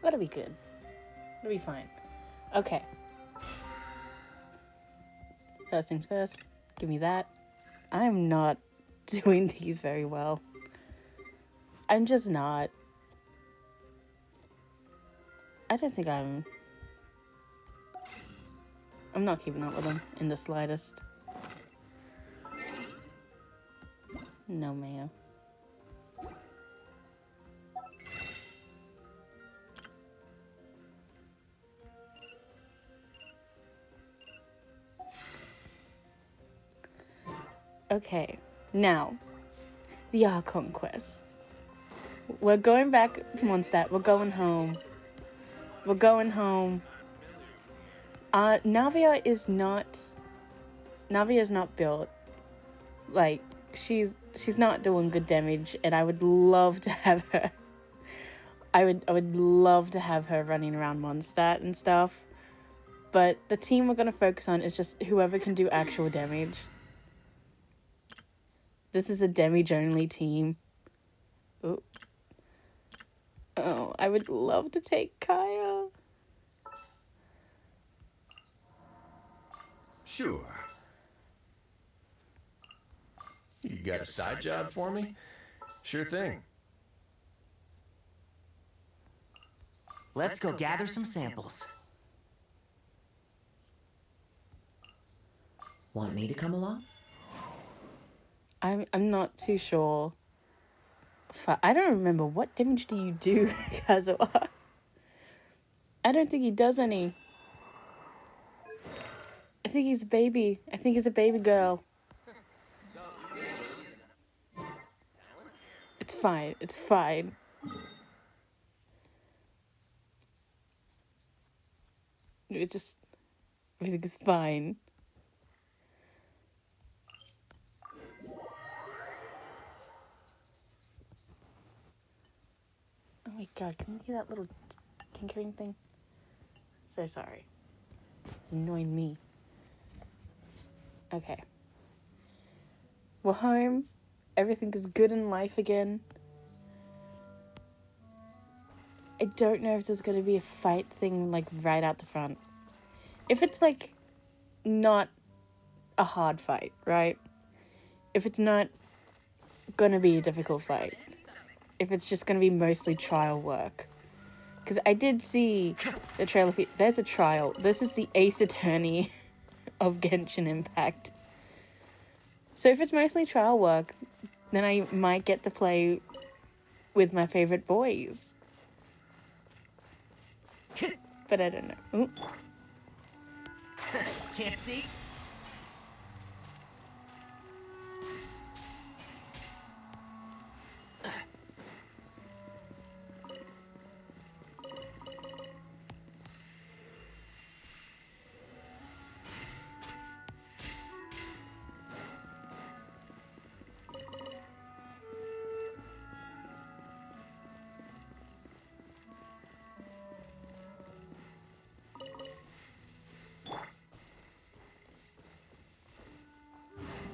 That'll be good. It'll be fine. Okay. First things first. Give me that. I'm not doing these very well. I'm just not. I don't think I'm not keeping up with them in the slightest. No, ma'am. Okay, now, the Archon quest. We're going back to Mondstadt. We're going home. We're going home. Navia is not built. Like, she's not doing good damage, and I would love to have her. I would love to have her running around Mondstadt and stuff. But the team we're gonna focus on is just whoever can do actual damage. This is a damage only team. Ooh. Oh, I would love to take Kaeya. Sure. You got a side job for me? Sure thing. Let's go gather some samples. Want me to come along? I'm not too sure. I don't remember. What damage do you do, Kazuha? I don't think he does any. I think he's a baby. I think he's a baby girl. It's fine. It's fine. Everything is fine. Oh my god, can you hear that little tinkering thing? So sorry. It's annoying me. Okay. We're home. Everything is good in life again. I don't know if there's gonna be a fight thing, like, right out the front. If it's, like, not a hard fight, right? If it's not gonna be a difficult fight. If it's just gonna be mostly trial work. Because I did see the trailer. There's a trial. This is the Ace Attorney of Genshin Impact. So if it's mostly trial work, then I might get to play with my favorite boys. But I don't know. Ooh. Can't see?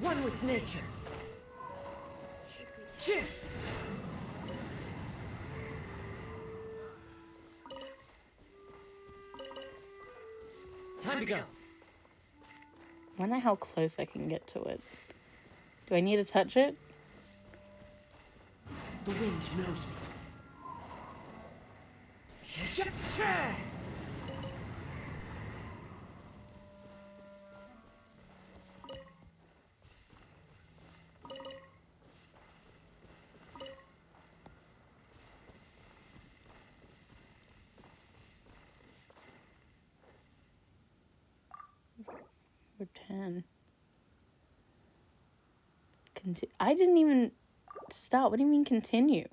One with nature. Time to go. I wonder how close I can get to it. Do I need to touch it? The wind knows me. Return. I didn't even start. What do you mean continue?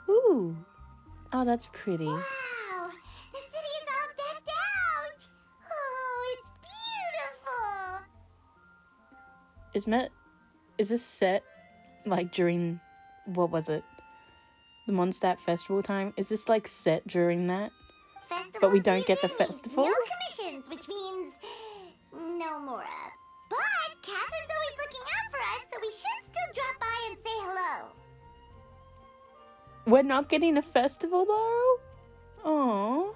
Ooh. Oh, that's pretty. Wow! The city is all decked out! Oh, it's beautiful! Is this set like during, what was it? The Mondstadt festival time? Is this like set during that? Festival But we don't get the season means festival? No commissions, which means no Mora. But Catherine's always looking out for us, We're not getting a festival though? Oh,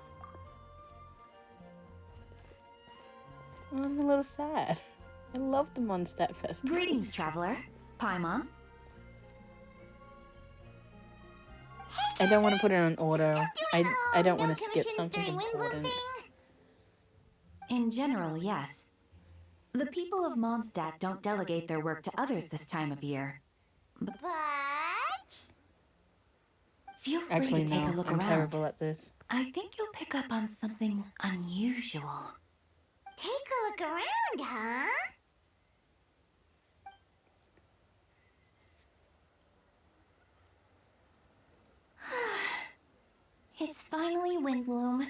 I'm a little sad. I love the Mondstadt festival. Greetings, traveler. Paimon. I don't want to put it on auto. Doing I don't no want to skip commissions something during Windbloom important. thing? In general, yes. The people of Mondstadt don't delegate their work to others this time of year. But Feel free Actually, to take no. a look I'm around. terrible at this. I think you'll pick up on something unusual. take a look around, huh? It's finally Windbloom.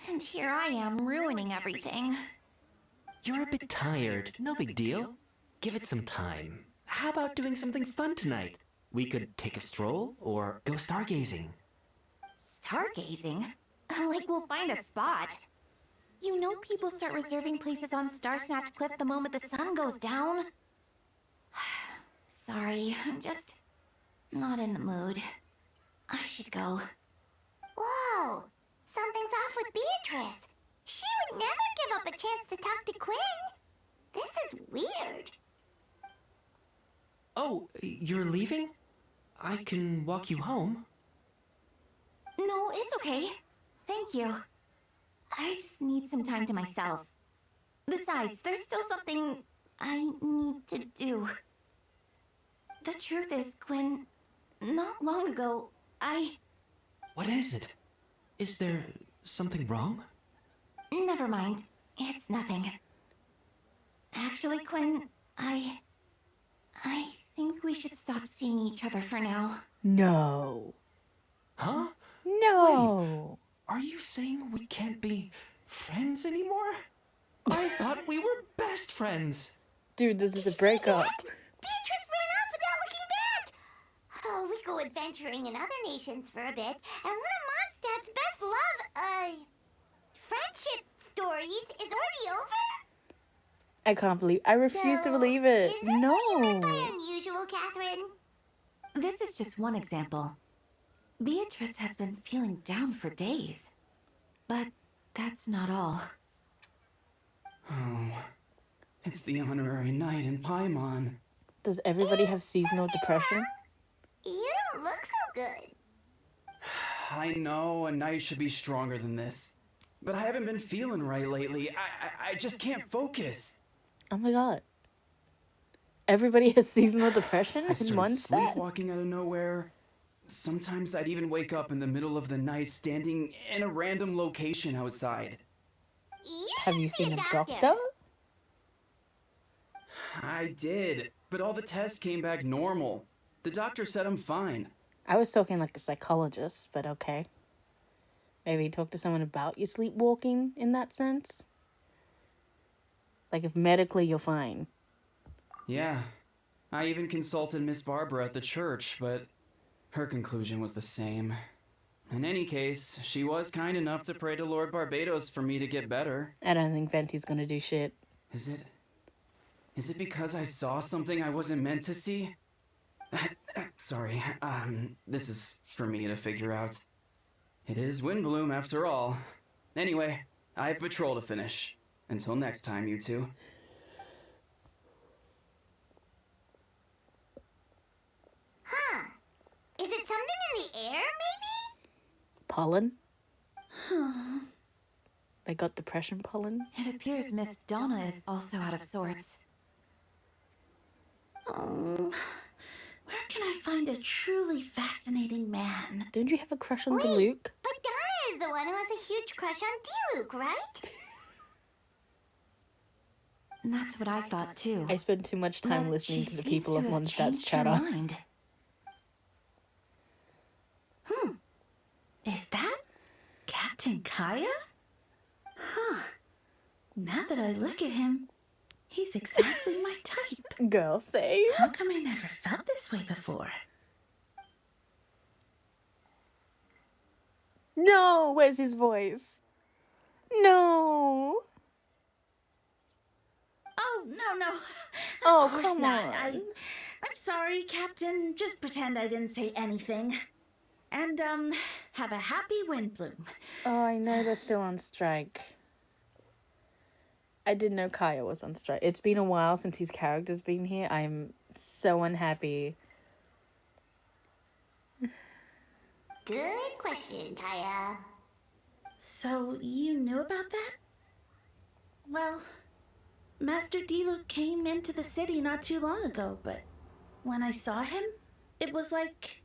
And here I am ruining everything. You're a bit tired. No big deal. Give it some time. How about doing something fun tonight? We could take a stroll or go stargazing. Stargazing? Like we'll find a spot. You know people start reserving places on Star Snatch Cliff the moment the sun goes down. Sorry, I'm just not in the mood. I should go. Whoa! Something's off with Beatrice. She would never give up a chance to talk to Quinn. This is weird. Oh, you're leaving? I can walk you home. No, it's okay. Thank you. I just need some time to myself. Besides, there's still something I need to do. The truth is, Quinn, not long ago, What is it? Is there something wrong? Never mind. It's nothing. Actually, Quinn, I think we should stop seeing each other for now. No. Huh? No. Are you saying we can't be friends anymore? I thought we were best friends. Dude, this is a breakup. Beatrice ran off without looking back. Oh, we go adventuring in other nations for a bit, and one of Mondstadt's best friendship stories is already over? I can't believe. I refuse to So, believe it. Is this what you meant by No. unusual, Catherine? This is just one example. Beatrice has been feeling down for days. But that's not all. Oh, it's the honorary knight in Paimon. Does everybody have Is seasonal something depression? wrong? You don't look so good. I know a knight should be stronger than this, but I haven't been feeling right lately. I just can't focus. Oh my god. Everybody has seasonal depression I in started Mondstadt? sleepwalking out of nowhere. Sometimes I'd even wake up in the middle of the night standing in a random location outside. You Have should you see seen a doctor. doctor? I did, but all the tests came back normal. The doctor said I'm fine. I was talking like a psychologist, but okay. Maybe talk to someone about your sleepwalking in that sense. Like if medically you're fine. Yeah, I even consulted Miss Barbara at the church, but her conclusion was the same. In any case, she was kind enough to pray to Lord Barbados for me to get better. I don't think Venti's gonna do shit. Is it because I saw something I wasn't meant to see? Sorry, this is for me to figure out. It is Windbloom after all. Anyway, I have patrol to finish. Until next time, you two. Huh. Is it something in the air, maybe? Pollen? They got depression pollen? It appears Miss Donna is also out of sorts. Oh, where can I find a truly fascinating man? Don't you have a crush on Wait, Luke? but Donna is the one who has a huge crush on D-Luke, right? That's what I thought too. I spend too much time But listening she to the seems people of to have Mondstadt's changed her chatter. mind. Is that Captain Kaeya? Huh. Now that I look at him, he's exactly my type. Girl, say. How come I never felt this way before? No! Where's his voice? No! Oh, no. Oh, Of course come not. on. I'm sorry, Captain. Just pretend I didn't say anything. And, have a happy Windbloom. Oh, I know they're still on strike. I didn't know Kaeya was on strike. It's been a while since his character's been here. I'm so unhappy. Good question, Kaeya. So, you knew about that? Well, Master Diluc came into the city not too long ago, but when I saw him, it was like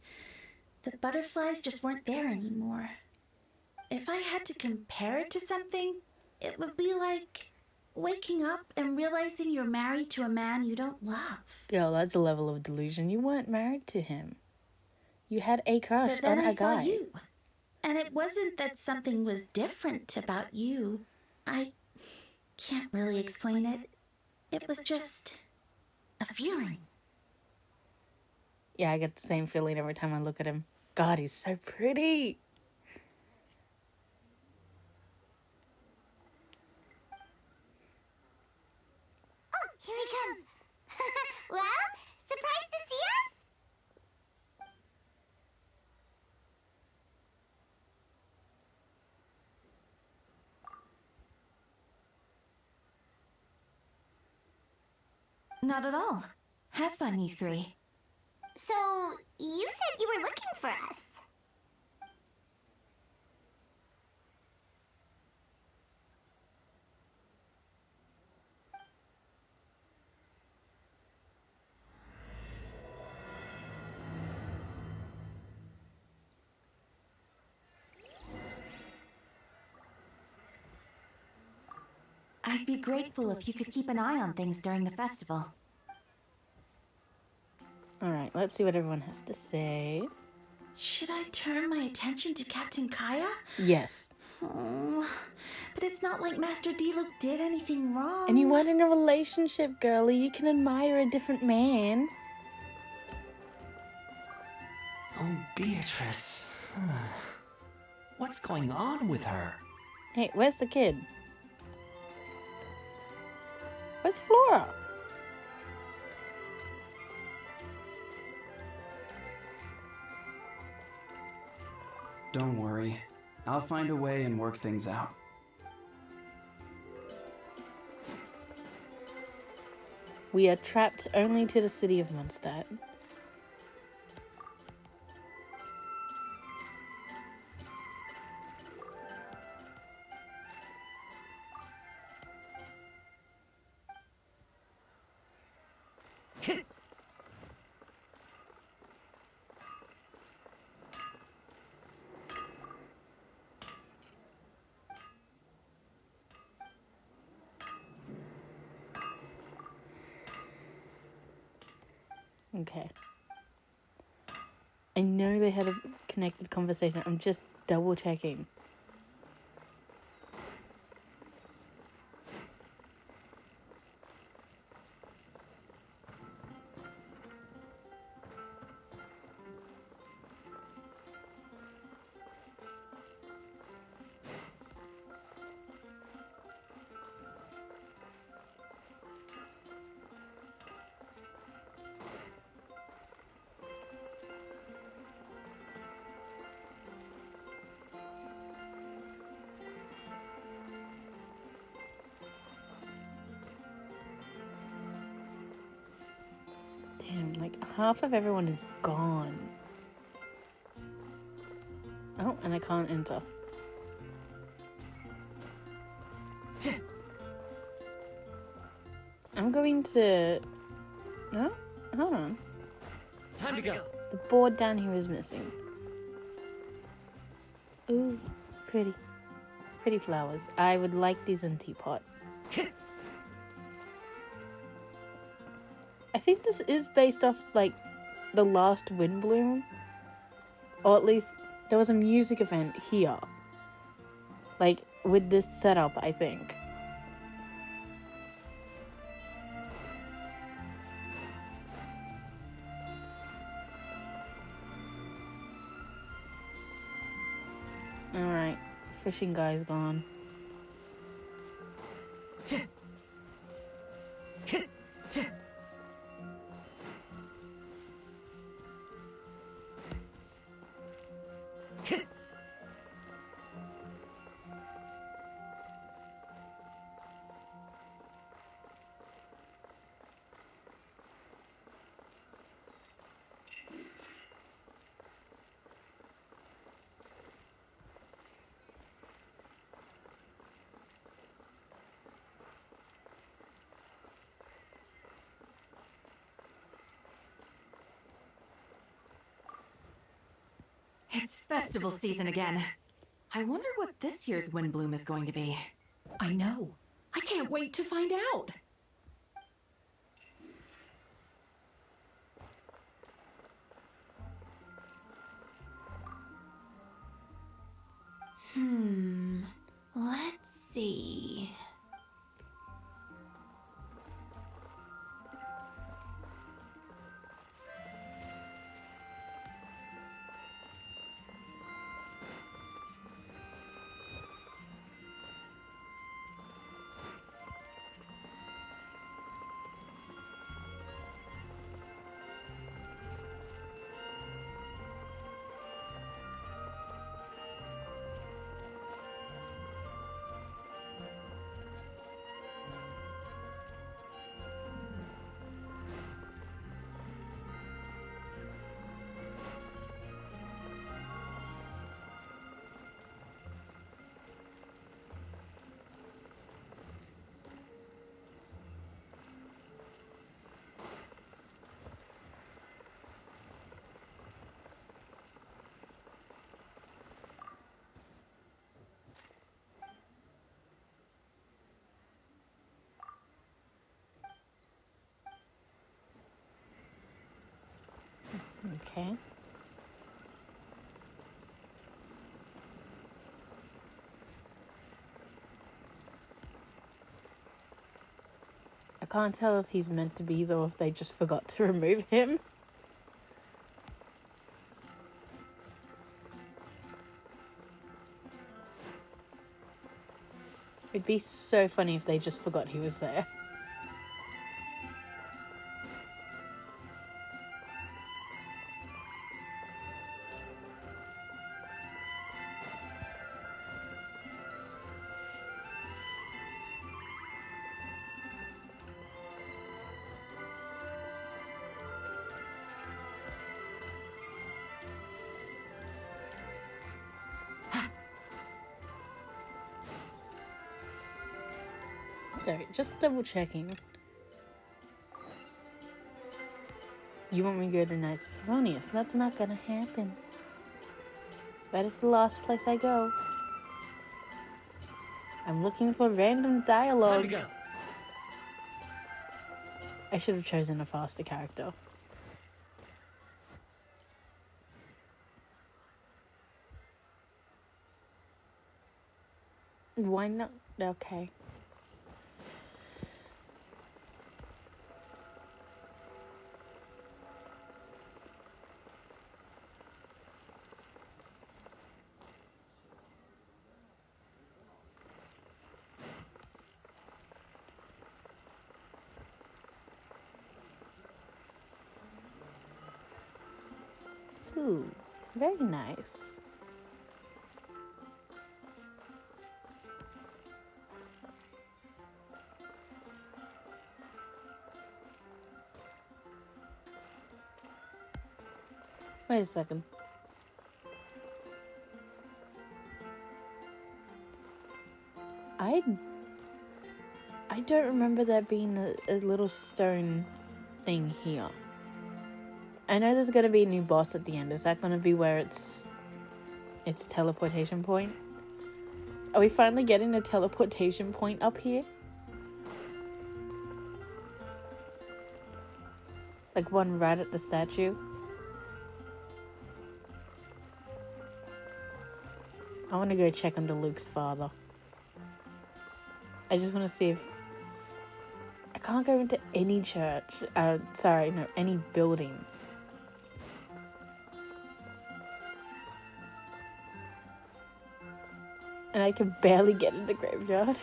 the butterflies just weren't there anymore. If I had to compare it to something, it would be like waking up and realizing you're married to a man you don't love. Girl, that's a level of delusion. You weren't married to him. You had a crush But then on I a saw guy. you. And it wasn't that something was different about you. I can't really explain it. It was just a feeling. Yeah, I get the same feeling every time I look at him. God, he's so pretty. Oh, here he comes. Well, surprised to see us? Not at all. Have fun, you three. So, you said you were looking for us. I'd be grateful if you could keep an eye on things during the festival. Alright, let's see what everyone has to say. Should I turn my attention to Captain Kaeya? Yes. Oh, but it's not like Master Diluc did anything wrong. And you weren't in a relationship, girlie. You can admire a different man. Oh, Beatrice. What's going on with her? Hey, where's the kid? Where's Flora? Don't worry. I'll find a way and work things out. We are trapped only to the city of Mondstadt. Okay. I know they had a connected conversation. I'm just double checking. Damn, like half of everyone is gone. Oh, and I can't enter. I'm going to... No? Hold on. Time to go. The board down here is missing. Ooh, pretty. Pretty flowers. I would like these in teapot. I think this is based off, like, the last Windbloom. Or at least, there was a music event here. Like, with this setup, I think. Alright, fishing guy's gone. It's festival season again. I wonder what this year's Windbloom is going to be. I know. I can't wait to find out. Let's see. Okay. I can't tell if he's meant to be or if they just forgot to remove him. It'd be so funny if they just forgot he was there. Sorry, just double checking. You want me to go to Knights of Felonious? That's not gonna happen. That is the last place I go. I'm looking for random Time dialogue. to go. I should have chosen a faster character. Why not? Okay. Ooh, very nice. Wait a second. I don't remember there being a little stone thing here. I know there's gonna be a new boss at the end. Is that gonna be where it's teleportation point? Are we finally getting a teleportation point up here? Like one right at the statue? I want to go check under Luke's father. I just want to see if... I can't go into any church. Sorry, no, any building. And I can barely get in the graveyard.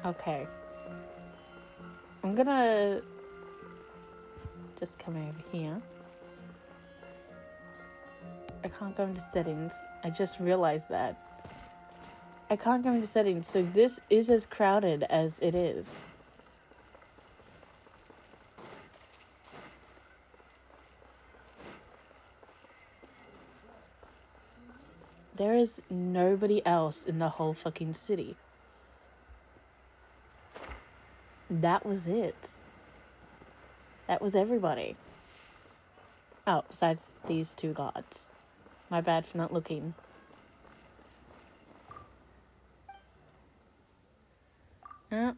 Okay. I'm gonna just come over here. I can't go into settings. I just realized that. I can't go into settings, so this is as crowded as it is. There is nobody else in the whole fucking city. That was it. That was everybody. Oh, besides these two gods. My bad for not looking. Oh.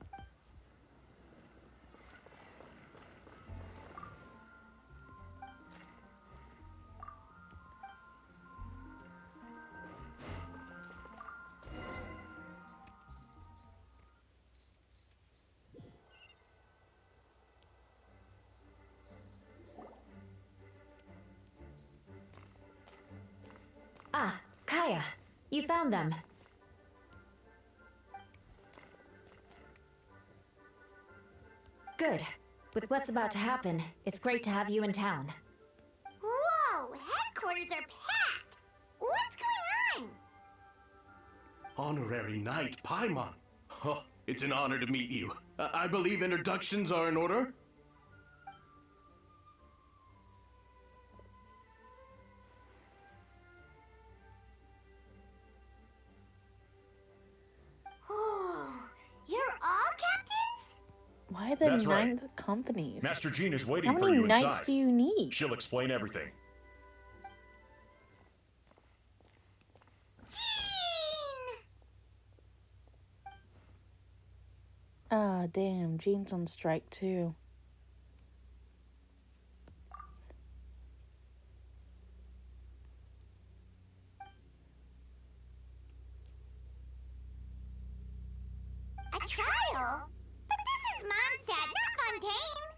Ah, Kaeya, you found them. Good. With what's about to happen, it's great to have you in town. Whoa, headquarters are packed! What's going on? Honorary Knight Paimon. Oh, it's an honor to meet you. I believe introductions are in order? Oh, you're all captains? Why the That's right. ninth companies? Master Jean is waiting How for many you knights inside. do you need? She'll explain everything. Jean! Ah, damn. Jean's on strike too. A trial? But this is Mondstadt, not Fontaine!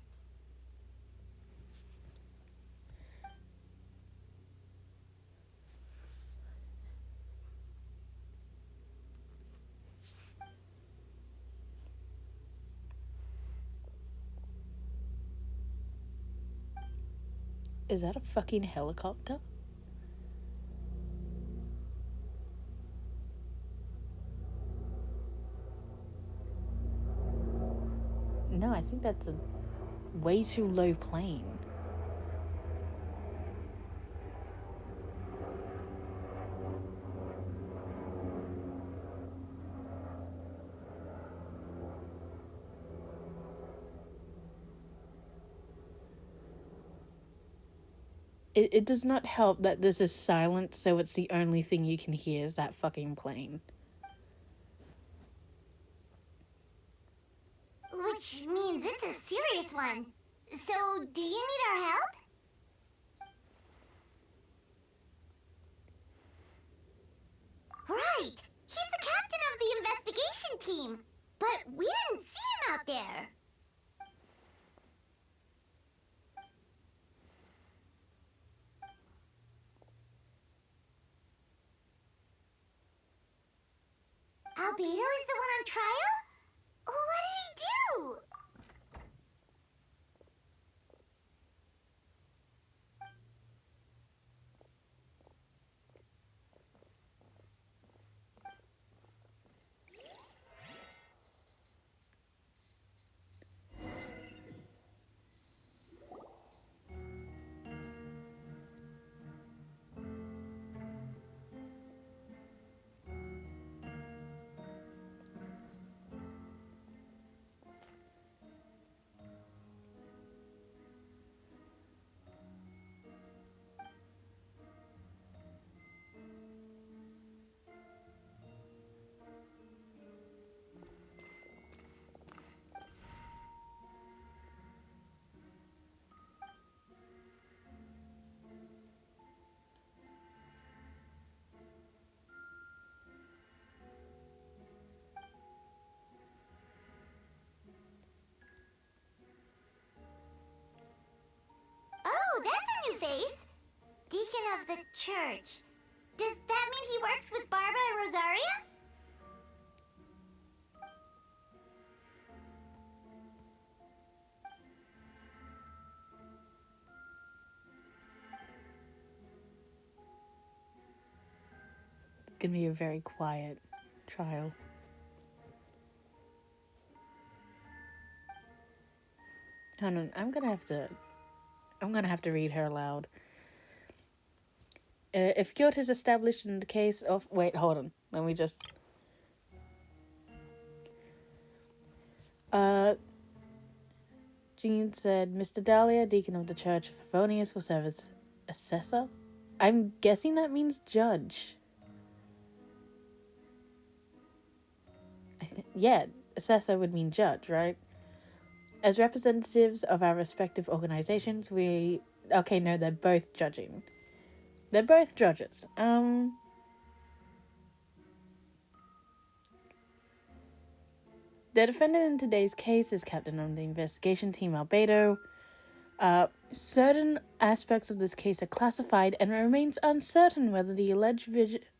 Is that a fucking helicopter? No, I think that's a way too low plane. It does not help that this is silent, so it's the only thing you can hear is that fucking plane. Which means it's a serious one. So, do you need our help? Right! He's the captain of the investigation team. But we didn't see him out there. Albedo is the one on trial? What did he do? Oh, that's a new face. Deacon of the church. Does that mean he works with Barbara and Rosaria? It's gonna be a very quiet trial. Hold on, I'm gonna have to read her aloud. If guilt is established in the case of... Wait, hold on. Let me just... Jean said, Mr. Dahlia, deacon of the Church of Favonius, will serve as assessor. I'm guessing that means judge. Yeah, assessor would mean judge, right? As representatives of our respective organizations, we... Okay, no, they're both judging. They're both judges. The defendant in today's case is captain of the investigation team Albedo. Certain aspects of this case are classified, and it remains uncertain whether the alleged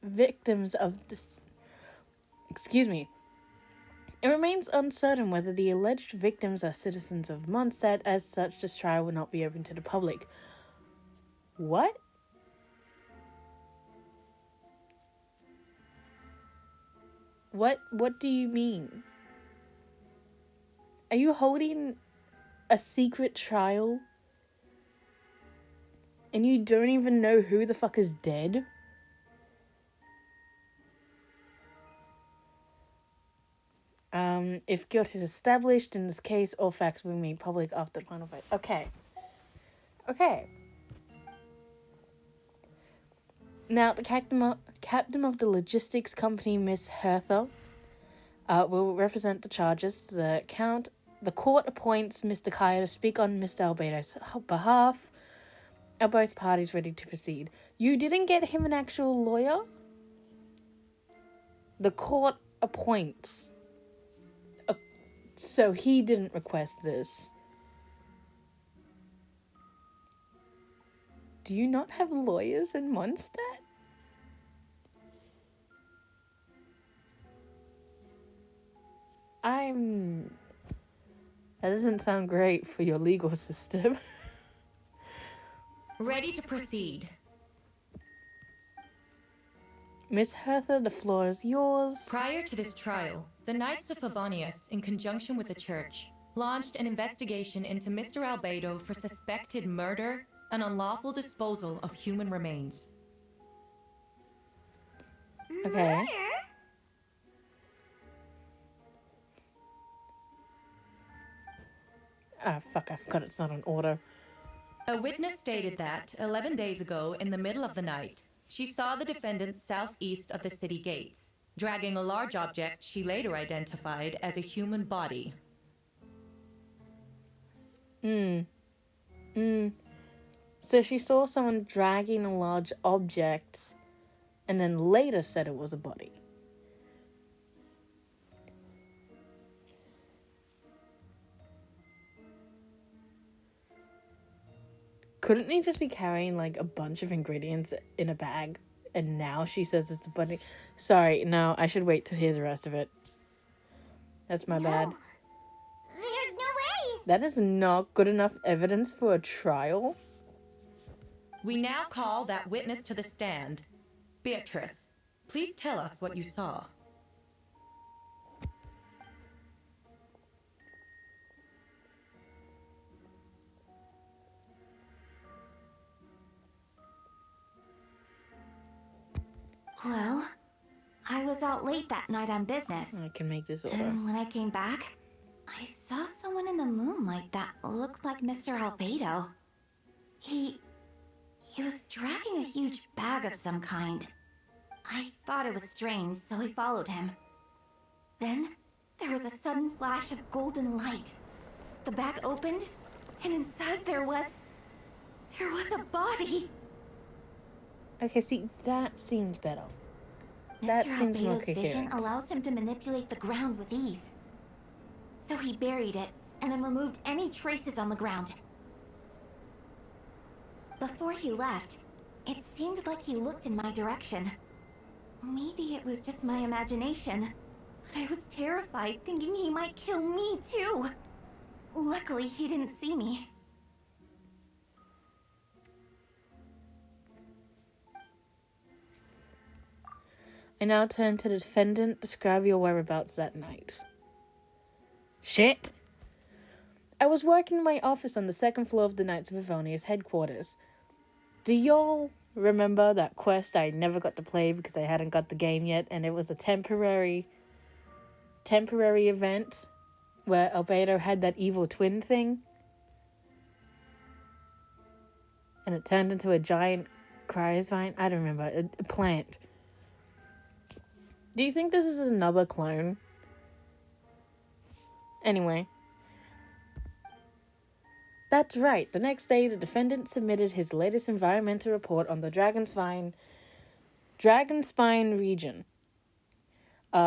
victims of this... Excuse me. It remains uncertain whether the alleged victims are citizens of Mondstadt. As such, this trial will not be open to the public. What? What do you mean? Are you holding a secret trial? And you don't even know who the fuck is dead? If guilt is established in this case, all facts will be made public after the final vote. Okay. Now, the captain of the logistics company, Miss Hertha, will represent the charges. The court appoints Mr. Kaeya to speak on Mr. Albedo's behalf. Are both parties ready to proceed? You didn't get him an actual lawyer? The court appoints. So he didn't request this. Do you not have lawyers in Mondstadt? That doesn't sound great for your legal system. Ready to proceed. Miss Hertha, the floor is yours. Prior to this trial, the Knights of Favonius, in conjunction with the Church, launched an investigation into Mr. Albedo for suspected murder and unlawful disposal of human remains. Okay. Ah, fuck, I forgot it's not on order. A witness stated that, 11 days ago, in the middle of the night, she saw the defendant southeast of the city gates, dragging a large object she later identified as a human body. So she saw someone dragging a large object and then later said it was a body. Couldn't he just be carrying like a bunch of ingredients in a bag and now she says it's a body? Sorry, no, I should wait to hear the rest of it. That's my bad. There's no way! That is not good enough evidence for a trial. We now call that witness to the stand. Beatrice, please tell us what you saw. Well, I was out late that night on business. I can make this order. And when I came back, I saw someone in the moonlight that looked like Mr. Albedo. He was dragging a huge bag of some kind. I thought it was strange, so I followed him. Then, there was a sudden flash of golden light. The bag opened, and inside there was a body. Okay, see, that seems better. That Mr. seems more Albedo's vision coherent. allows him to manipulate the ground with ease. So he buried it, and then removed any traces on the ground. Before he left, it seemed like he looked in my direction. Maybe it was just my imagination, but I was terrified thinking he might kill me too. Luckily, he didn't see me. I now turn to the defendant. Describe your whereabouts that night. Shit! I was working in my office on the second floor of the Knights of Favonius headquarters. Do y'all Remember that quest I never got to play because I hadn't got the game yet, and it was a temporary event where Albedo had that evil twin thing? And it turned into a giant cryosvine? I don't remember. A plant. Do you think this is another clone? Anyway. That's right. The next day, the defendant submitted his latest environmental report on the Dragonspine region.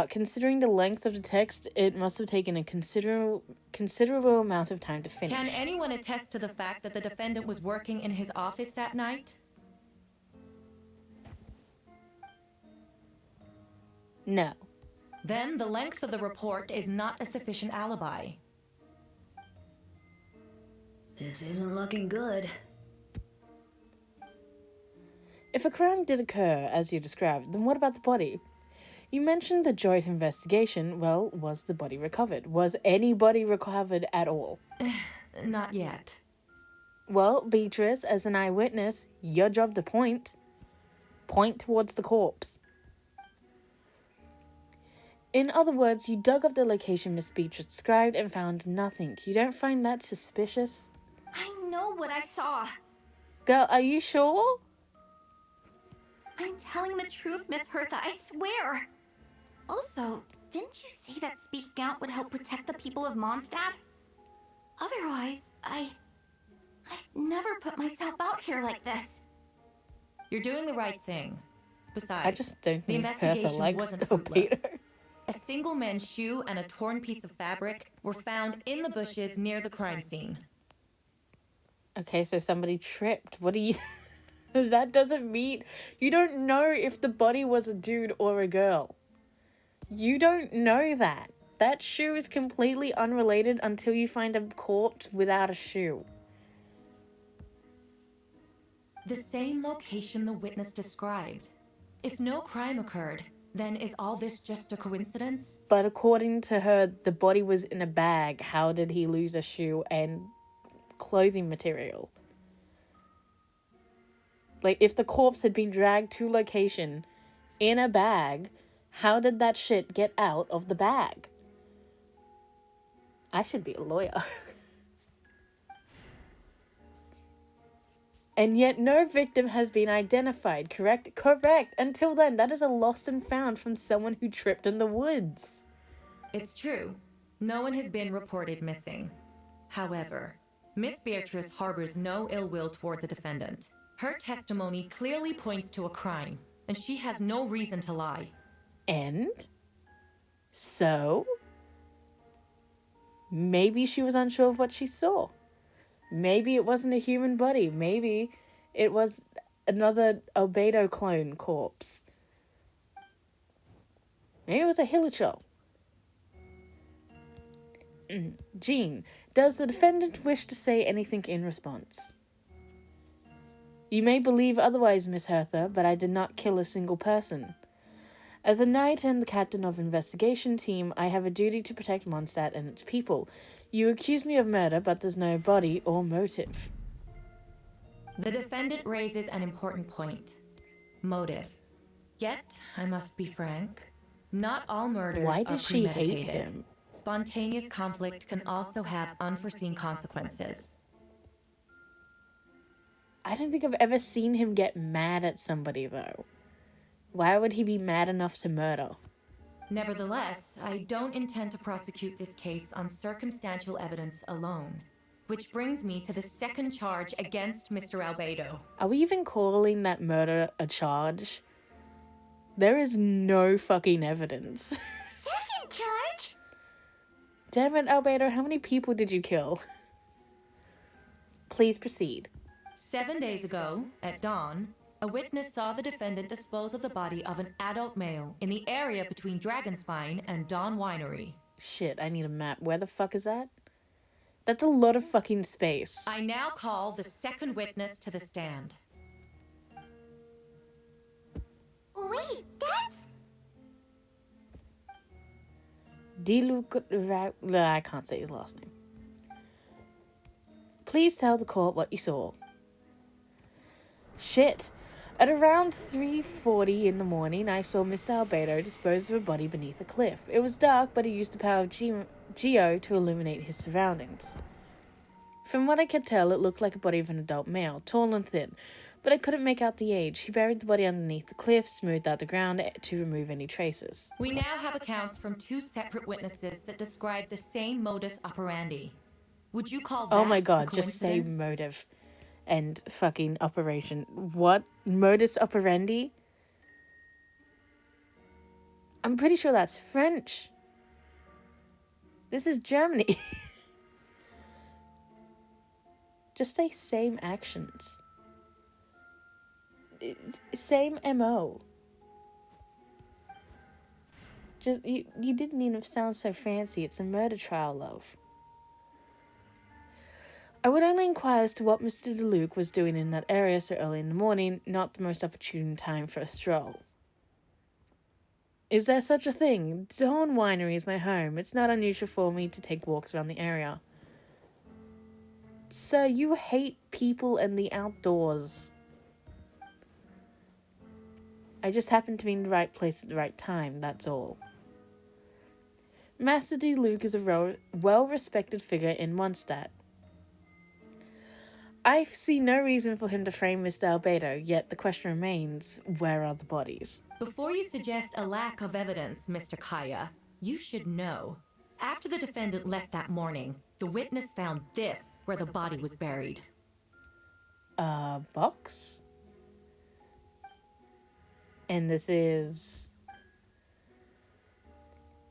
Considering the length of the text, it must have taken a considerable amount of time to finish. Can anyone attest to the fact that the defendant was working in his office that night? No. Then the length of the report is not a sufficient alibi. This isn't looking good. If a crime did occur, as you described, then what about the body? You mentioned the joint investigation. Well, was the body recovered? Was anybody recovered at all? Not yet. Well, Beatrice, as an eyewitness, your job to point. Point towards the corpse. In other words, you dug up the location Miss Beatrice described and found nothing. You don't find that suspicious? I know what I saw. Girl, are you sure? I'm telling the truth, Miss Hertha, I swear. Also, didn't you say that speaking out would help protect the people of Mondstadt? Otherwise, I'd never put myself out here like this. You're doing the right thing. Besides, I just don't the think Hertha investigation likes wasn't Albedo. fruitless. A single man's shoe and a torn piece of fabric were found in the bushes near the crime scene. Okay, so somebody tripped. What do you... That doesn't mean... You don't know if the body was a dude or a girl. You don't know that. That shoe is completely unrelated until you find a corpse without a shoe. The same location the witness described. If no crime occurred, then is all this just a coincidence? But according to her, the body was in a bag. How did he lose a shoe and clothing material? Like, if the corpse had been dragged to location in a bag, how did that shit get out of the bag? I should be a lawyer. And yet no victim has been identified, correct? Correct. Until then, that is a lost and found from someone who tripped in the woods. It's true. No one has been reported missing. However, Miss Beatrice harbors no ill will toward the defendant. Her testimony clearly points to a crime, and she has no reason to lie. And? So? Maybe she was unsure of what she saw. Maybe it wasn't a human body. Maybe it was another Albedo clone corpse. Maybe it was a Hilichurl. Jean, does the defendant wish to say anything in response? You may believe otherwise, Miss Hertha, but I did not kill a single person. As a knight and the captain of investigation team, I have a duty to protect Mondstadt and its people. You accuse me of murder, but there's no body or motive. The defendant raises an important point. Motive. Yet, I must be frank, not all murders Why are does she premeditated. hate him? Spontaneous conflict can also have unforeseen consequences. I don't think I've ever seen him get mad at somebody, though. Why would he be mad enough to murder? Nevertheless, I don't intend to prosecute this case on circumstantial evidence alone. Which brings me to the second charge against Mr. Albedo. Are we even calling that murder a charge? There is no fucking evidence. Second charge? Damn it, Albedo, how many people did you kill? Please proceed. 7 days ago, at dawn, a witness saw the defendant dispose of the body of an adult male in the area between Dragonspine and Dawn Winery. Shit, I need a map. Where the fuck is that? That's a lot of fucking space. I now call the second witness to the stand. Wait, that's... I can't say his last name. Please tell the court what you saw. Shit. At around 3:40 in the morning, I saw Mr. Albedo dispose of a body beneath a cliff. It was dark, but he used the power of Geo to illuminate his surroundings. From what I could tell, it looked like a body of an adult male, tall and thin, but I couldn't make out the age. He buried the body underneath the cliff, smoothed out the ground to remove any traces. We now have accounts from 2 separate witnesses that describe the same modus operandi. Would you call that Oh my a god, just say coincidence? motive and fucking operation. What? Modus operandi? I'm pretty sure that's French. This is Germany. Just say same actions. Same MO. Just you didn't even sound so fancy. It's a murder trial, love. I would only inquire as to what Mr. DeLuke was doing in that area so early in the morning, not the most opportune time for a stroll. Is there such a thing? Dawn Winery is my home. It's not unusual for me to take walks around the area. Sir, you hate people and the outdoors. I just happened to be in the right place at the right time, that's all. Master DeLuke is a well-respected figure in Mondstadt. I see no reason for him to frame Mr. Albedo, yet the question remains, where are the bodies? Before you suggest a lack of evidence, Mr. Kaeya, you should know. After the defendant left that morning, the witness found this where the body was buried. A box? And this is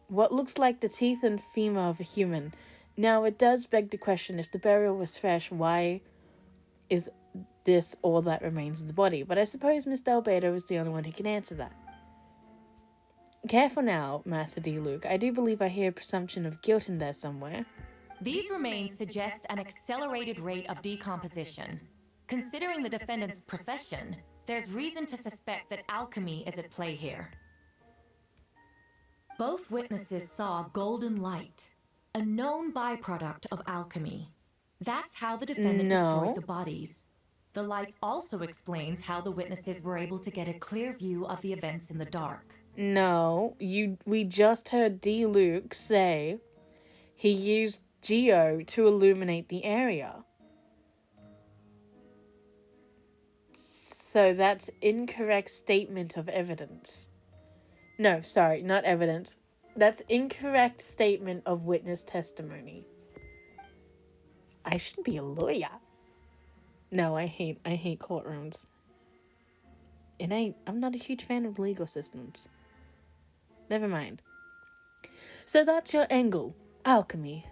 what looks like the teeth and femur of a human. Now, it does beg the question, if the burial was fresh, why is this all that remains in the body? But I suppose Mr. Albedo is the only one who can answer that. Careful now, Master DeLuke. I do believe I hear a presumption of guilt in there somewhere. These remains suggest an accelerated rate of decomposition. Considering the defendant's profession, there's reason to suspect that alchemy is at play here. Both witnesses saw golden light, a known byproduct of alchemy. That's how the defendant destroyed the bodies. The light also explains how the witnesses were able to get a clear view of the events in the dark. No, we just heard DeLuke say he used Geo to illuminate the area. So that's incorrect statement of evidence. No, sorry, not evidence. That's incorrect statement of witness testimony. I should be a lawyer. No, I hate courtrooms. I'm not a huge fan of legal systems. Never mind. So that's your angle. Alchemy.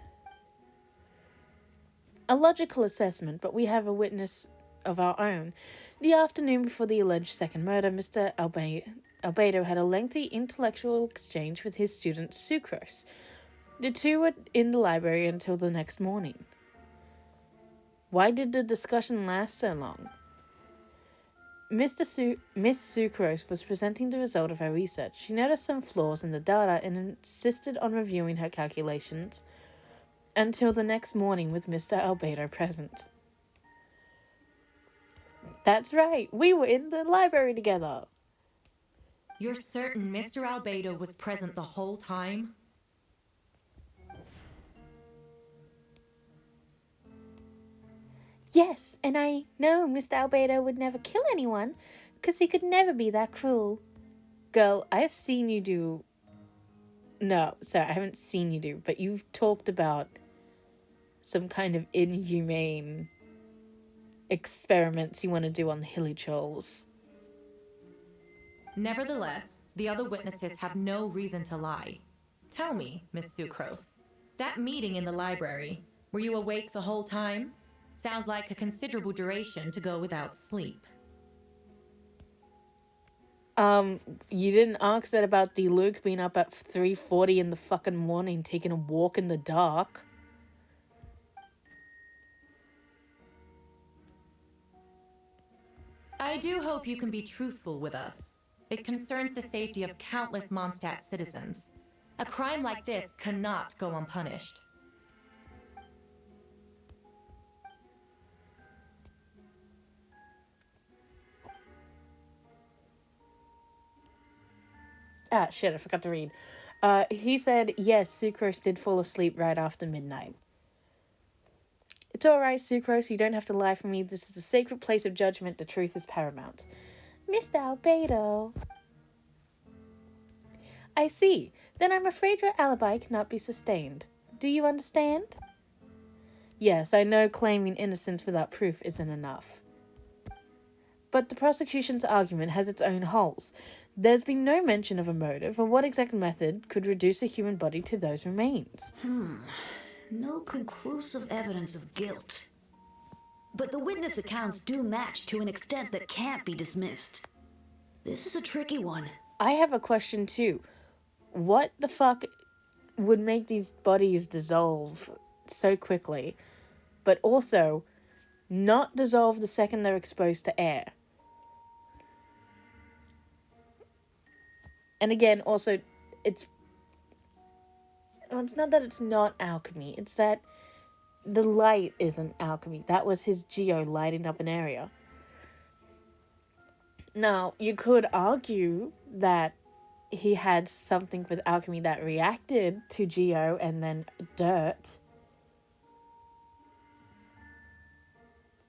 A logical assessment, but we have a witness of our own. The afternoon before the alleged second murder, Mr. Albedo had a lengthy intellectual exchange with his student Sucrose. The two were in the library until the next morning. Why did the discussion last so long? Miss Sucrose was presenting the result of her research. She noticed some flaws in the data and insisted on reviewing her calculations until the next morning with Mr. Albedo present. That's right, we were in the library together. You're certain Mr. Albedo was present the whole time? Yes, and I know Mr. Albedo would never kill anyone, because he could never be that cruel. Girl, I've seen you do... No, sorry, I haven't seen you do, but you've talked about some kind of inhumane experiments you want to do on hilly trolls. Nevertheless, the other witnesses have no reason to lie. Tell me, Miss Sucrose, that meeting in the library, were you awake the whole time? Sounds like a considerable duration to go without sleep. You didn't ask that about DeLuke being up at 3:40 in the fucking morning taking a walk in the dark. I do hope you can be truthful with us. It concerns the safety of countless Mondstadt citizens. A crime like this cannot go unpunished. Ah, shit, I forgot to read. He said, yes, Sucrose did fall asleep right after midnight. It's alright, Sucrose, you don't have to lie for me. This is a sacred place of judgment. The truth is paramount. Mr. Albedo. I see. Then I'm afraid your alibi cannot be sustained. Do you understand? Yes, I know claiming innocence without proof isn't enough. But the prosecution's argument has its own holes. There's been no mention of a motive, or what exact method could reduce a human body to those remains. No conclusive evidence of guilt. But the witness accounts do match to an extent that can't be dismissed. This is a tricky one. I have a question too. What the fuck would make these bodies dissolve so quickly, but also not dissolve the second they're exposed to air? And again, also, it's not that it's not alchemy, it's that the light isn't alchemy. That was his geo lighting up an area. Now, you could argue that he had something with alchemy that reacted to geo and then dirt.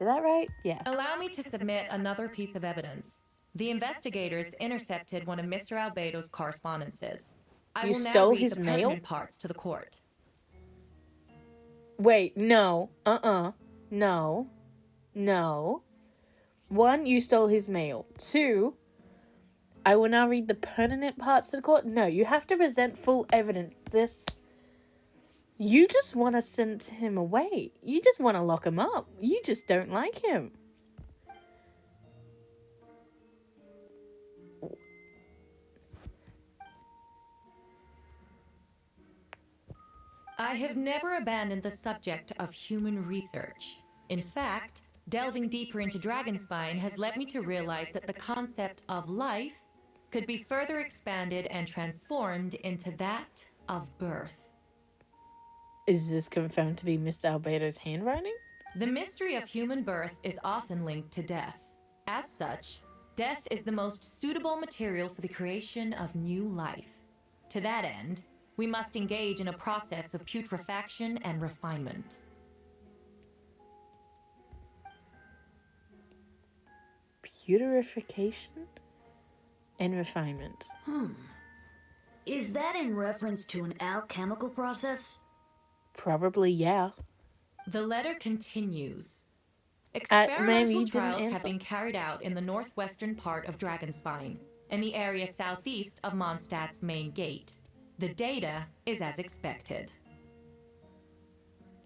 Is that right? Yeah. Allow me to submit another piece of evidence. The investigators intercepted one of Mr. Albedo's correspondences. I You will now stole read his the mail? pertinent parts to the court. Wait, no. No. No. 1, you stole his mail. 2, I will now read the pertinent parts to the court. No, you have to present full evidence. You just want to send him away. You just want to lock him up. You just don't like him. I have never abandoned the subject of human research. In fact, delving deeper into Dragonspine has led me to realize that the concept of life could be further expanded and transformed into that of birth. Is this confirmed to be Mr. Albedo's handwriting? The mystery of human birth is often linked to death. As such, death is the most suitable material for the creation of new life. To that end, we must engage in a process of putrefaction and refinement. Purification and refinement. Is that in reference to an alchemical process? Probably, yeah. The letter continues. Maybe Experimental you didn't trials have answer. been carried out in the northwestern part of Dragonspine, in the area southeast of Mondstadt's main gate. The data is as expected.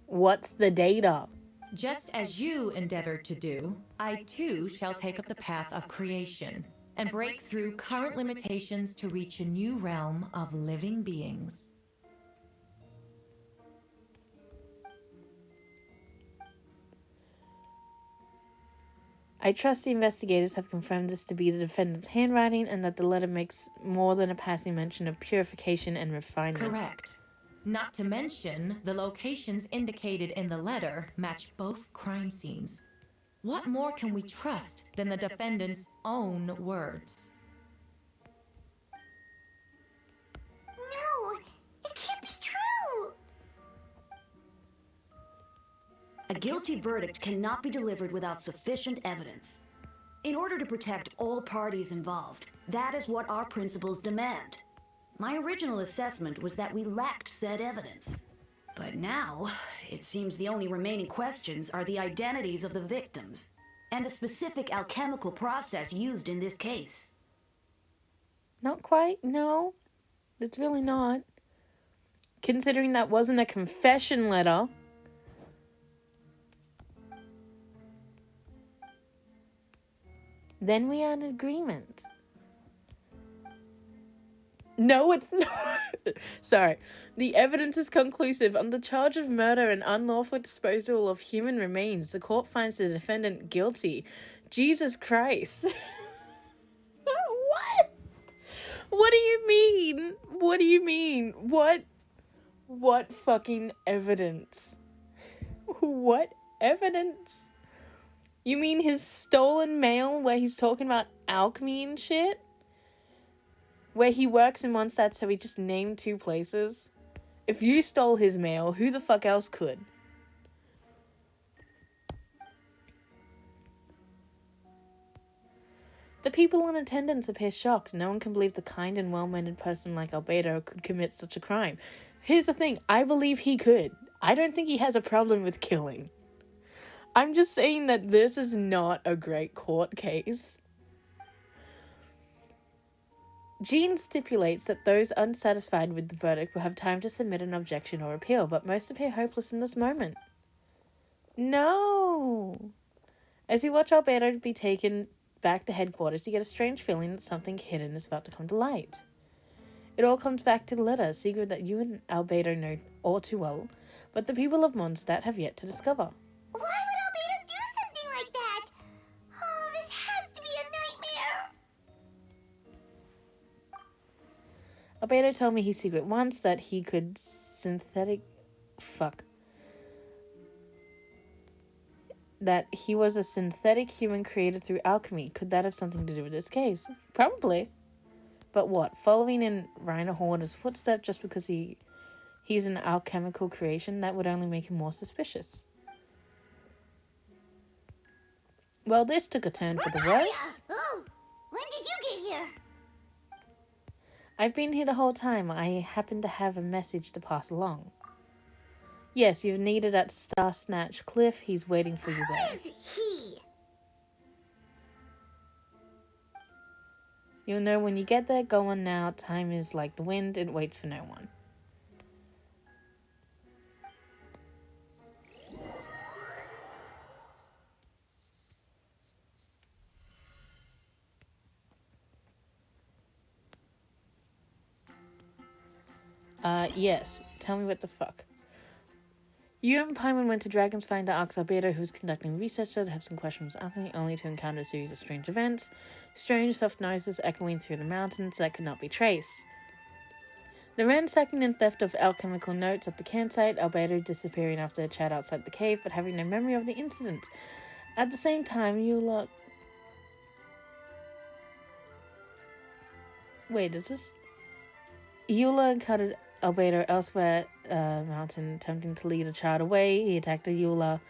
What's the data? Just as you endeavored to do, I too shall take up the path of creation and break through current limitations to reach a new realm of living beings. I trust the investigators have confirmed this to be the defendant's handwriting and that the letter makes more than a passing mention of purification and refinement. Correct. Not to mention, the locations indicated in the letter match both crime scenes. What more can we trust than the defendant's own words? No, it can't be true. A guilty verdict cannot be delivered without sufficient evidence. In order to protect all parties involved, that is what our principles demand. My original assessment was that we lacked said evidence. But now, it seems the only remaining questions are the identities of the victims and the specific alchemical process used in this case. Not quite, no. It's really not. Considering that wasn't a confession letter. Then we are in agreement. No, it's not. Sorry. The evidence is conclusive. On the charge of murder and unlawful disposal of human remains, the court finds the defendant guilty. Jesus Christ. What? What do you mean? What do you mean? What fucking evidence? What evidence? You mean his stolen mail where he's talking about alchemy and shit? where he works in Mondstadt, so he just named 2 places. If you stole his mail, who the fuck else could? The people in attendance appear shocked. No one can believe the kind and well-mannered person like Albedo could commit such a crime. Here's the thing, I believe he could. I don't think he has a problem with killing. I'm just saying that this is not a great court case. Jean stipulates that those unsatisfied with the verdict will have time to submit an objection or appeal, but most appear hopeless in this moment. No! As you watch Albedo be taken back to headquarters, you get a strange feeling that something hidden is about to come to light. It all comes back to the letter, a secret that you and Albedo know all too well, but the people of Mondstadt have yet to discover. Why would Albedo do something like that? Oh, this has to be a nightmare. Albedo told me his secret once, that he could that he was a synthetic human created through alchemy. Could that have something to do with this case? Probably. But what? Following in Rainer Horner's footsteps just because he's an alchemical creation? That would only make him more suspicious. Well, this took a turn for the worse. Oh, when did you get here? I've been here the whole time. I happen to have a message to pass along. Yes, you're needed at Star Snatch Cliff. He's waiting for you there. Who is he? You'll know when you get there. Go on now. Time is like the wind. It waits for no one. Yes. Tell me what the fuck. You and Paimon went to Dragonsfind to ask Albedo, who was conducting research there, to have some questions with alchemy, only to encounter a series of strange events. Strange soft noises echoing through the mountains that could not be traced. The ransacking and theft of alchemical notes at the campsite, Albedo disappearing after a chat outside the cave, but having no memory of the incident. At the same time, Eula... Wait, is this... Eula encountered Albedo elsewhere mountain, attempting to lead a child away. He attacked Eula.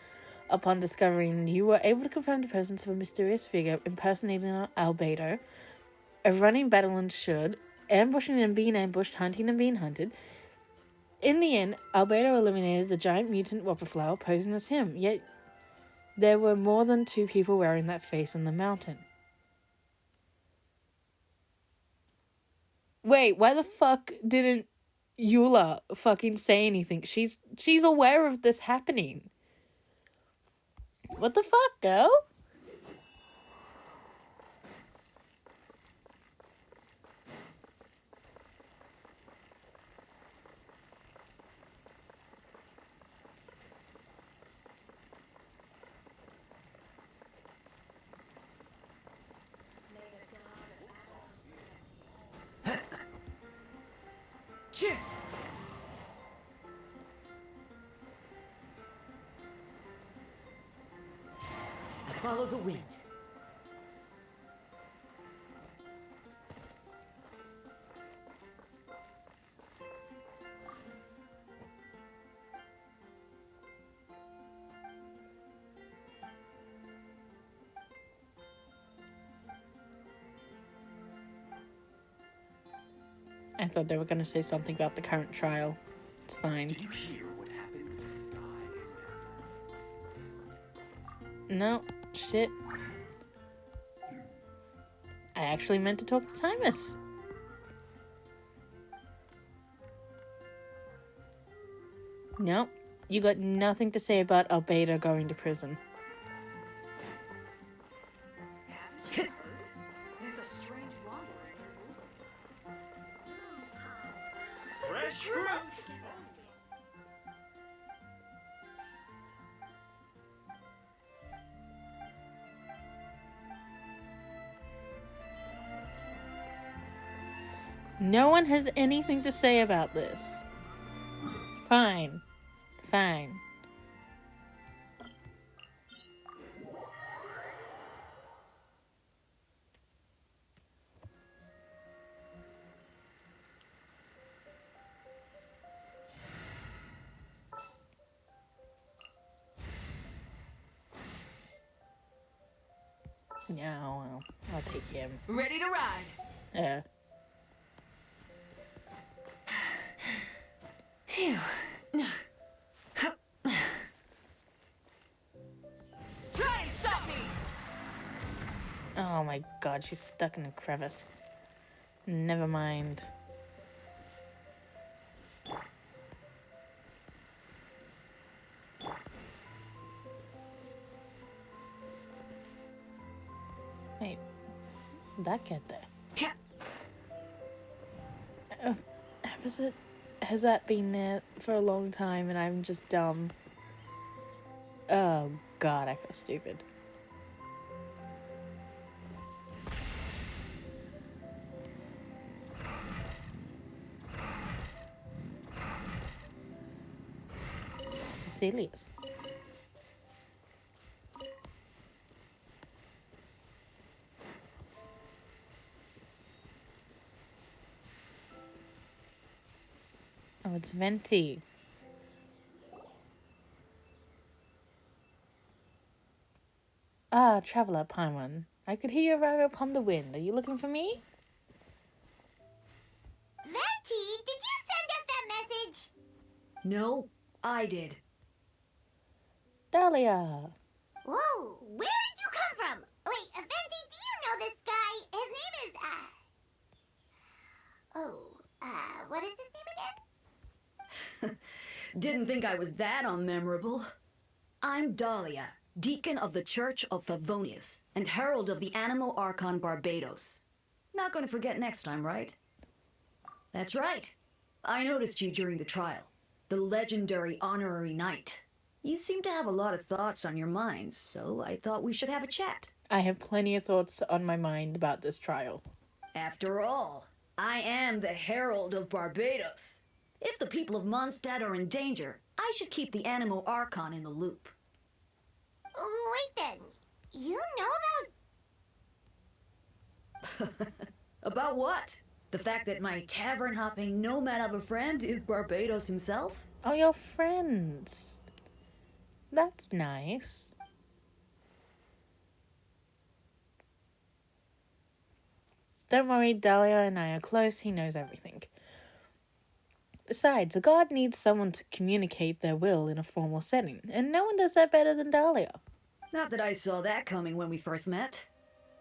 Upon discovering you were able to confirm the presence of a mysterious figure impersonating Albedo, a running battle ensued, ambushing and being ambushed, hunting and being hunted. In the end, Albedo eliminated the giant mutant whopperflower posing as him, yet there were more than 2 people wearing that face on the mountain. Wait, why the fuck didn't Eula fucking say anything? She's aware of this happening. What the fuck, girl? Follow the wind. I thought they were going to say something about the current trial. It's fine. Did you hear what happened with the sky? No, shit. I actually meant to talk to Timus. Nope. You got nothing to say about Albedo going to prison. There's a strange wandering. Fresh fruit. No one has anything to say about this. Fine. Fine. Yeah, well, I'll take him. Ready to ride. Yeah. Phew. Try and stop me! Oh my god, she's stuck in a crevice. Never mind. Wait, did that get there? Has that been there for a long time and I'm just dumb? Oh god, I feel stupid. Cecilia's. Oh, it's Venti. Ah, traveler, Paimon. I could hear you arrive upon the wind. Are you looking for me? Venti, did you send us that message? No, I did. Dahlia. Whoa, where did you come from? Wait, Venti, do you know this guy? His name is, what is his name again? Didn't think I was that unmemorable. I'm Dahlia, Deacon of the Church of Favonius, and Herald of the Animo Archon Barbados. Not gonna forget next time, right? That's right. I noticed you during the trial. The legendary honorary knight. You seem to have a lot of thoughts on your minds, so I thought we should have a chat. I have plenty of thoughts on my mind about this trial. After all, I am the Herald of Barbados. If the people of Mondstadt are in danger, I should keep the Animo Archon in the loop. Wait then, you know about... About what? The fact that my tavern-hopping nomad of a friend is Barbados himself? Oh, your friends. That's nice. Don't worry, Dahlia and I are close. He knows everything. Besides, a god needs someone to communicate their will in a formal setting, and no one does that better than Dahlia. Not that I saw that coming when we first met.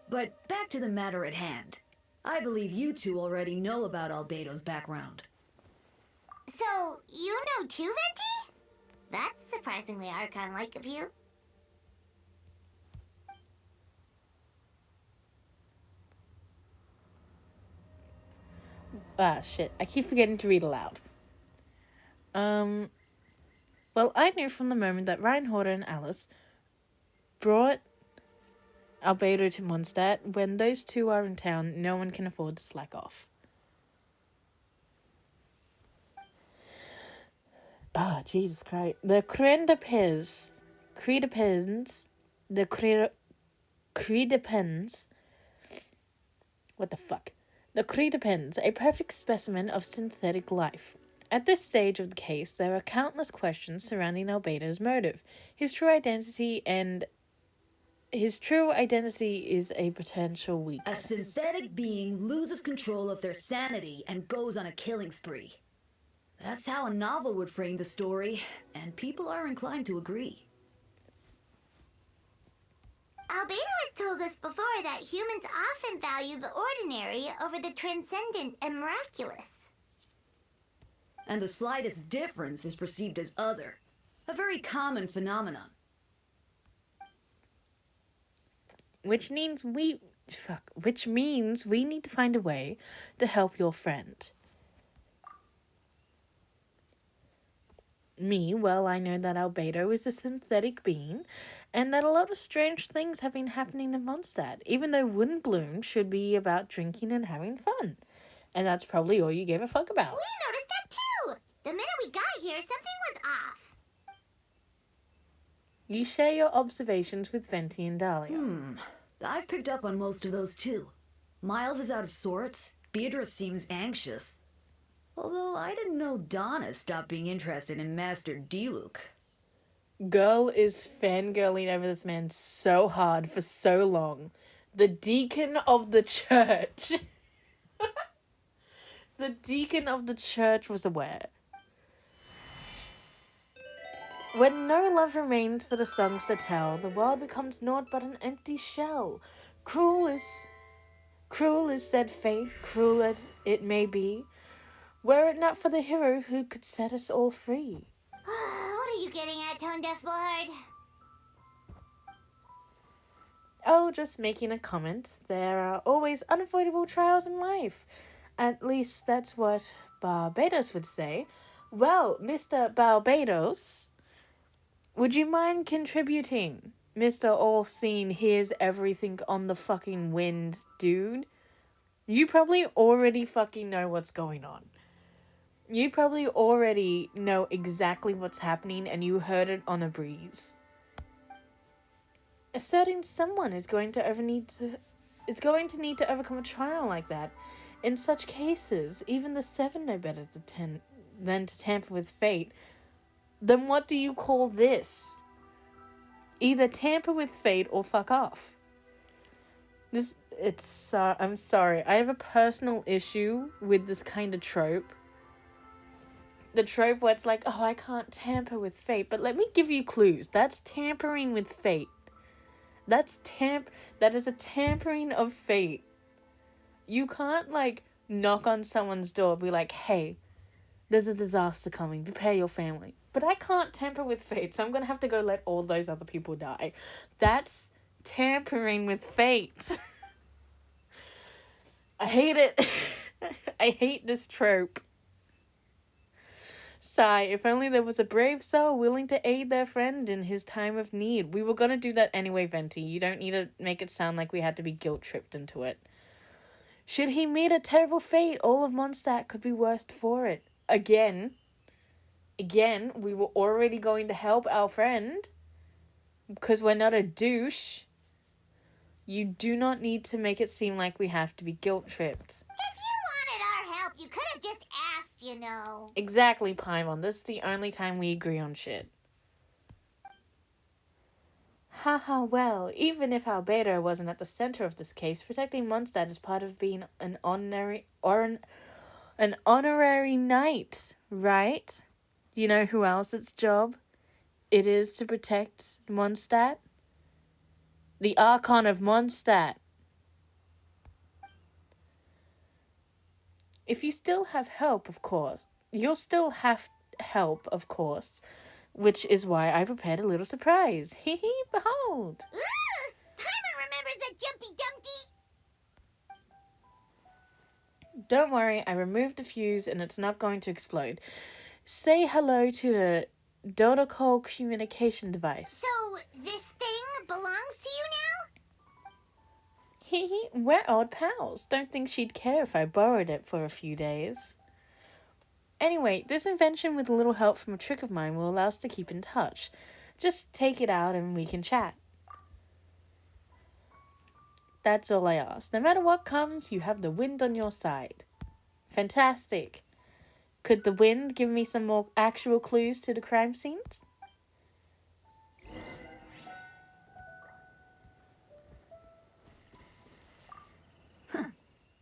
But back to the matter at hand. I believe you two already know about Albedo's background. So, you know too, Venti? That's surprisingly Archon-like of you. Ah, shit. I keep forgetting to read aloud. Well, I knew from the moment that Reinhold and Alice brought Albedo to Mondstadt, when those two are in town, no one can afford to slack off. Ah, Jesus Christ. The Credepens, what the fuck? The Credepens, a perfect specimen of synthetic life. At this stage of the case, there are countless questions surrounding Albedo's motive, his true identity is a potential A weakness. synthetic being loses control of their sanity and goes on a killing spree. That's how a novel would frame the story, and people are inclined to agree. Albedo has told us before that humans often value the ordinary over the transcendent and miraculous. And the slightest difference is perceived as other. A very common phenomenon. Which means we need to find a way to help your friend. Me, well, I know that Albedo is a synthetic being, and that a lot of strange things have been happening in Mondstadt, even though Windbloom should be about drinking and having fun. And that's probably all you gave a fuck about. We noticed that too! The minute we got here, something was off. You share your observations with Venti and Dahlia. I've picked up on most of those too. Miles is out of sorts. Beatrice seems anxious. Although I didn't know Donna stopped being interested in Master Diluc. Girl is fangirling over this man so hard for so long The deacon of the church. The deacon of the church was aware. When no love remains for the songs to tell, the world becomes naught but an empty shell. Cruel is said fate, cruel as it may be, were it not for the hero who could set us all free. What are you getting at, Tone Deaf Bullheart? Oh, just making a comment. There are always unavoidable trials in life. At least that's what Barbados would say. Well, Mr. Barbados, would you mind contributing? Mr. All-Seen hears everything on the fucking wind, dude. You probably already fucking know what's going on. You probably already know exactly what's happening and you heard it on a breeze. A certain someone is going to need to overcome a trial like that. In such cases, even the seven know better than to tamper with fate. Then what do you call this? Either tamper with fate or fuck off. I'm sorry. I have a personal issue with this kind of trope. The trope where it's like, oh, I can't tamper with fate, but let me give you clues. That's tampering with fate. That is a tampering of fate. You can't, like, knock on someone's door and be like, hey, there's a disaster coming, prepare your family. But I can't tamper with fate, so I'm gonna have to go let all those other people die. That's tampering with fate. I hate it. I hate this trope. Sigh, if only there was a brave soul willing to aid their friend in his time of need. We were gonna do that anyway, Venti. You don't need to make it sound like we had to be guilt-tripped into it. Should he meet a terrible fate, all of Mondstadt could be worst for it. Again, we were already going to help our friend. Because we're not a douche. You do not need to make it seem like we have to be guilt-tripped. If you wanted our help, you could have just asked, you know. Exactly, Paimon. This is the only time we agree on shit. Haha, well, even if Albedo wasn't at the center of this case, protecting Mondstadt is part of being an honorary knight, right? You know who else's job it is to protect Mondstadt? The Archon of Mondstadt. If you still have help, of course. You'll still have help, of course. Which is why I prepared a little surprise. Hee hee, behold! Paimon remembers that Jumpy Dumpty! Don't worry, I removed the fuse and it's not going to explode. Say hello to the Dodocol communication device. So, this thing belongs to you now? Hee hee, we're old pals. Don't think she'd care if I borrowed it for a few days. Anyway, this invention with a little help from a trick of mine will allow us to keep in touch. Just take it out and we can chat. That's all I ask. No matter what comes, you have the wind on your side. Fantastic. Could the wind give me some more actual clues to the crime scenes?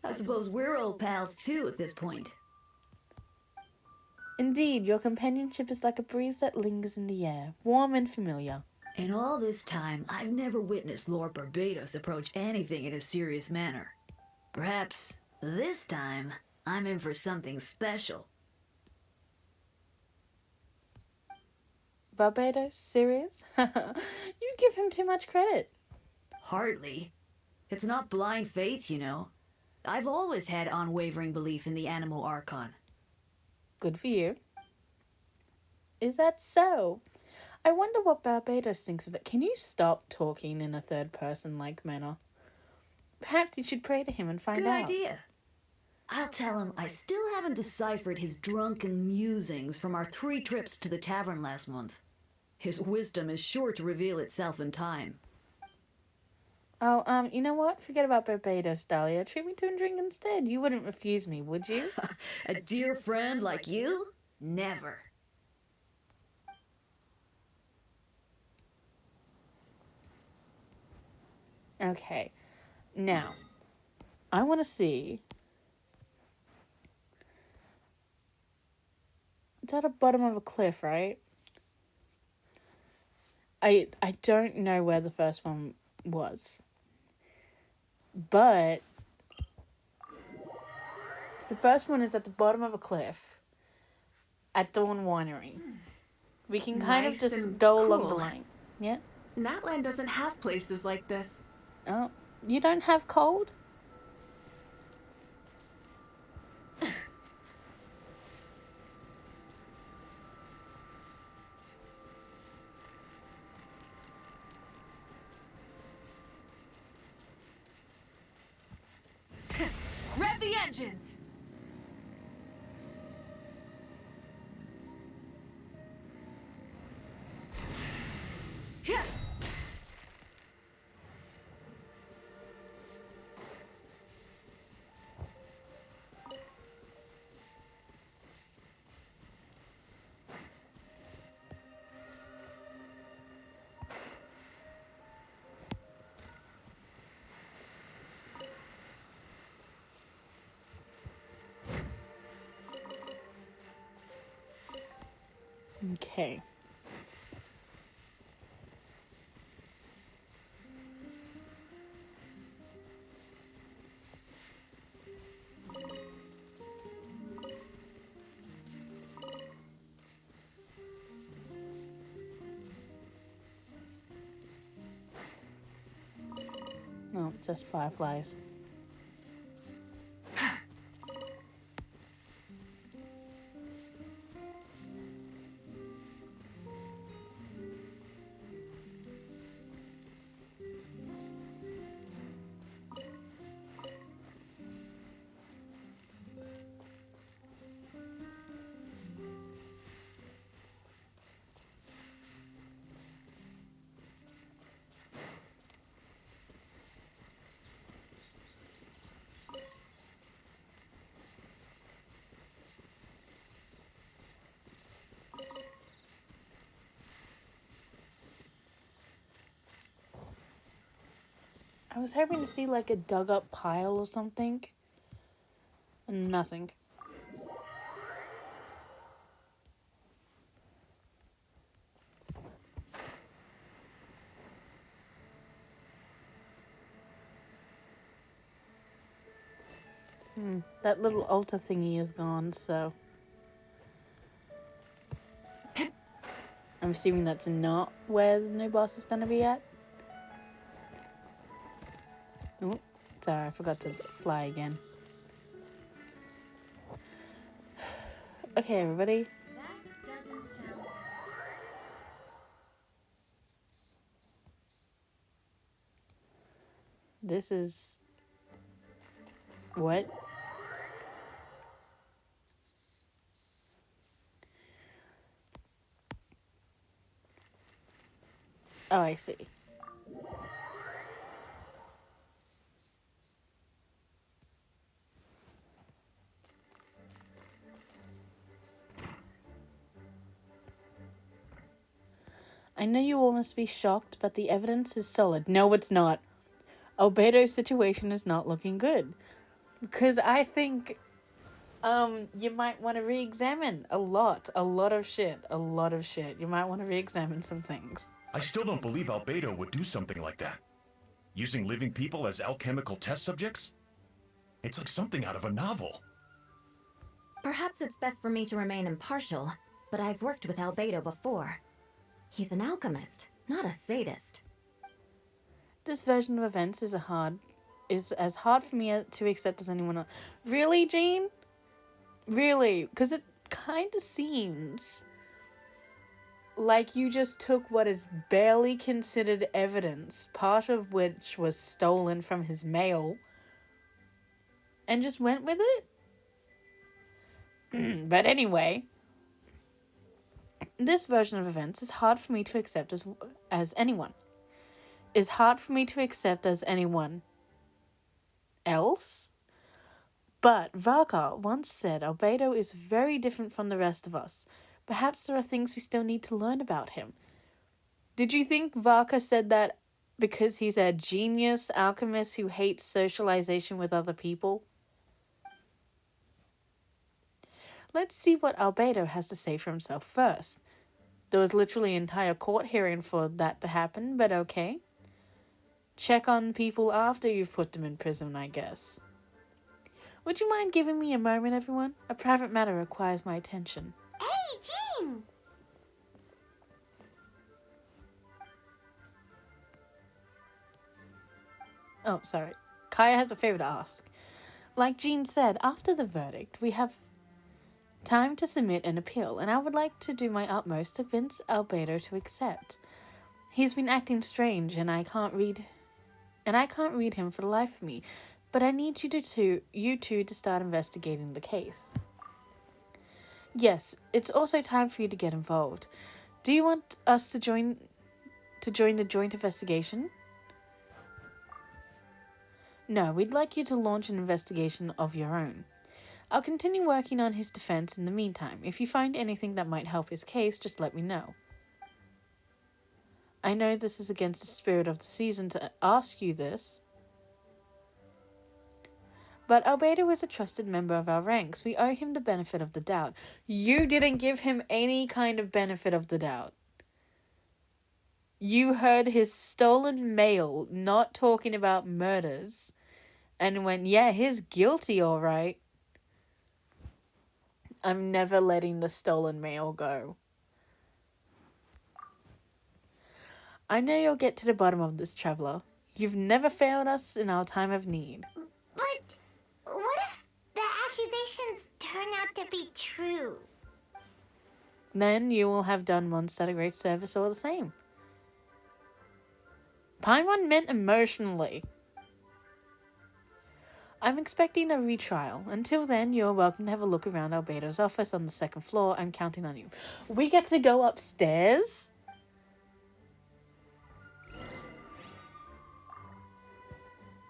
I suppose we're old pals too at this point. Indeed, your companionship is like a breeze that lingers in the air, warm and familiar. In all this time, I've never witnessed Lord Barbados approach anything in a serious manner. Perhaps this time, I'm in for something special. Barbados? Serious? You give him too much credit. Hardly. It's not blind faith, you know. I've always had unwavering belief in the animal archon. Good for you. Is that so? I wonder what Barbados thinks of that. Can you stop talking in a third-person like manner? Perhaps you should pray to him and find out. Good idea. I'll tell him I still haven't deciphered his drunken musings from our 3 trips to the tavern last month. His wisdom is sure to reveal itself in time. Oh, you know what? Forget about Barbados, Dahlia. Treat me to a drink instead. You wouldn't refuse me, would you? A dear friend like you? Never. Okay. Now, I want to see. It's at the bottom of a cliff, right? I don't know where the first one was. But the first one is at the bottom of a cliff at Dawn Winery. We can kind Nice of just and go along the cool. line. Yeah? Natland doesn't have places like this. Oh, you don't have cold? Rev the engines! Okay. No, just fireflies. I was hoping to see like a dug up pile or something. And nothing. That little altar thingy is gone, so I'm assuming that's not where the new boss is going to be at. Oh, sorry, I forgot to fly again. Okay, everybody. That doesn't sound. This is... What? Oh, I see. I know you all must be shocked, but the evidence is solid. No, it's not. Albedo's situation is not looking good. Because I think, you might want to re-examine a lot of shit. You might want to re-examine some things. I still don't believe Albedo would do something like that. Using living people as alchemical test subjects? It's like something out of a novel. Perhaps it's best for me to remain impartial, but I've worked with Albedo before. He's an alchemist, not a sadist. This version of events is as hard for me to accept as anyone else. Really, Jean? Really? Because it kind of seems like you just took what is barely considered evidence, part of which was stolen from his mail, and just went with it? But anyway, this version of events is hard for me to accept as anyone. Is hard for me to accept as anyone else? But Varkar once said Albedo is very different from the rest of us. Perhaps there are things we still need to learn about him. Did you think Varkar said that because he's a genius alchemist who hates socialization with other people? Let's see what Albedo has to say for himself first. There was literally an entire court hearing for that to happen, but okay. Check on people after you've put them in prison, I guess. Would you mind giving me a moment, everyone? A private matter requires my attention. Hey, Jean! Oh, sorry. Kaeya has a favor to ask. Like Jean said, after the verdict, we have time to submit an appeal, and I would like to do my utmost to convince Albedo to accept. He's been acting strange, and I can't read him for the life of me, but I need you two to start investigating the case. Yes, it's also time for you to get involved. Do you want us to join the joint investigation? No, we'd like you to launch an investigation of your own. I'll continue working on his defense in the meantime. If you find anything that might help his case, just let me know. I know this is against the spirit of the season to ask you this, but Albedo is a trusted member of our ranks. We owe him the benefit of the doubt. You didn't give him any kind of benefit of the doubt. You heard his stolen mail not talking about murders and went, yeah, he's guilty, all right. I'm never letting the stolen mail go. I know you'll get to the bottom of this, traveler. You've never failed us in our time of need. But what if the accusations turn out to be true? Then you will have done Mondstadt a great service all the same. Paimon meant emotionally. I'm expecting a retrial. Until then, you're welcome to have a look around Albedo's office on the second floor. I'm counting on you. We get to go upstairs?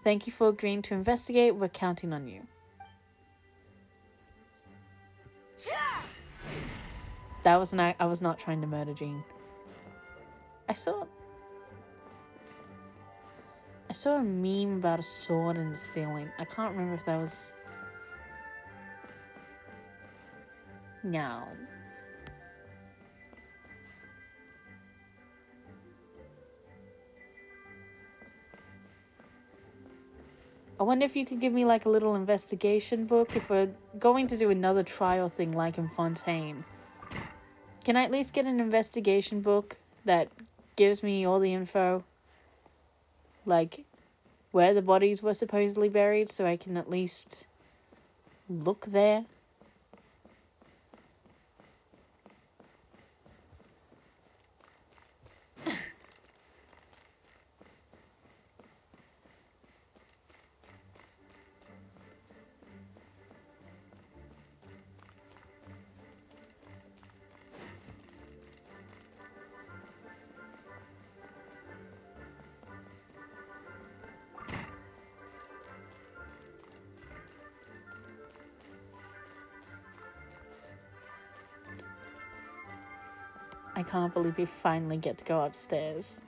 Thank you for agreeing to investigate. We're counting on you. That was I was not trying to murder Jean. I saw a meme about a sword in the ceiling. I can't remember if that was... No. I wonder if you could give me like a little investigation book if we're going to do another trial thing like in Fontaine. Can I at least get an investigation book that gives me all the info? Like where the bodies were supposedly buried so I can at least look there? I can't believe we finally get to go upstairs.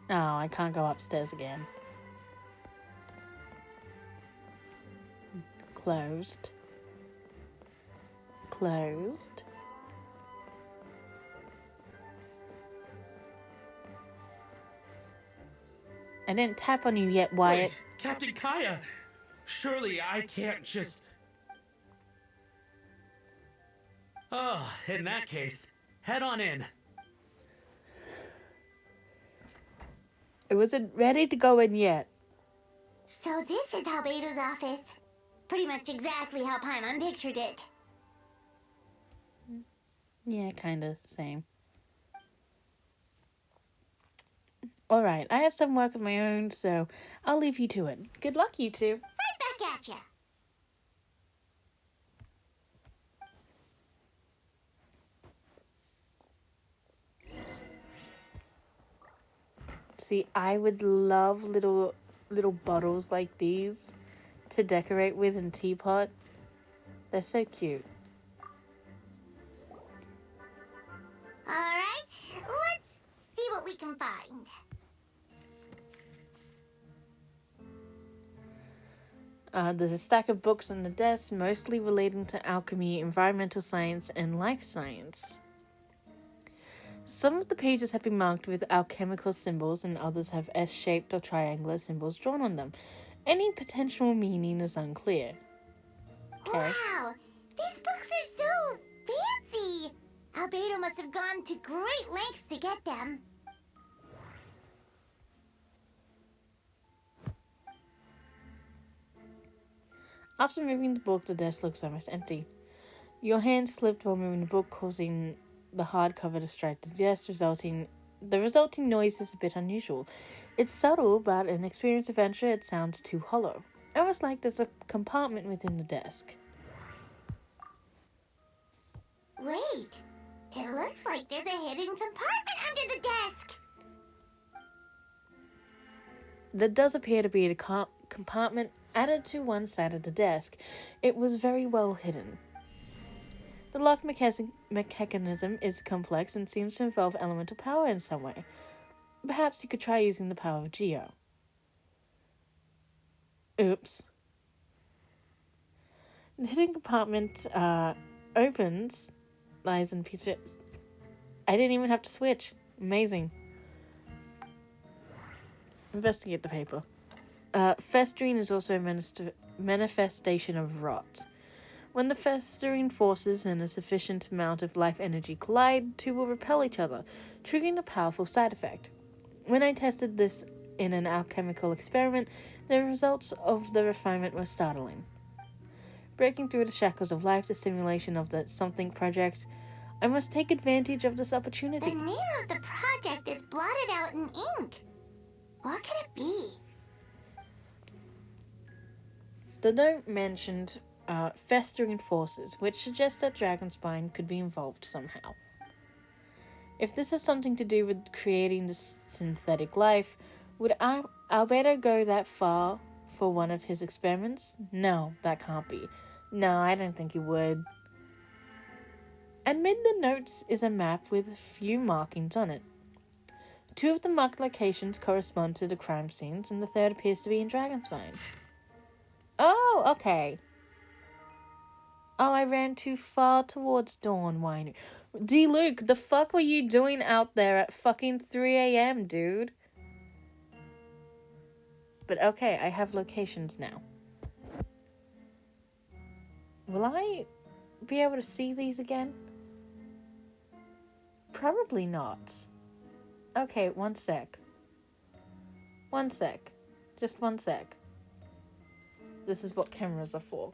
Oh, I can't go upstairs again. Closed. Closed. I didn't tap on you yet, Wyatt. Wait, Captain Kaeya! Surely I can't just... Oh, in that case, head on in. I wasn't ready to go in yet. So this is Albedo's office. Pretty much exactly how Paimon pictured it. Yeah, kinda, same. Alright, I have some work of my own, so I'll leave you to it. Good luck, you two. Right back at ya. See, I would love little bottles like these to decorate with in teapot. They're so cute. we can find. There's a stack of books on the desk, mostly relating to alchemy, environmental science, and life science. Some of the pages have been marked with alchemical symbols, and others have S-shaped or triangular symbols drawn on them. Any potential meaning is unclear. Okay. Wow, these books are so fancy. Albedo must have gone to great lengths to get them. After moving the book, the desk looks almost empty. Your hand slipped while moving the book, causing the hardcover to strike the desk, the resulting noise is a bit unusual. It's subtle, but in experienced adventure, it sounds too hollow. Almost like there's a compartment within the desk. Wait, it looks like there's a hidden compartment under the desk. There does appear to be a compartment added to one side of the desk. It was very well hidden. The lock mechanism is complex and seems to involve elemental power in some way. Perhaps you could try using the power of Geo. Oops. The hidden compartment opens, lies in pieces. I didn't even have to switch. Amazing. Investigate the paper. Festering is also a manifestation of rot. When the festering forces and a sufficient amount of life energy collide, two will repel each other, triggering a powerful side effect. When I tested this in an alchemical experiment, the results of the refinement were startling. Breaking through the shackles of life, the stimulation of the Something Project, I must take advantage of this opportunity. The name of the project is blotted out in ink. What could it be? The note mentioned festering forces, which suggests that Dragonspine could be involved somehow. If this has something to do with creating the synthetic life, would Albedo go that far for one of his experiments? No, that can't be. No, I don't think he would. Amid the notes is a map with a few markings on it. Two of the marked locations correspond to the crime scenes, and the third appears to be in Dragonspine. Oh, okay. Oh, I ran too far towards Dawn Winery. D. Luke, the fuck were you doing out there at fucking 3 a.m., dude? But okay, I have locations now. Will I be able to see these again? Probably not. Okay, one sec. One sec. Just one sec. This is what cameras are for.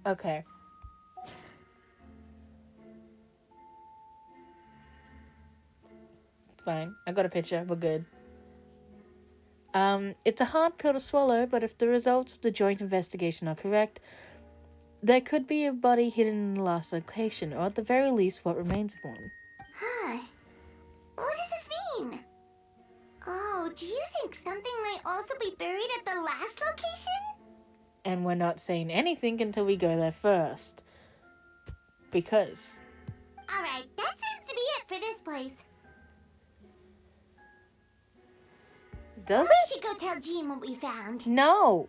Okay. It's fine. I got a picture. We're good. It's a hard pill to swallow, but if the results of the joint investigation are correct, there could be a body hidden in the last location, or at the very least, what remains of one. Huh. What does this mean? Oh, do you think something might also be buried at the last location? And we're not saying anything until we go there first. Because... Alright, that seems to be it for this place. Does We it? should go tell Jean what we found. No!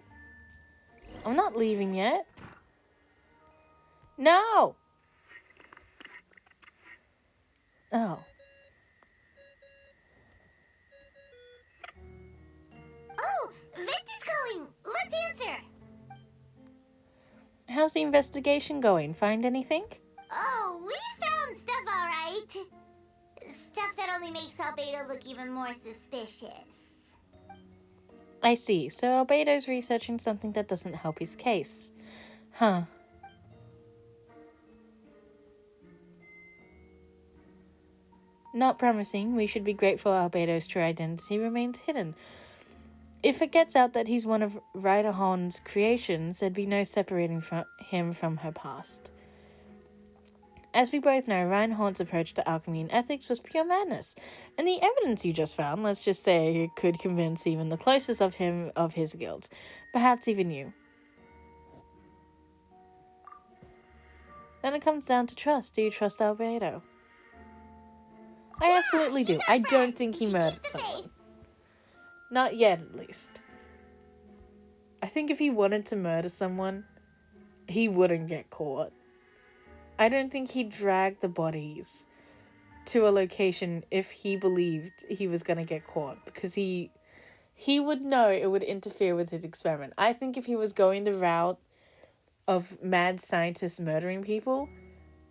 I'm not leaving yet. No! Oh. Oh, Venti's calling. Let's answer. How's the investigation going? Find anything? Oh, we found stuff, alright. Stuff that only makes Albedo look even more suspicious. I see. So Albedo's researching something that doesn't help his case. Huh. Not promising. We should be grateful Albedo's true identity remains hidden. If it gets out that he's one of Ryder Horn's creations, there'd be no separating him from her past. As we both know, Reinhardt's approach to alchemy and ethics was pure madness, and the evidence you just found, let's just say, it could convince even the closest of him of his guilt. Perhaps even you. Then it comes down to trust. Do you trust Albedo? I absolutely do. I don't think he murdered someone. Not yet, at least. I think if he wanted to murder someone, he wouldn't get caught. I don't think he'd drag the bodies to a location if he believed he was going to get caught, because he would know it would interfere with his experiment. I think if he was going the route of mad scientists murdering people,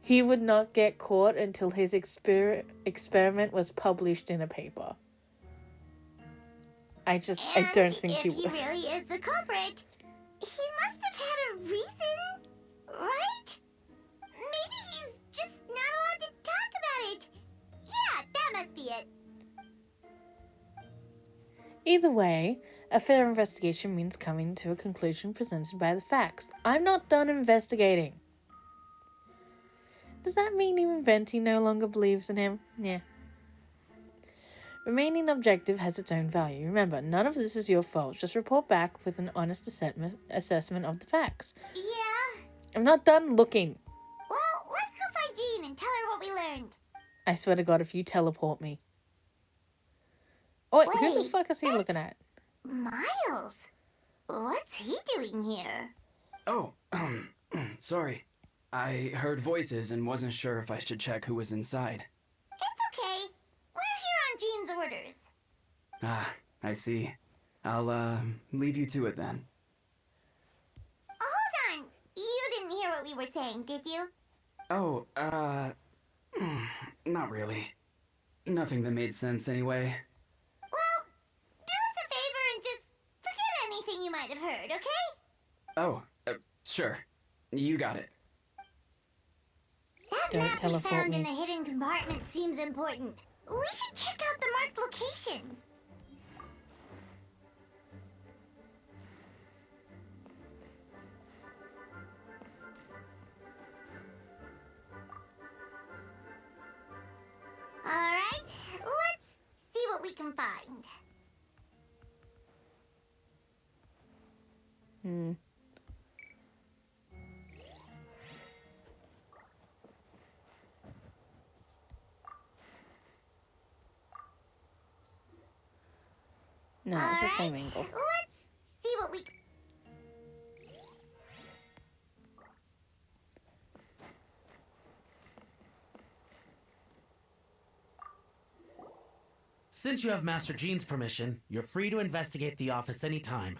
he would not get caught until his experiment was published in a paper. I don't think he would. If he really is the culprit, he must have had a reason, right? Maybe he's just not allowed to talk about it. Yeah, that must be it. Either way, a fair investigation means coming to a conclusion presented by the facts. I'm not done investigating. Does that mean even Venti no longer believes in him? Yeah. Remaining objective has its own value. Remember, none of this is your fault. Just report back with an honest assessment of the facts. Yeah? I'm not done looking. Well, let's go find Jean and tell her what we learned. I swear to God, if you teleport me. Oh, wait, who the Wait, fuck is he looking at? Miles? What's he doing here? Oh, sorry. I heard voices and wasn't sure if I should check who was inside. It's okay. We're here on Jean's orders. Ah, I see. I'll, leave you to it then. Hold on. You didn't hear what we were saying, did you? Oh, not really. Nothing that made sense anyway. Well, do us a favor and just forget anything you might have heard, okay? Oh, sure. You got it. That Don't map we teleport found me. in a hidden compartment seems important. We should check out the marked locations. Alright, let's see what we can find. No, it's the same angle. Let's see what we... Since you have Master Jean's permission, you're free to investigate the office anytime.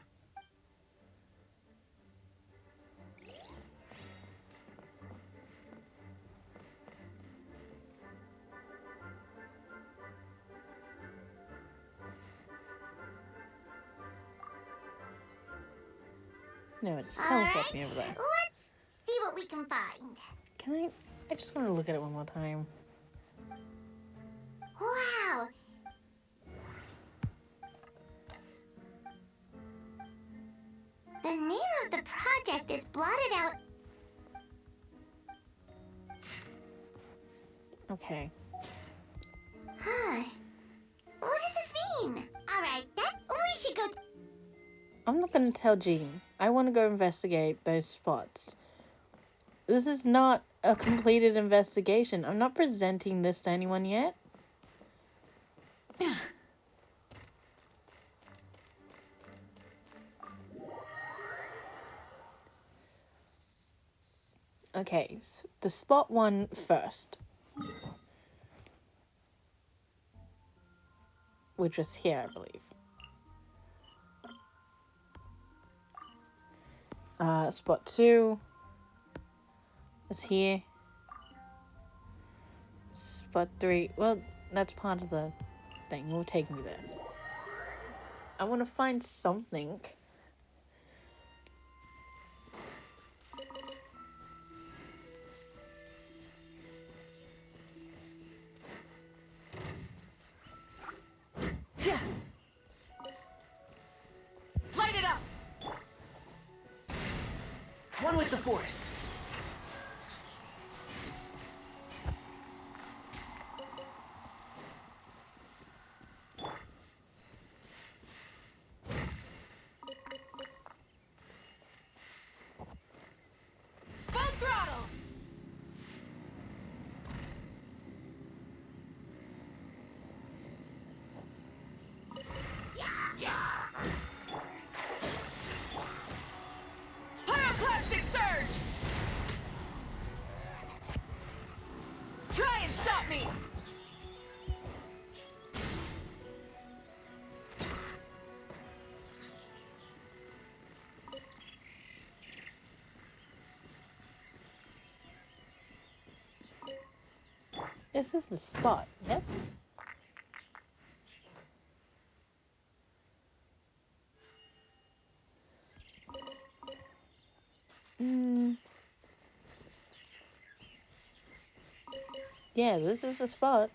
No, just teleport me over there. Let's see what we can find. Can I? I just want to look at it one more time. Wow. The name of the project is blotted out. Okay. Huh. What does this mean? Alright, we should go... I'm not going to tell Jean. I want to go investigate those spots. This is not a completed investigation. I'm not presenting this to anyone yet. Okay, so the spot one first. Which was here, I believe. Spot 2 is here. Spot 3, well, that's part of the thing. Will take me there. I want to find something. Light it up! One with the forest. Full throttle! This is the spot, yes? Yeah, this is the spot.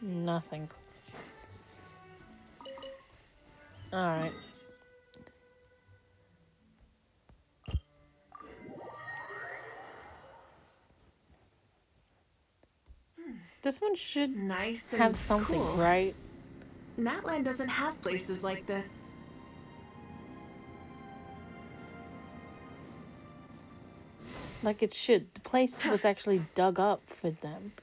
Nothing. Alright. This one should Nice and have something, cool. right? Natland doesn't have places like this. Like it should. The place was actually dug up for them.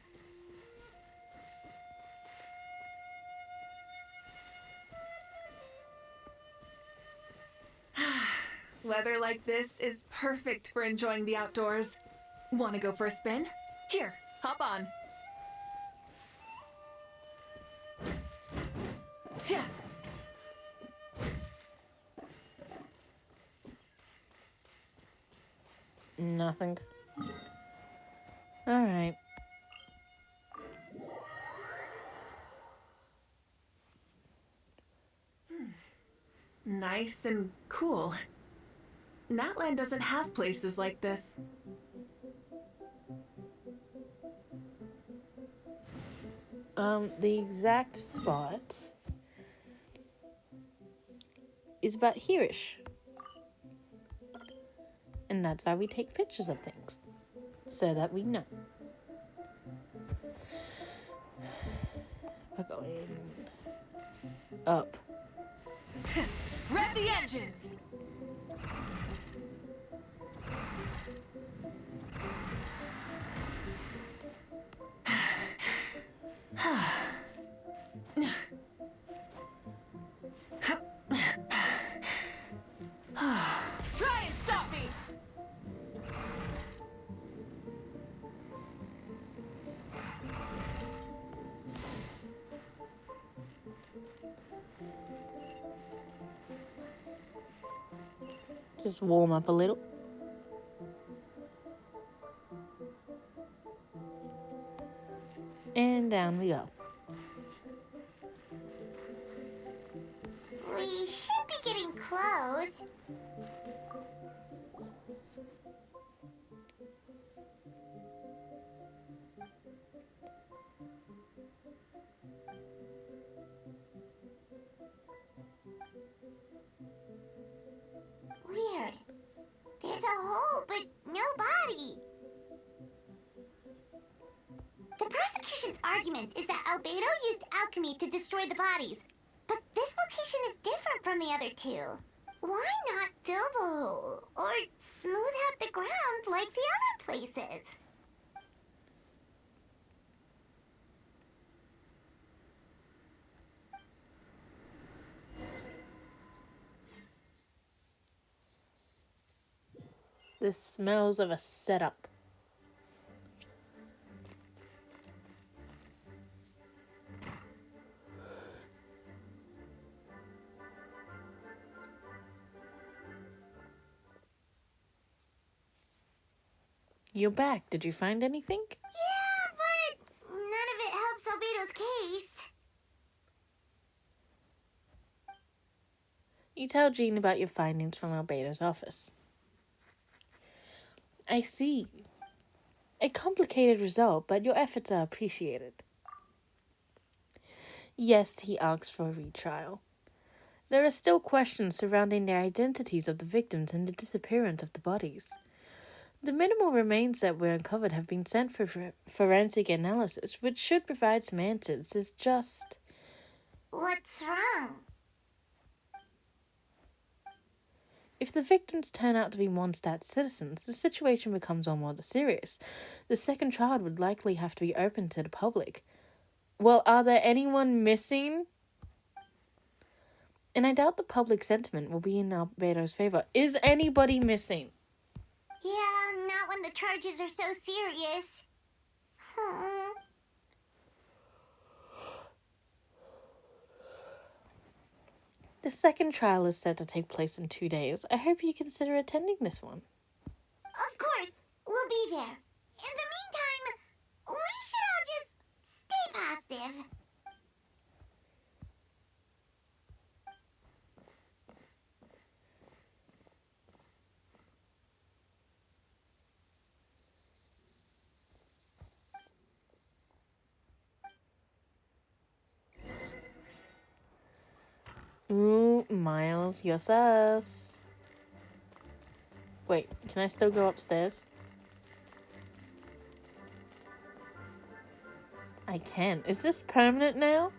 Weather like this is perfect for enjoying the outdoors. Want to go for a spin? Here, hop on. Yeah. Nothing. Alright. Nice and cool. Natland doesn't have places like this. The exact spot is about here-ish. And that's why we take pictures of things. So that we know. We're going up. Rev the engines! Try and stop me! Just warm up a little. And down we go. We should be getting close. Weird. There's a hole, but no body. The prosecution's argument is that Albedo used alchemy to destroy the bodies. But this location is different from the other two. Why not fill the hole? Or smooth out the ground like the other places? This smells of a setup. You're back. Did you find anything? Yeah, but none of it helps Albedo's case. You tell Jean about your findings from Albedo's office. I see. A complicated result, but your efforts are appreciated. Yes, he asks for a retrial. There are still questions surrounding the identities of the victims and the disappearance of the bodies. The minimal remains that were uncovered have been sent for forensic analysis, which should provide some answers. It's just What's wrong? If the victims turn out to be Mondstadt citizens, the situation becomes almost serious. The second trial would likely have to be open to the public. Well, are there anyone missing? And I doubt the public sentiment will be in Albeto's favor. Is anybody missing? Yeah, not when the charges are so serious. Hmm. The second trial is set to take place in 2 days. I hope you consider attending this one. Of course, we'll be there. In the meantime, we should all just stay positive. Ooh, Miles, you're sus. Wait, can I still go upstairs? I can. Is this permanent now?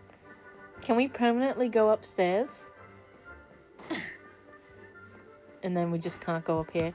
Can we permanently go upstairs? And then we just can't go up here?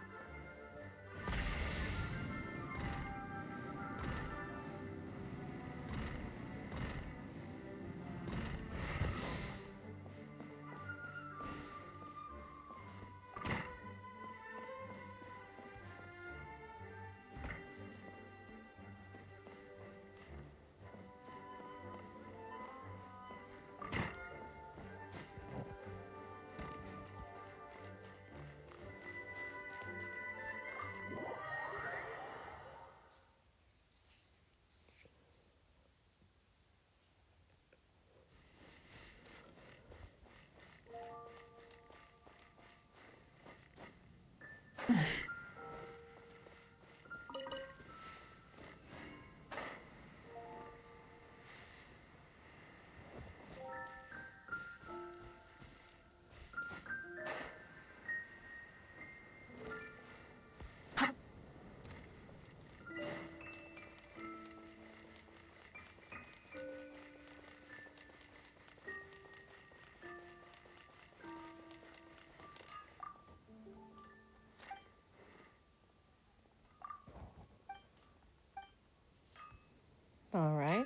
All right.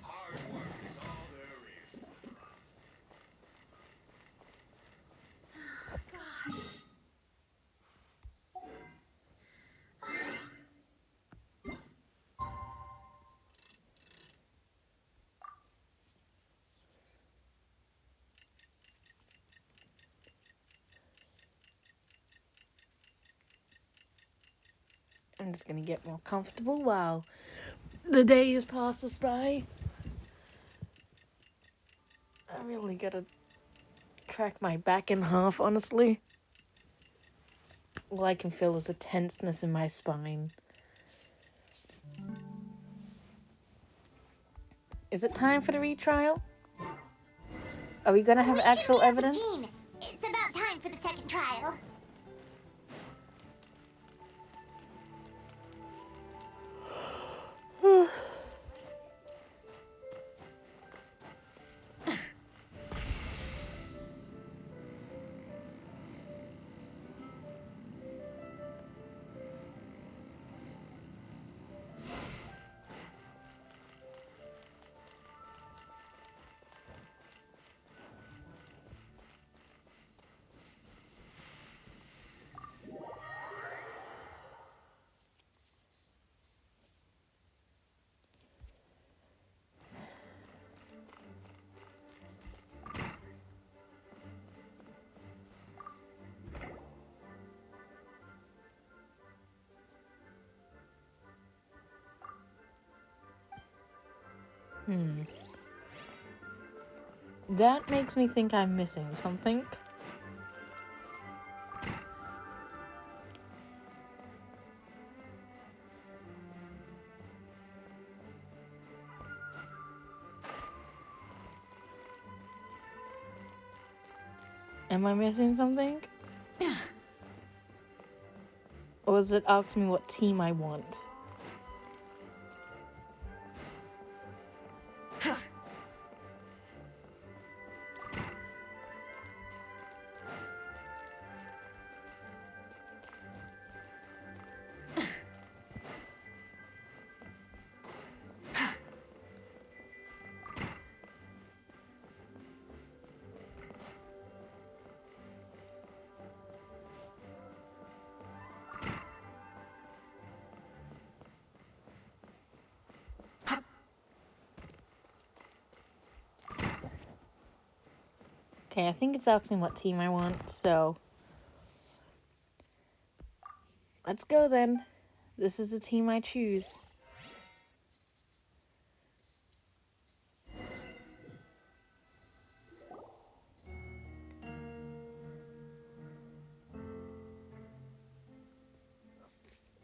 Hard work is all there is. I'm just gonna get more comfortable while the days pass us by. I really gotta crack my back in half, honestly. All I can feel is a tenseness in my spine. Is it time for the retrial? Are we gonna have We should actual meet up with evidence? Jean. It's about time for the second trial. That makes me think I'm missing something. Am I missing something? Or does it ask me what team I want? Okay, I think it's asking what team I want, so let's go then. This is the team I choose.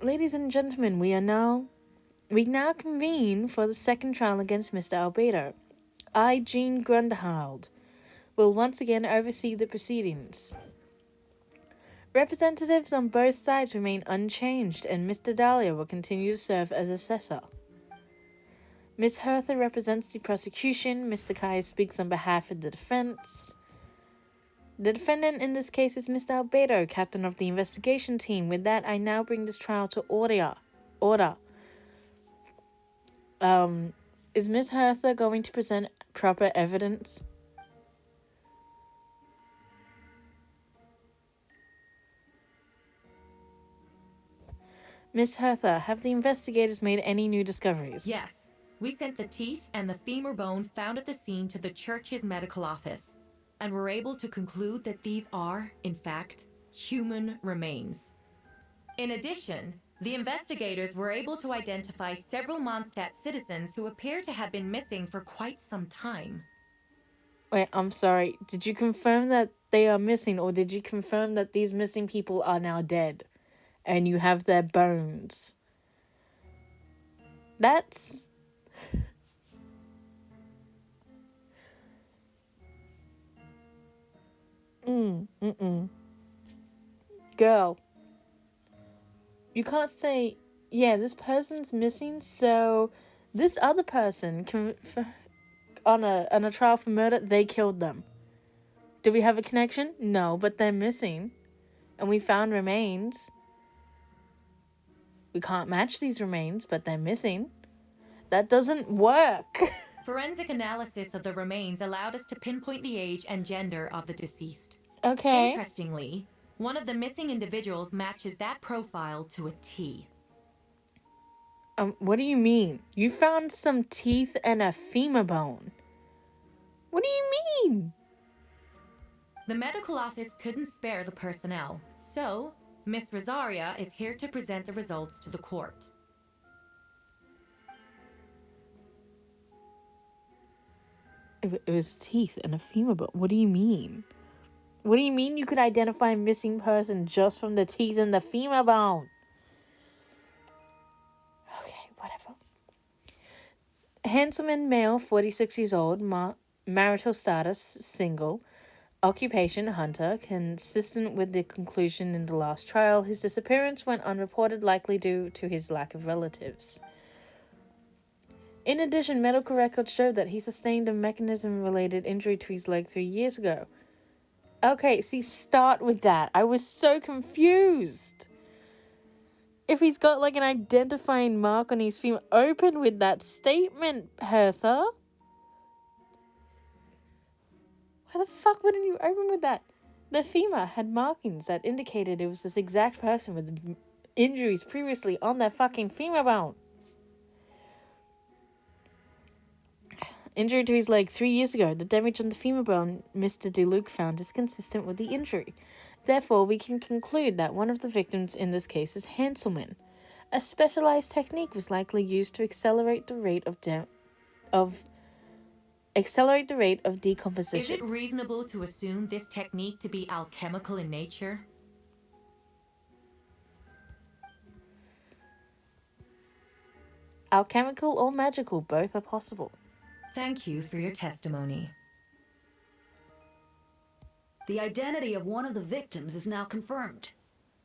Ladies and gentlemen, we now convene for the second trial against Mr. Albedo. I, Jean Grundhald, will once again oversee the proceedings. Representatives on both sides remain unchanged, and Mr. Dahlia will continue to serve as assessor. Ms. Hertha represents the prosecution. Mr. Kaeya speaks on behalf of the defense. The defendant in this case is Mr. Albedo, captain of the investigation team. With that, I now bring this trial to order. Is Ms. Hertha going to present proper evidence? Ms. Hertha, have the investigators made any new discoveries? Yes. We sent the teeth and the femur bone found at the scene to the church's medical office, and were able to conclude that these are, in fact, human remains. In addition, the investigators were able to identify several Mondstadt citizens who appear to have been missing for quite some time. Wait, I'm sorry. Did you confirm that they are missing, or did you confirm that these missing people are now dead and you have their bones? That's... Girl, you can't say, yeah, this person's missing, so this other person on a trial for murder, they killed them. Do we have a connection? No, but they're missing, and we found remains. We can't match these remains, but they're missing. That doesn't work. Forensic analysis of the remains allowed us to pinpoint the age and gender of the deceased. Okay. Interestingly, one of the missing individuals matches that profile to a T. What do you mean? You found some teeth and a femur bone. What do you mean? The medical office couldn't spare the personnel, so Miss Rosaria is here to present the results to the court. It was teeth and a femur bone. What do you mean? What do you mean you could identify a missing person just from the teeth and the femur bone? Okay, whatever. Handsome male, 46 years old, marital status, single, occupation, hunter, consistent with the conclusion in the last trial. His disappearance went unreported, likely due to his lack of relatives. In addition, medical records show that he sustained a mechanism-related injury to his leg 3 years ago. Okay, see, start with that. I was so confused. If he's got, like, an identifying mark on his femur, open with that statement, Hertha. Why the fuck wouldn't you open with that? The femur had markings that indicated it was this exact person with injuries previously on their fucking femur bone. Injury to his leg 3 years ago. The damage on the femur bone Mr. DeLuc found is consistent with the injury. Therefore, we can conclude that one of the victims in this case is Hanselman. A specialized technique was likely used to accelerate the rate of decomposition. Is it reasonable to assume this technique to be alchemical in nature? Alchemical or magical, both are possible. Thank you for your testimony. The identity of one of the victims is now confirmed.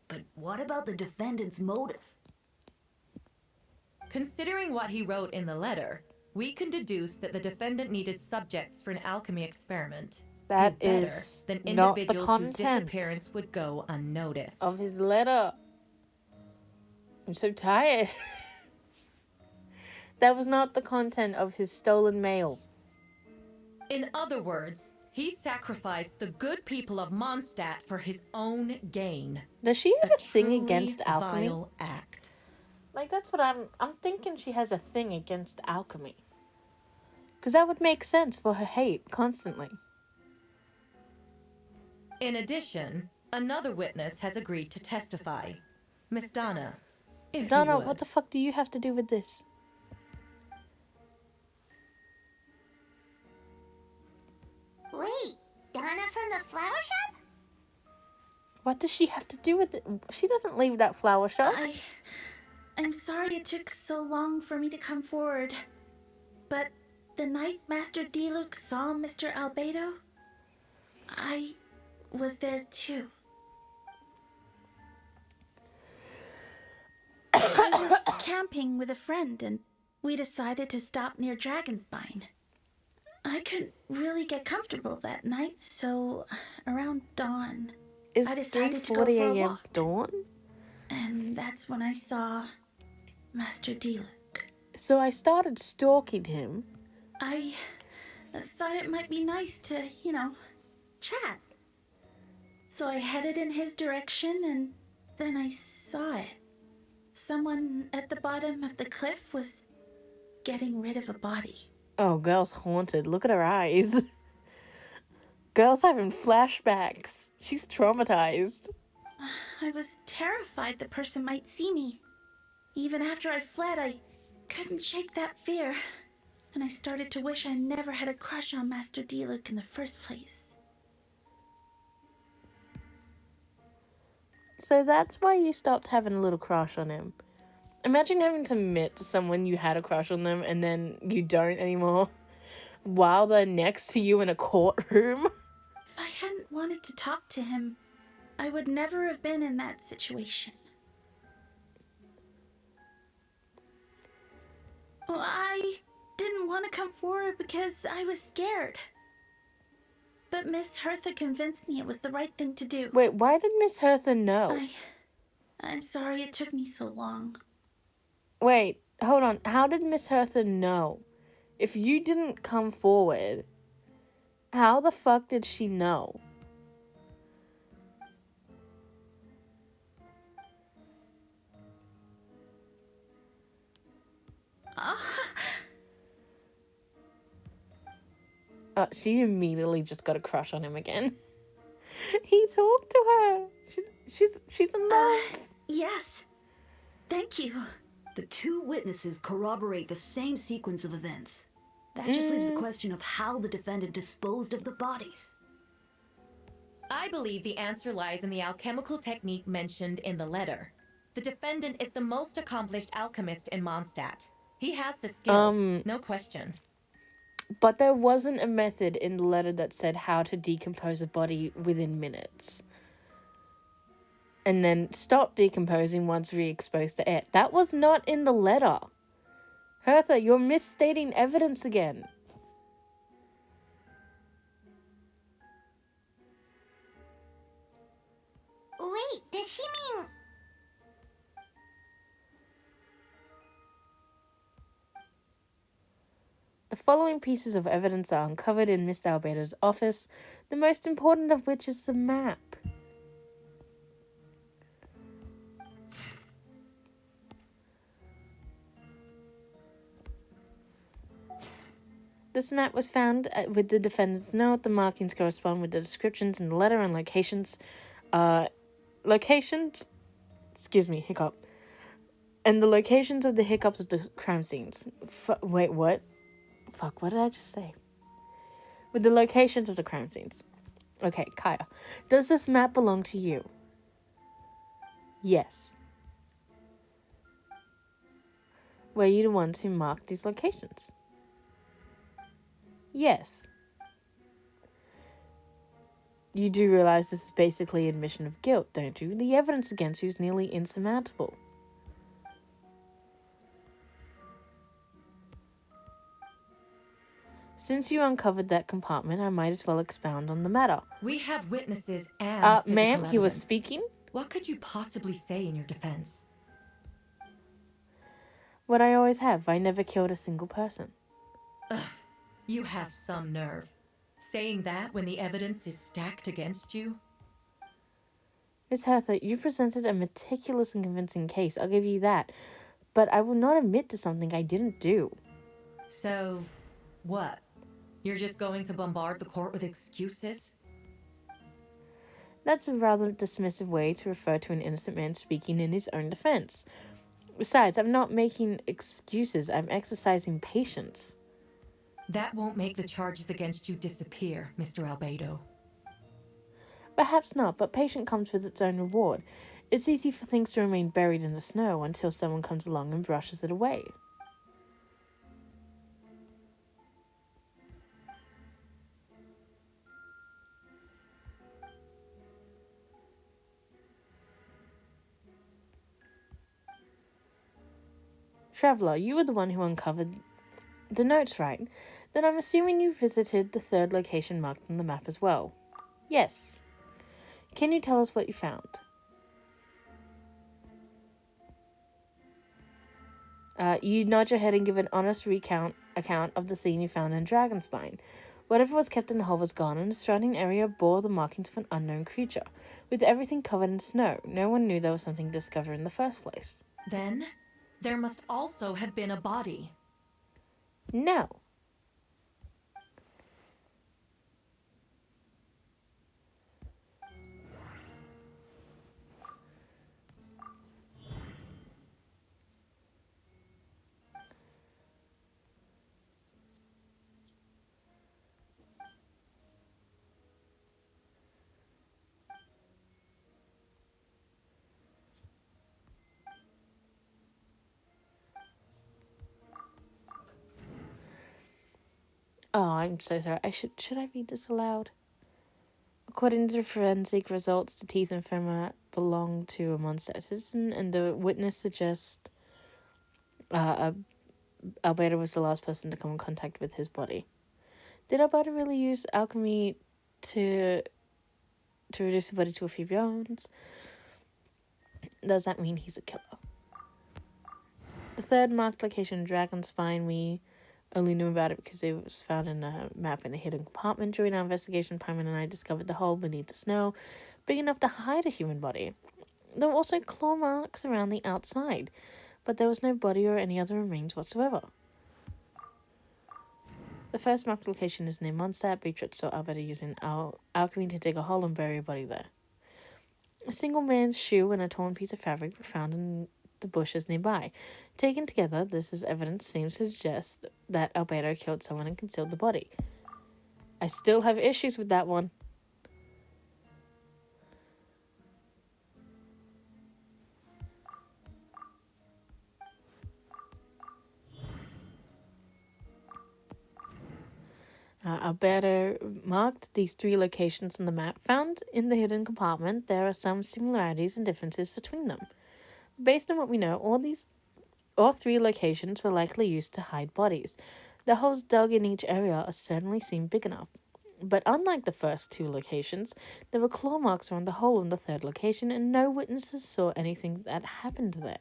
But what about the defendant's motive? Considering what he wrote in the letter, we can deduce that the defendant needed subjects for an alchemy experiment. That Who better is than not the individuals whose content disappearance would go unnoticed. of his letter. I'm so tired. That was not the content of his stolen mail. In other words, he sacrificed the good people of Mondstadt for his own gain. Does she have a thing truly against alchemy? vile act. Like, that's what I'm thinking she has a thing against alchemy. Because that would make sense for her hate constantly. In addition, another witness has agreed to testify. Miss Donna, if Donna, you would. what the fuck do you have to do with this? Wait, Donna from the flower shop? What does she have to do with it? She doesn't leave that flower shop. I'm sorry it took so long for me to come forward. But the night Master Diluc saw Mr. Albedo, I was there too. I was camping with a friend and we decided to stop near Dragonspine. I couldn't really get comfortable that night, so around dawn, Is I decided to go 3:40 for a a.m. walk. dawn? And that's when I saw Master Diluc. So I started stalking him. I thought it might be nice to, chat. So I headed in his direction and then I saw it. Someone at the bottom of the cliff was getting rid of a body. Oh, girl's haunted. Look at her eyes. Girl's having flashbacks. She's traumatized. I was terrified the person might see me. Even after I fled, I couldn't shake that fear. And I started to wish I never had a crush on Master Diluc in the first place. So that's why you stopped having a little crush on him. Imagine having to admit to someone you had a crush on them and then you don't anymore while they're next to you in a courtroom. If I hadn't wanted to talk to him, I would never have been in that situation. Well, I didn't want to come forward because I was scared. But Miss Hertha convinced me it was the right thing to do. Wait, why did Miss Hertha know? I'm sorry it took me so long. Wait, hold on. How did Miss Hertha know? If you didn't come forward, how the fuck did she know? She immediately just got a crush on him again. He talked to her. She's in love. Yes. Thank you. The two witnesses corroborate the same sequence of events. That just leaves the question of how the defendant disposed of the bodies. I believe the answer lies in the alchemical technique mentioned in the letter. The defendant is the most accomplished alchemist in Mondstadt. He has the skill, no question. But there wasn't a method in the letter that said how to decompose a body within minutes. And then stop decomposing once re-exposed to air. That was not in the letter. Hertha, you're misstating evidence again. Wait, does she mean... The following pieces of evidence are uncovered in Mr. Albedo's office, the most important of which is the map. This map was found with the defendant's note. The markings correspond with the descriptions in the letter and locations. Hiccup. And the locations of the hiccups of the crime scenes. Wait, what? Fuck, what did I just say? With the locations of the crime scenes. Okay, Kaeya. Does this map belong to you? Yes. Were you the ones who marked these locations? Yes. You do realize this is basically admission of guilt, don't you? The evidence against you is nearly insurmountable. Since you uncovered that compartment, I might as well expound on the matter. We have witnesses and ma'am, he was evidence. speaking? What could you possibly say in your defense? What I always have. I never killed a single person. You have some nerve. Saying that when the evidence is stacked against you? Miss Hertha, you presented a meticulous and convincing case. I'll give you that. But I will not admit to something I didn't do. So, what? You're just going to bombard the court with excuses? That's a rather dismissive way to refer to an innocent man speaking in his own defense. Besides, I'm not making excuses, I'm exercising patience. That won't make the charges against you disappear, Mr. Albedo. Perhaps not, but patience comes with its own reward. It's easy for things to remain buried in the snow until someone comes along and brushes it away. Traveller, you were the one who uncovered the notes, right? Then I'm assuming you visited the third location marked on the map as well. Yes. Can you tell us what you found? You nod your head and give an honest account of the scene you found in Dragonspine. Whatever was kept in the hole was gone, and the surrounding area bore the markings of an unknown creature. With everything covered in snow, no one knew there was something to discover in the first place. Then, there must also have been a body. No. Oh, I'm so sorry. Should I read this aloud? According to forensic results, the teeth and femur belong to a monster citizen, and the witness suggests Alberto was the last person to come in contact with his body. Did Alberto really use alchemy to reduce the body to a few bones? Does that mean he's a killer? The third marked location, Dragonspine, we only knew about it because it was found in a map in a hidden compartment. During our investigation, Paimon and I discovered the hole beneath the snow, big enough to hide a human body. There were also claw marks around the outside, but there was no body or any other remains whatsoever. The first marked location is near Mondstadt. Beatrice saw Alberto using alchemy to dig a hole and bury a body there. A single man's shoe and a torn piece of fabric were found in the bushes nearby. Taken together, this as evidence seems to suggest that Alberto killed someone and concealed the body. I still have issues with that one. Alberto marked these 3 locations on the map. Found in the hidden compartment, there are some similarities and differences between them. Based on what we know, all 3 locations were likely used to hide bodies. The holes dug in each area certainly seem big enough. But unlike the first 2 locations, there were claw marks around the hole in the third location, and no witnesses saw anything that happened there.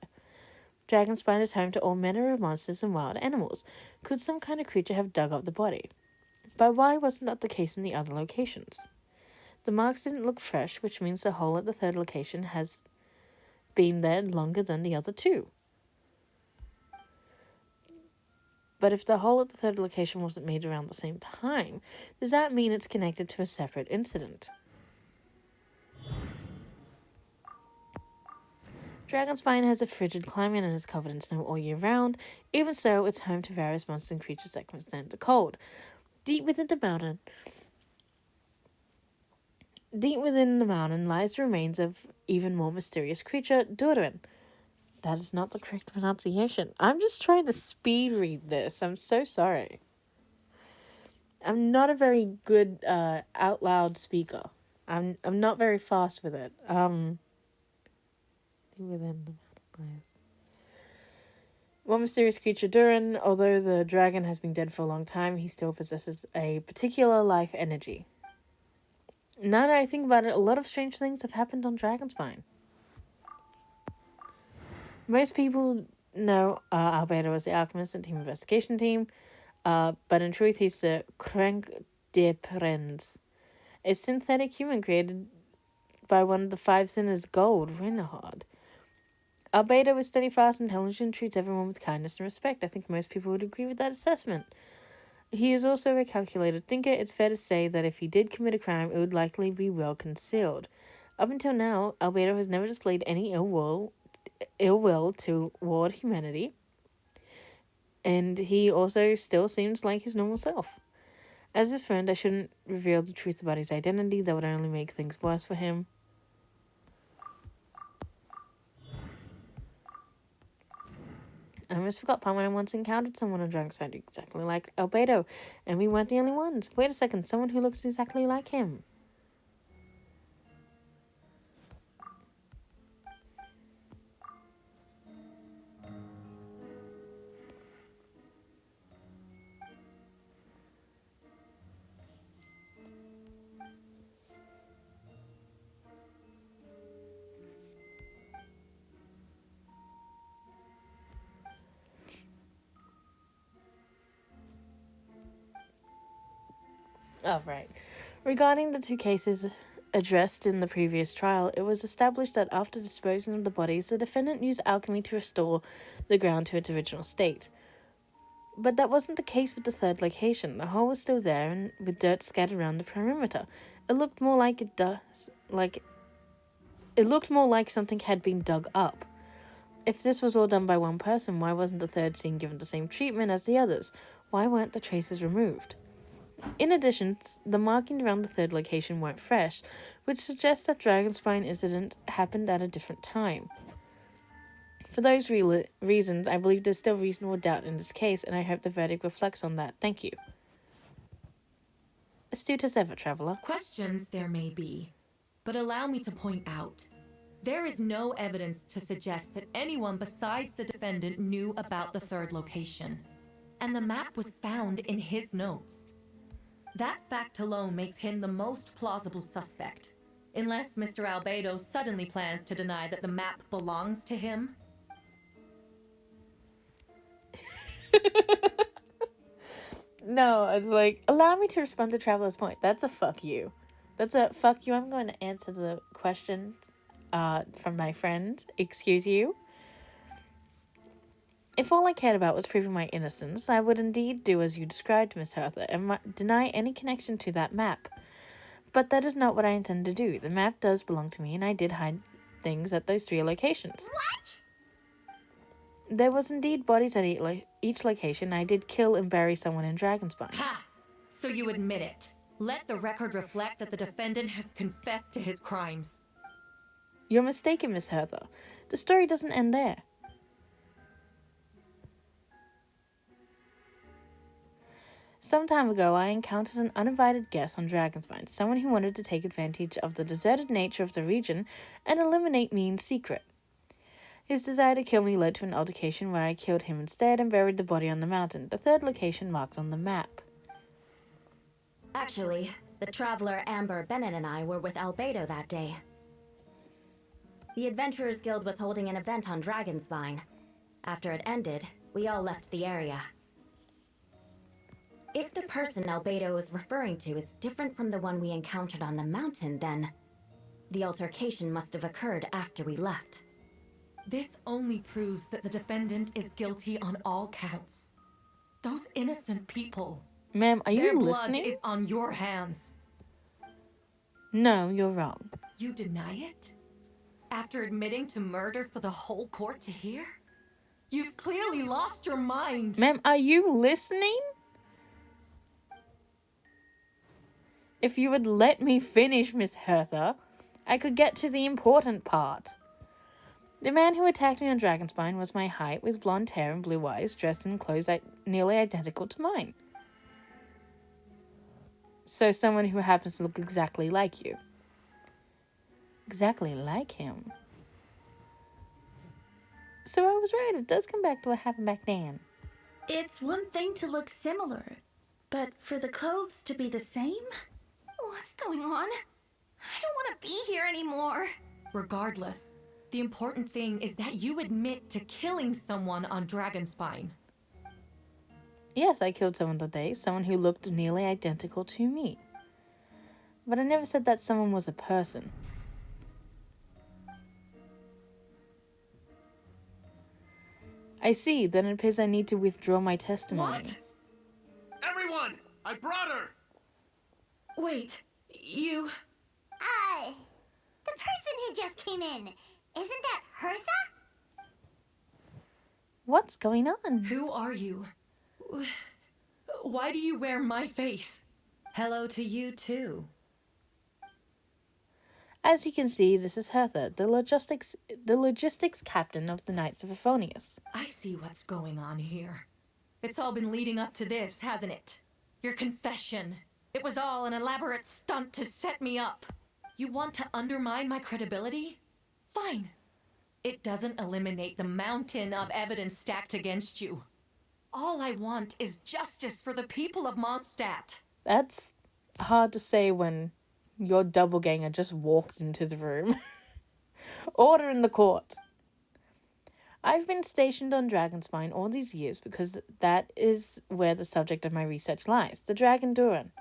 Dragonspine is home to all manner of monsters and wild animals. Could some kind of creature have dug up the body? But why wasn't that the case in the other locations? The marks didn't look fresh, which means the hole at the third location has been there longer than the other 2. But if the hole at the third location wasn't made around the same time, does that mean it's connected to a separate incident? Dragonspine has a frigid climate and is covered in snow all year round. Even so, it's home to various monsters and creatures that can withstand the cold. Deep within the mountain lies the remains of even more mysterious creature, Durin. That is not the correct pronunciation. I'm just trying to speed read this. I'm so sorry. I'm not a very good out loud speaker. I'm not very fast with it. Within the mountain lies. One mysterious creature, Durin, although the dragon has been dead for a long time, he still possesses a particular life energy. Now that I think about it, a lot of strange things have happened on Dragonspine. Most people know Albedo as the alchemist and team investigation team, but in truth he's the Crank de Prenz, a synthetic human created by one of the 5 sinners, Gold, Renahard. Albedo is steady, fast, intelligent, treats everyone with kindness and respect. I think most people would agree with that assessment. He is also a calculated thinker. It's fair to say that if he did commit a crime, it would likely be well concealed. Up until now, Albedo has never displayed any ill will toward humanity, and he also still seems like his normal self. As his friend, I shouldn't reveal the truth about his identity. That would only make things worse for him. I almost forgot part when I once encountered someone on Dragonspine exactly like Albedo, and we weren't the only ones. Wait a second, someone who looks exactly like him. Oh, right. Regarding the two cases addressed in the previous trial, it was established that after disposing of the bodies, the defendant used alchemy to restore the ground to its original state. But that wasn't the case with the third location. The hole was still there, and with dirt scattered around the perimeter. It looked more like something had been dug up. If this was all done by one person, why wasn't the third scene given the same treatment as the others? Why weren't the traces removed? In addition, the markings around the third location weren't fresh, which suggests that Dragonspine incident happened at a different time. For those reasons, I believe there's still reasonable doubt in this case, and I hope the verdict reflects on that. Thank you. Astute as ever, Traveler. Questions there may be, but allow me to point out, there is no evidence to suggest that anyone besides the defendant knew about the third location, and the map was found in his notes. That fact alone makes him the most plausible suspect, unless Mr. Albedo suddenly plans to deny that the map belongs to him. No, it's like, allow me to respond to Traveler's point. That's a fuck you. That's a fuck you. I'm going to answer the question from my friend. Excuse you. If all I cared about was proving my innocence, I would indeed do as you described, Miss Hertha, and deny any connection to that map. But that is not what I intend to do. The map does belong to me, and I did hide things at those 3 locations. What? There was indeed bodies at each location. I did kill and bury someone in Dragonspine. Ha! So you admit it. Let the record reflect that the defendant has confessed to his crimes. You're mistaken, Miss Hertha. The story doesn't end there. Some time ago, I encountered an uninvited guest on Dragonspine, someone who wanted to take advantage of the deserted nature of the region and eliminate me in secret. His desire to kill me led to an altercation where I killed him instead and buried the body on the mountain, the third location marked on the map. Actually, the traveler Amber Bennett and I were with Albedo that day. The Adventurers Guild was holding an event on Dragonspine. After it ended, we all left the area. If the person Albedo is referring to is different from the one we encountered on the mountain, then the altercation must have occurred after we left. This only proves that the defendant is guilty on all counts. Those innocent people. Ma'am, are Their you blood listening? is on your hands. No, you're wrong. You deny it? After admitting to murder for the whole court to hear? You've clearly lost your mind. Ma'am, are you listening? If you would let me finish, Miss Hertha, I could get to the important part. The man who attacked me on Dragonspine was my height, with blonde hair and blue eyes, dressed in clothes nearly identical to mine. So someone who happens to look exactly like you. Exactly like him. So I was right, it does come back to what happened back then. It's one thing to look similar, but for the clothes to be the same? What's going on? I don't want to be here anymore. Regardless, the important thing is that you admit to killing someone on Dragonspine. Yes, I killed someone that day, someone who looked nearly identical to me. But I never said that someone was a person. I see, then it appears I need to withdraw my testimony. What? Everyone! I brought her! Wait, you... The person who just came in, isn't that Hertha? What's going on? Who are you? Why do you wear my face? Hello to you, too. As you can see, this is Hertha, the logistics captain of the Knights of Euphonius. I see what's going on here. It's all been leading up to this, hasn't it? Your confession. It was all an elaborate stunt to set me up. You want to undermine my credibility? Fine. It doesn't eliminate the mountain of evidence stacked against you. All I want is justice for the people of Mondstadt. That's hard to say when your doppelganger just walks into the room. Order in the court. I've been stationed on Dragonspine all these years because that is where the subject of my research lies, the Dragon Durin.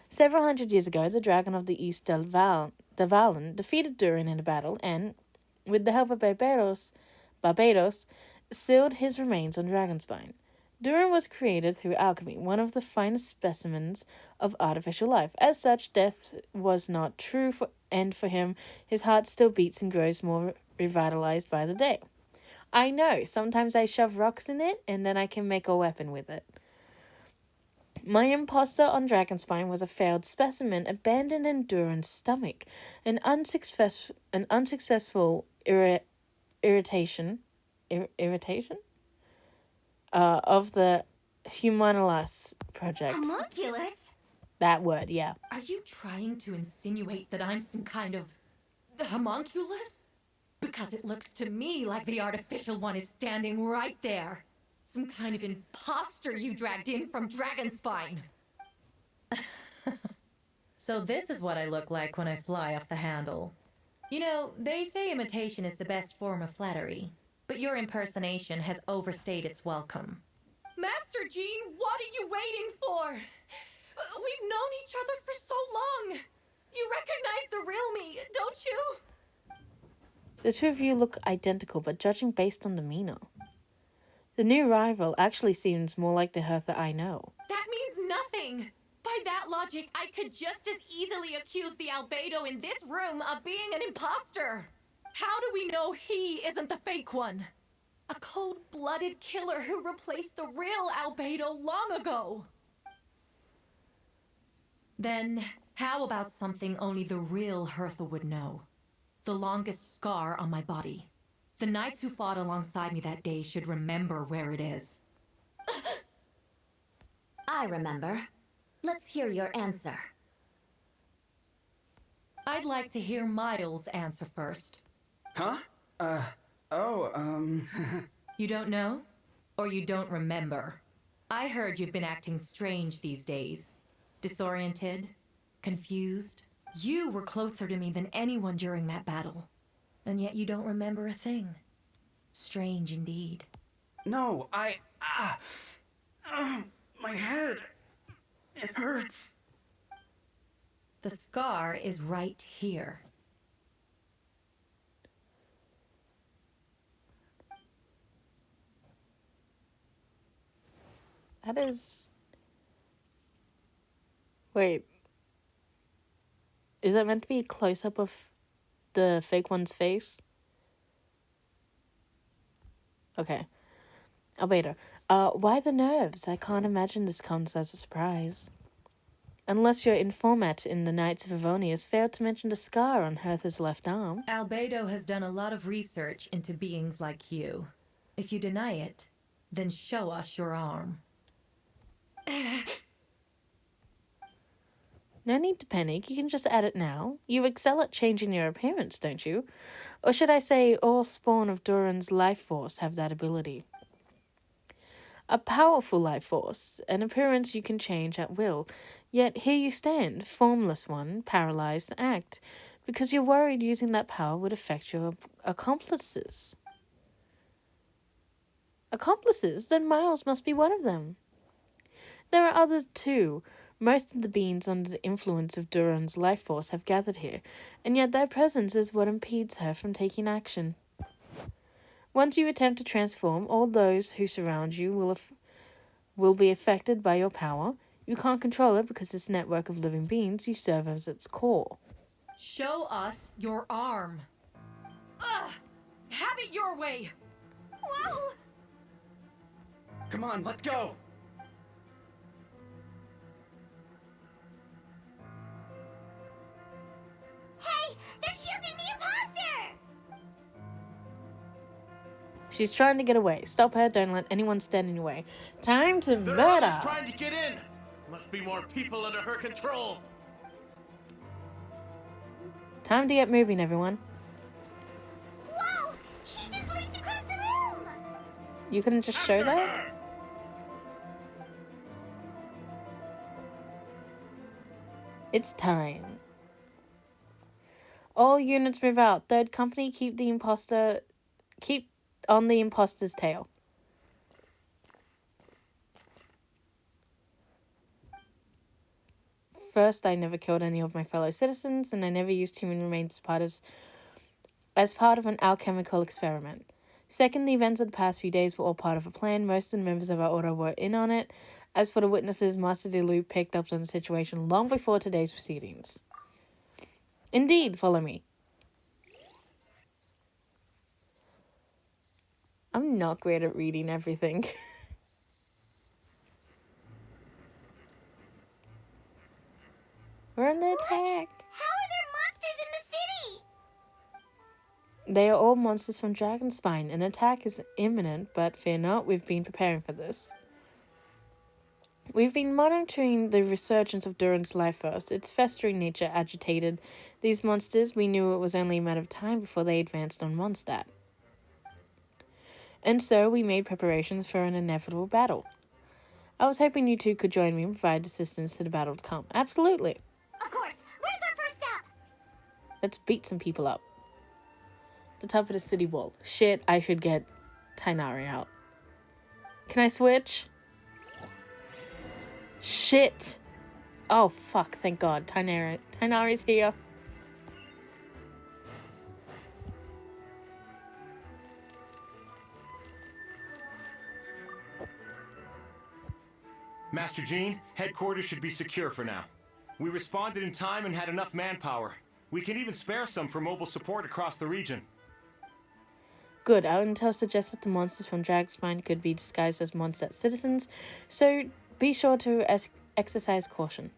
Several hundred years ago, the Dragon of the East Dvalin defeated Durin in a battle and, with the help of Barbados, sealed his remains on Dragonspine. Durin was created through alchemy, one of the finest specimens of artificial life. As such, death was not true, and for him, his heart still beats and grows more revitalized by the day. I know, sometimes I shove rocks in it, and then I can make a weapon with it. My imposter on Dragonspine was a failed specimen abandoned in Durin's stomach, an unsuccessful irritation of the Humanitas project. Homunculus? That word, yeah. Are you trying to insinuate that I'm some kind of homunculus? Because it looks to me like the artificial one is standing right there. Some kind of imposter you dragged in from Dragonspine. So this is what I look like when I fly off the handle. You know, they say imitation is the best form of flattery, but your impersonation has overstayed its welcome. Master Jean, what are you waiting for? We've known each other for so long. You recognize the real me, don't you? The two of you look identical, but judging based on demeanor. The new rival actually seems more like the Hertha I know. That means nothing! By that logic, I could just as easily accuse the albedo in this room of being an imposter! How do we know he isn't the fake one? A cold-blooded killer who replaced the real albedo long ago! Then, how about something only the real Hertha would know? The longest scar on my body. The knights who fought alongside me that day should remember where it is. I remember. Let's hear your answer. I'd like to hear Miles' answer first. Huh? You don't know? Or you don't remember? I heard you've been acting strange these days. Disoriented? Confused? You were closer to me than anyone during that battle. And yet you don't remember a thing. Strange indeed. No, my head. It hurts. The scar is right here. That is... Wait. Is that meant to be a close-up of the fake one's face? Okay. Albedo. Why the nerves? I can't imagine this comes as a surprise. Unless your informant in the Knights of Euphonius failed to mention the scar on Hertha's left arm. Albedo has done a lot of research into beings like you. If you deny it, then show us your arm. No need to panic, you can just add it now. You excel at changing your appearance, don't you? Or should I say, all spawn of Durin's life force have that ability. A powerful life force, an appearance you can change at will. Yet here you stand, formless one, paralyzed to act, because you're worried using that power would affect your accomplices. Accomplices? Then Miles must be one of them. There are others too. Most of the beings under the influence of Durin's life force have gathered here, and yet their presence is what impedes her from taking action. Once you attempt to transform, all those who surround you will be affected by your power. You can't control it because this network of living beings you serve as its core. Show us your arm. Ugh! Have it your way! Whoa! Come on, let's go! Hey, they're shielding the imposter! She's trying to get away. Stop her, don't let anyone stand in your way. Time to There are murder! others trying to get in. Must be more people under her control. Time to get moving, everyone. Whoa! She just leaped across the room! You couldn't just show that? It's time. All units move out. Third company, keep on the imposter's tail. First, I never killed any of my fellow citizens, and I never used human remains as part of an alchemical experiment. Second, the events of the past few days were all part of a plan. Most of the members of our order were in on it. As for the witnesses, Master DeLu picked up on the situation long before today's proceedings. Indeed, follow me. I'm not great at reading everything. We're under attack. How are there monsters in the city? They are all monsters from Dragonspine. An attack is imminent, but fear not, we've been preparing for this. We've been monitoring the resurgence of Duran's life force. Its festering nature agitated these monsters. We knew it was only a matter of time before they advanced on Mondstadt. And so we made preparations for an inevitable battle. I was hoping you two could join me and provide assistance to the battle to come. Absolutely. Of course. Where's our first step? Let's beat some people up. The top of the city wall. Shit, I should get Tainari out. Can I switch? Shit. Oh, fuck. Thank God. Tainari's here. Master Jean, headquarters should be secure for now. We responded in time and had enough manpower. We can even spare some for mobile support across the region. Good. Our intel suggests that the monsters from Dragonspine could be disguised as Mondstadt citizens, so be sure to exercise caution.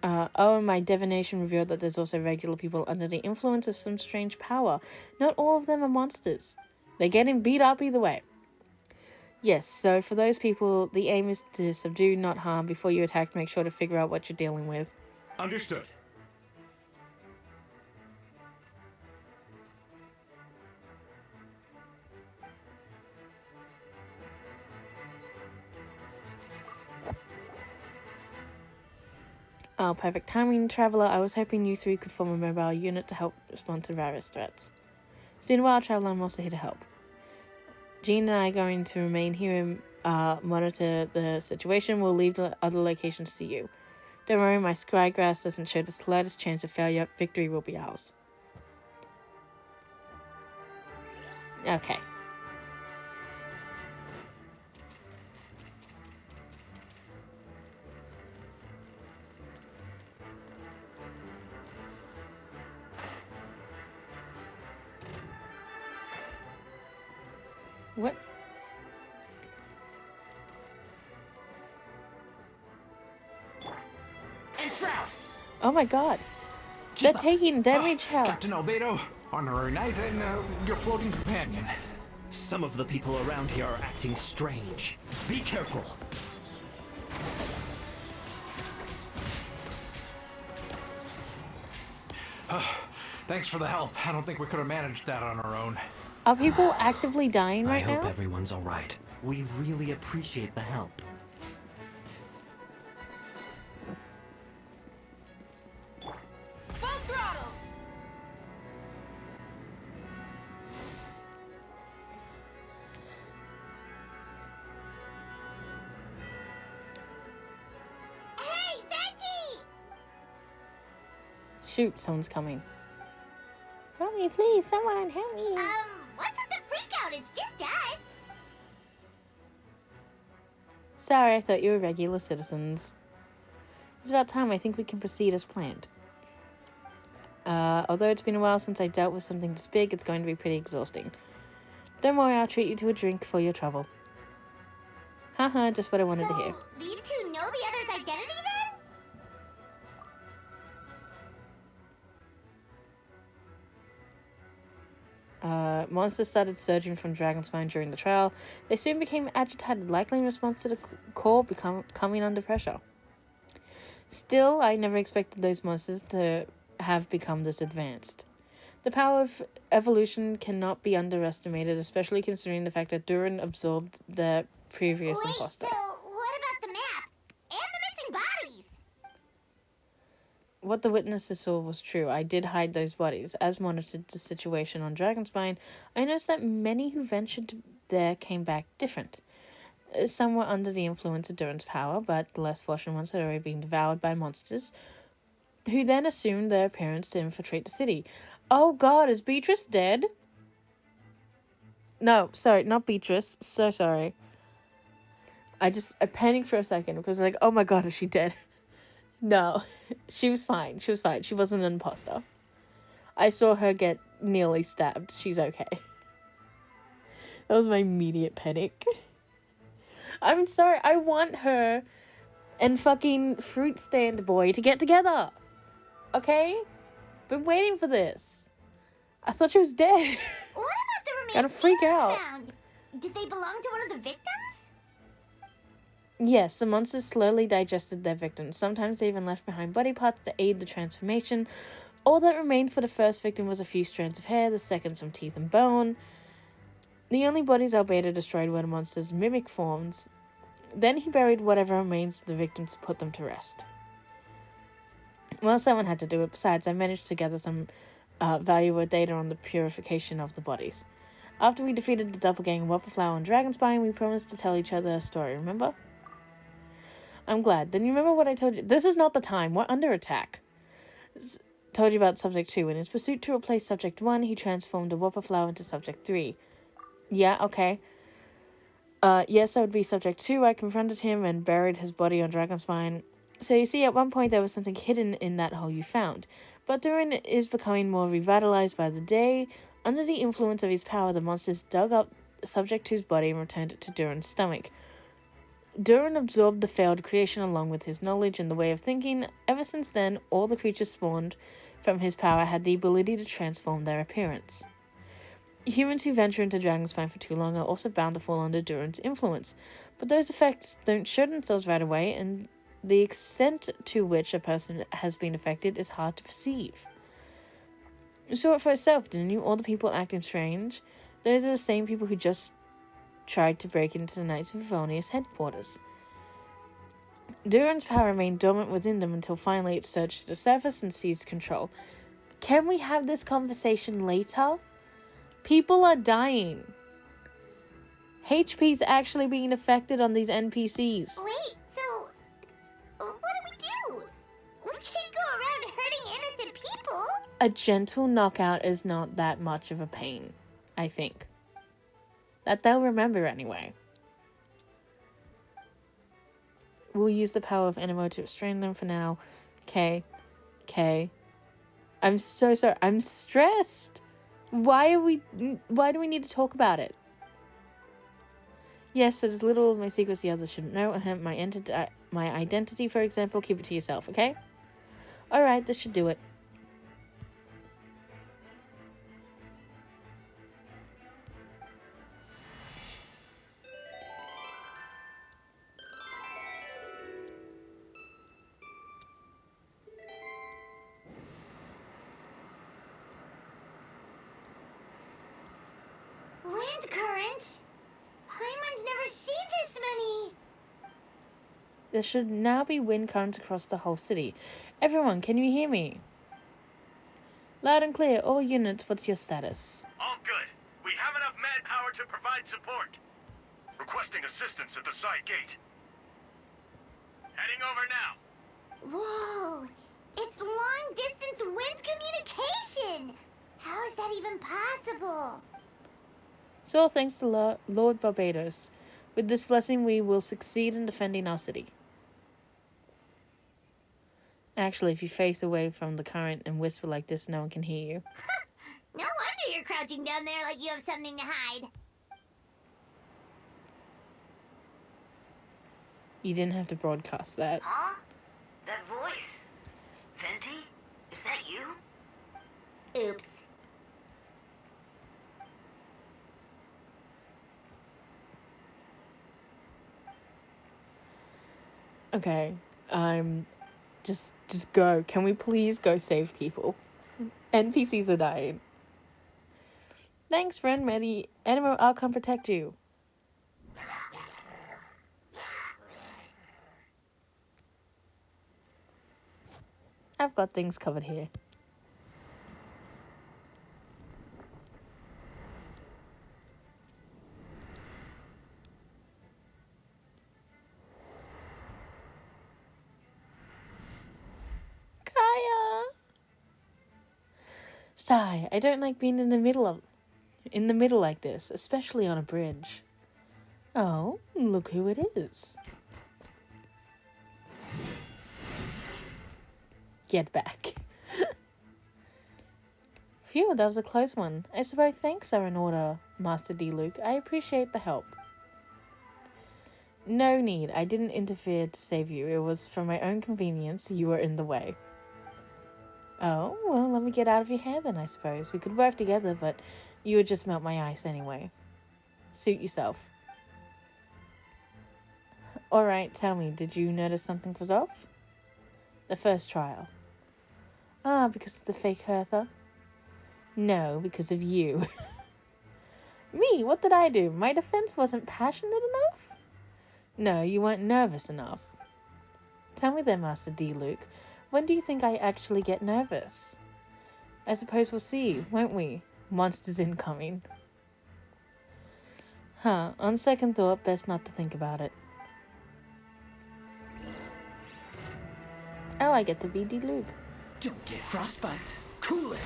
And my divination revealed that there's also regular people under the influence of some strange power. Not all of them are monsters. They're getting beat up either way. Yes, so for those people, the aim is to subdue, not harm. Before you attack, make sure to figure out what you're dealing with. Understood. Oh, perfect timing, Traveler. I was hoping you three could form a mobile unit to help respond to various threats. It's been a while, Traveler. I'm also here to help. Jean and I are going to remain here and monitor the situation. We'll leave the other locations to you. Don't worry, my scrygrass doesn't show the slightest chance of failure. Victory will be ours. Okay. What? Oh my god. They're taking damage help. Captain Albedo, honorary knight, and your floating companion. Some of the people around here are acting strange. Be careful. Thanks for the help. I don't think we could have managed that on our own. Are people actively dying right I hope now? everyone's all right. We really appreciate the help. Full throttle! Hey, Venti! Shoot, someone's coming. Help me, please. Someone, help me. What's with the freak out? It's just us. Sorry, I thought you were regular citizens. It's about time. I think we can proceed as planned. Although it's been a while since I dealt with something this big, it's going to be pretty exhausting. Don't worry, I'll treat you to a drink for your trouble. Haha, just what I wanted to hear. These two know the other's identity then? Monsters started surging from Dragonspine during the trial. They soon became agitated, likely in response to the core coming under pressure. Still, I never expected those monsters to have become this advanced. The power of evolution cannot be underestimated, especially considering the fact that Duran absorbed the previous imposter. So what about the map? And the missing bodies? What the witnesses saw was true. I did hide those bodies. As monitored the situation on Dragonspine, I noticed that many who ventured there came back different. Some were under the influence of Duran's power, but the less fortunate ones had already been devoured by monsters, who then assumed their appearance to infiltrate the city. Oh god, is Beatrice dead? No, sorry, not Beatrice. So sorry. I panicked for a second because like, oh my god, is she dead? No, she was fine. She was fine. She wasn't an imposter. I saw her get nearly stabbed. She's okay. That was my immediate panic. I'm sorry. I want her and fucking fruit stand boy to get together. Okay? Been waiting for this. I thought she was dead. What about the remains Gotta freak out. found? Did they belong to one of the victims? Yes, the monsters slowly digested their victims. Sometimes they even left behind body parts to aid the transformation. All that remained for the first victim was a few strands of hair, the second some teeth and bone. The only bodies Albedo destroyed were the monsters' mimic forms. Then he buried whatever remains of the victims to put them to rest. Well, someone had to do it. Besides, I managed to gather some valuable data on the purification of the bodies. After we defeated the doppelganger Whopperflower and Dragonspine, we promised to tell each other a story, remember? I'm glad. Then you remember what I told you? This is not the time. We're under attack. Told you about Subject 2. In his pursuit to replace Subject 1, he transformed a Whopperflower into Subject 3. Yeah, okay. Yes, that would be Subject 2. I confronted him and buried his body on Dragonspine. So you see, at one point there was something hidden in that hole you found. But Duran is becoming more revitalized by the day. Under the influence of his power, the monsters dug up Subject 2's body and returned it to Duran's stomach. Duran absorbed the failed creation along with his knowledge and the way of thinking. Ever since then, all the creatures spawned from his power had the ability to transform their appearance. Humans who venture into Dragonspine for too long are also bound to fall under Duran's influence, but those effects don't show themselves right away, and the extent to which a person has been affected is hard to perceive. You saw it for yourself, didn't you? All the people acting strange. Those are the same people who just tried to break into the Knights of Favonius headquarters. Duran's power remained dormant within them until finally it surged to the surface and seized control. Can we have this conversation later? People are dying. HP's actually being affected on these NPCs. Wait, so what do? We can't go around hurting innocent people. A gentle knockout is not that much of a pain, I think. That they'll remember anyway. We'll use the power of Enemo to restrain them for now. Okay. I'm so sorry. I'm stressed. Why do we need to talk about it? Yes, there's little of my secrets the others shouldn't know. My identity, for example, keep it to yourself, okay? Alright, this should do it. Wind current? Paimon's never seen this many. There should now be wind currents across the whole city. Everyone, can you hear me? Loud and clear. All units, what's your status? All good. We have enough manpower to provide support. Requesting assistance at the side gate. Heading over now. Whoa! It's long-distance wind communication! How is that even possible? So thanks to Lord Barbados. With this blessing, we will succeed in defending our city. Actually, if you face away from the current and whisper like this, no one can hear you. No wonder you're crouching down there like you have something to hide. You didn't have to broadcast that. Huh? That voice. Venti? Is that you? Oops. Okay, just go. Can we please go save people? NPCs are dying. Thanks, friend. May the animal outcome protect you. I've got things covered here. Kaeya! Sigh, I don't like being in the middle like this, especially on a bridge. Oh, look who it is. Get back. Phew, that was a close one. I suppose thanks are in order, Master D. Luke. I appreciate the help. No need. I didn't interfere to save you. It was for my own convenience. You were in the way. Oh, well, let me get out of your hair then, I suppose. We could work together, but you would just melt my ice anyway. Suit yourself. Alright, tell me, did you notice something was off? The first trial. Ah, because of the fake Hertha? No, because of you. Me? What did I do? My defense wasn't passionate enough? No, you weren't nervous enough. Tell me then, Master D. Luke, when do you think I actually get nervous? I suppose we'll see, won't we? Monsters incoming. Huh, on second thought, best not to think about it. Oh, I get to be D. Luke. Don't get frostbite. Cool it.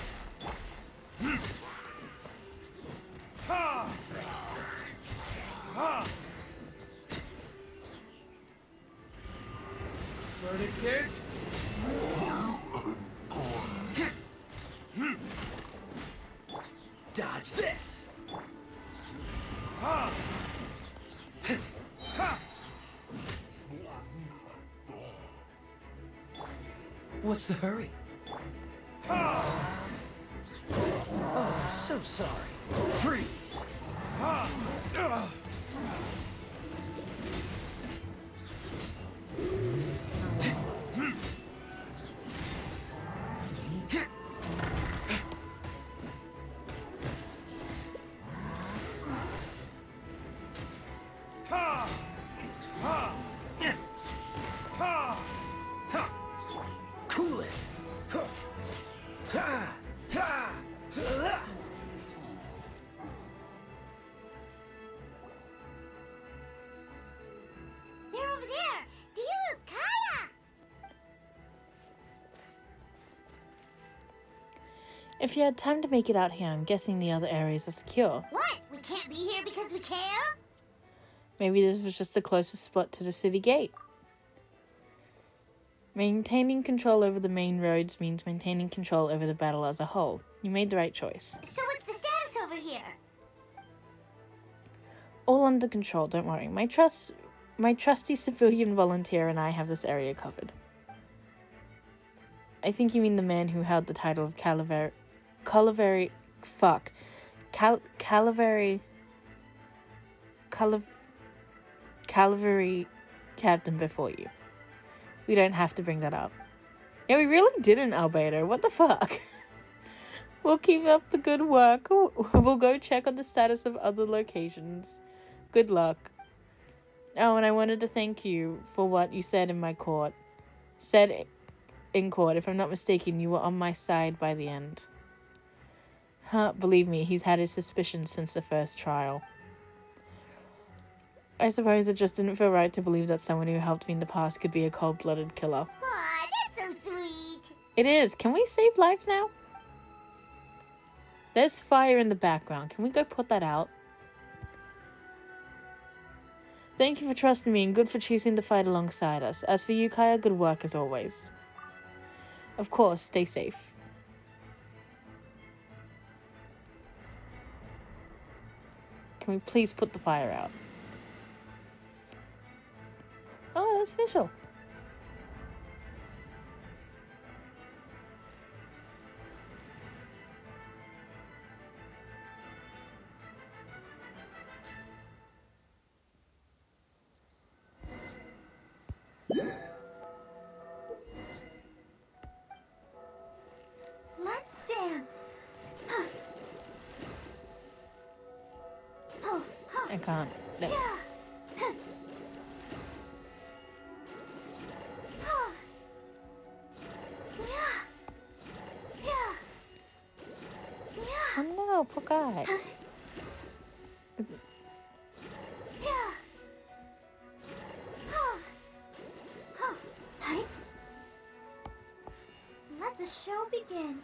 Verdict is... Dodge this. What's the hurry? Oh, so sorry. Freeze. Cool it. They're over there! Dilu, Kaeya! If you had time to make it out here, I'm guessing the other areas are secure. What? We can't be here because we care? Maybe this was just the closest spot to the city gate. Maintaining control over the main roads means maintaining control over the battle as a whole. You made the right choice. So what's the status over here? All under control, don't worry. My trusty civilian volunteer and I have this area covered. I think you mean the man who held the title of Calaveri captain before you. We don't have to bring that up. Yeah, we really didn't, Albedo. What the fuck? We'll keep up the good work. We'll go check on the status of other locations. Good luck. Oh, and I wanted to thank you for what you said in court. If I'm not mistaken, you were on my side by the end. Huh, believe me, he's had his suspicions since the first trial. I suppose it just didn't feel right to believe that someone who helped me in the past could be a cold-blooded killer. Aw, that's so sweet. It is. Can we save lives now? There's fire in the background. Can we go put that out? Thank you for trusting me and good for choosing to fight alongside us. As for you, Kaeya, good work as always. Of course, stay safe. Can we please put the fire out? Oh, that's official. Let's dance. I can't. No. Oh no, poor guy. Let the show begin.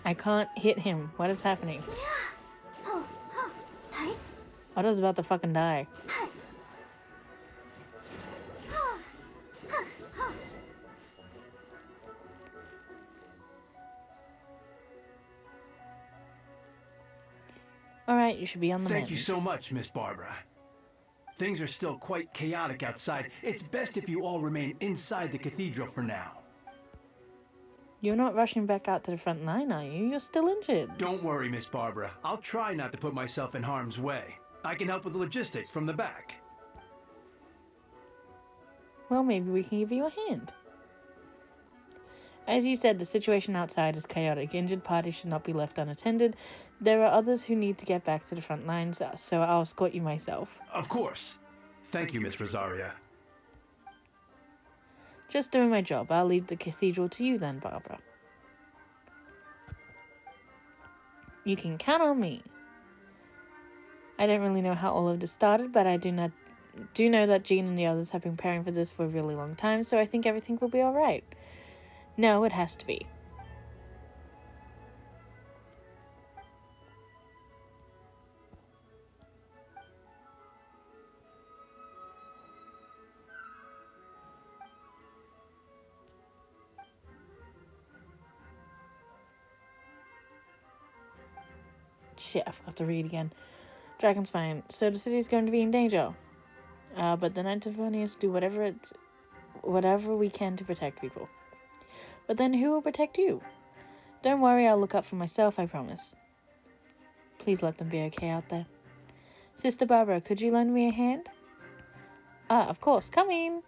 I can't hit him. What is happening? Otto's about to fucking die. Alright, you should be on the Thank you mend. so much, Miss Barbara. Things are still quite chaotic outside. It's best if you all remain inside the cathedral for now. You're not rushing back out to the front line, are you? You're still injured. Don't worry, Miss Barbara. I'll try not to put myself in harm's way. I can help with the logistics from the back. Well, maybe we can give you a hand. As you said, the situation outside is chaotic. Injured parties should not be left unattended. There are others who need to get back to the front lines, so I'll escort you myself. Of course. Thank you, Miss Rosaria. Just doing my job. I'll leave the cathedral to you then, Barbara. You can count on me. I don't really know how all of this started, but I do know that Jean and the others have been preparing for this for a really long time, so I think everything will be alright. No, it has to be. Shit, I forgot to read again. Dragon's fine. So the city is going to be in danger. But the Knights of Vonius do whatever we can to protect people. But then who will protect you? Don't worry, I'll look out for myself, I promise. Please let them be okay out there. Sister Barbara, could you lend me a hand? Ah, of course, coming!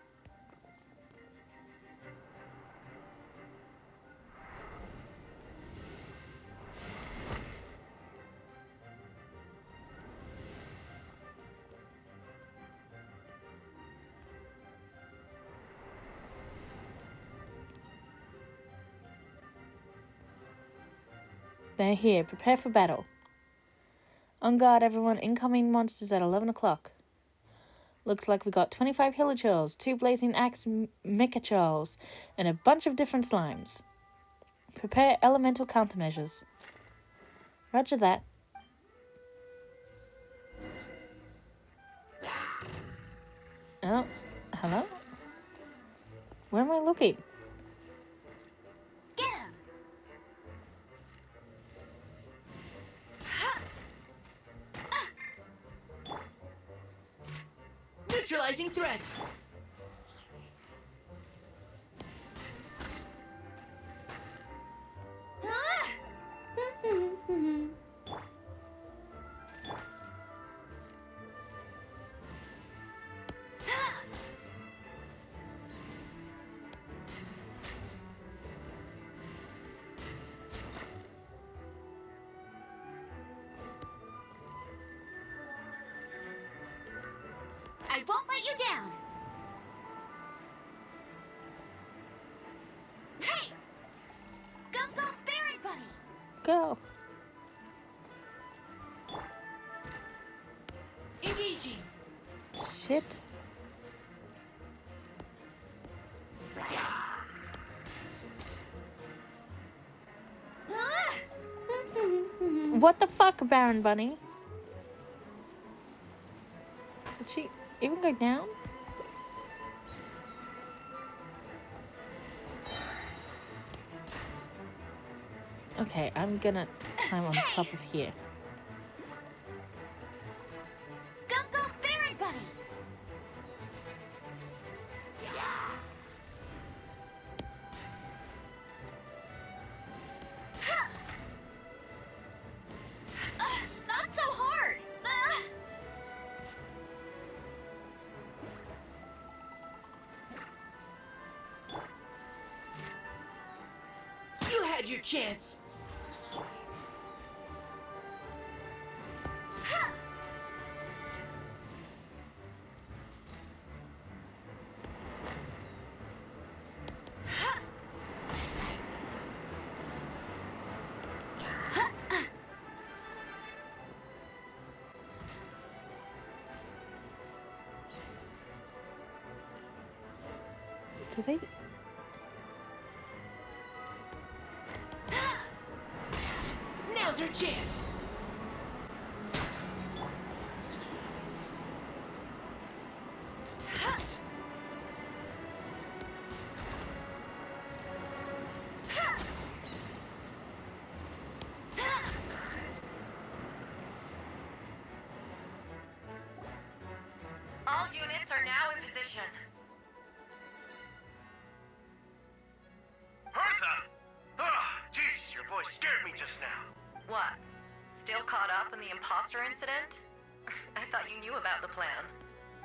They're here. Prepare for battle. On guard, everyone. Incoming monsters at 11 o'clock. Looks like we got 25 Hilichurls, 2 Blazing Axe Mechachurls, and a bunch of different slimes. Prepare elemental countermeasures. Roger that. Oh, hello? Where am I looking? Get him! Neutralizing threats! I won't let you down! Hey! Go, go, Fairy Bunny! Go. shit. What the fuck, Baron Bunny? Did she even go down? Okay, I'm gonna climb on top of here. Go, go, Baron Bunny! Not so hard! You had your chance. Do they? Now's her chance. All units are now in position. Hertha! Jeez, your voice scared me just now. What? Still caught up in the imposter incident? I thought you knew about the plan.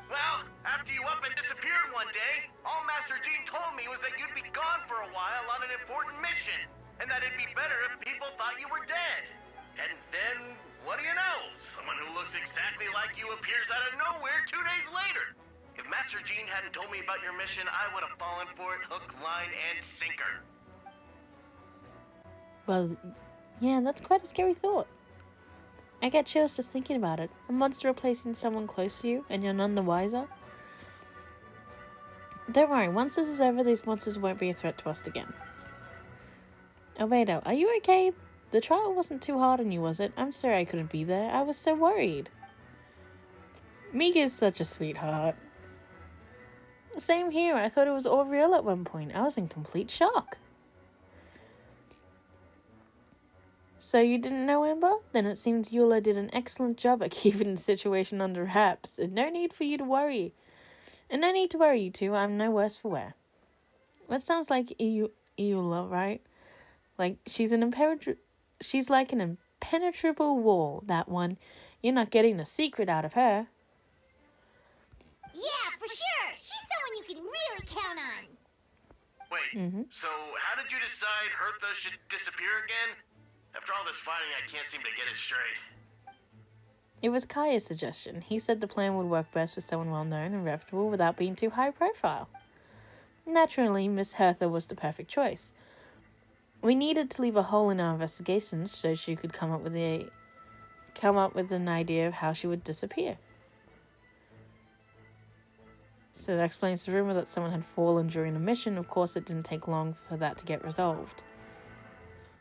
Well, after you up and disappeared one day, all Master Jean told me was that you'd be gone for a while on an important mission, and that it'd be better if people thought you were dead. And then, what do you know? Someone who looks exactly like you appears out of nowhere 2 days later. If Master Jean hadn't told me about your mission, I would have fallen for it hook, line, and sinker. Well, yeah, that's quite a scary thought. I get chills just thinking about it. A monster replacing someone close to you, and you're none the wiser. Don't worry, once this is over, these monsters won't be a threat to us again. Albedo, are you okay? The trial wasn't too hard on you, was it? I'm sorry I couldn't be there. I was so worried. Mika is such a sweetheart. Same here. I thought it was all real at one point. I was in complete shock. So you didn't know, Amber? Then it seems Eula did an excellent job at keeping the situation under wraps. And no need for you to worry. And no need to worry, you two. I'm no worse for wear. That sounds like Eula, right? Like, she's like an impenetrable wall, that one. You're not getting a secret out of her. Yeah, for sure. She's someone you can really count on. Wait, so how did you decide Hertha should disappear again? After all this fighting, I can't seem to get it straight. It was Kaeya's suggestion. He said the plan would work best with someone well-known and reputable without being too high-profile. Naturally, Miss Hertha was the perfect choice. We needed to leave a hole in our investigation so she could come up with an idea of how she would disappear. So that explains the rumor that someone had fallen during a mission. Of course, it didn't take long for that to get resolved.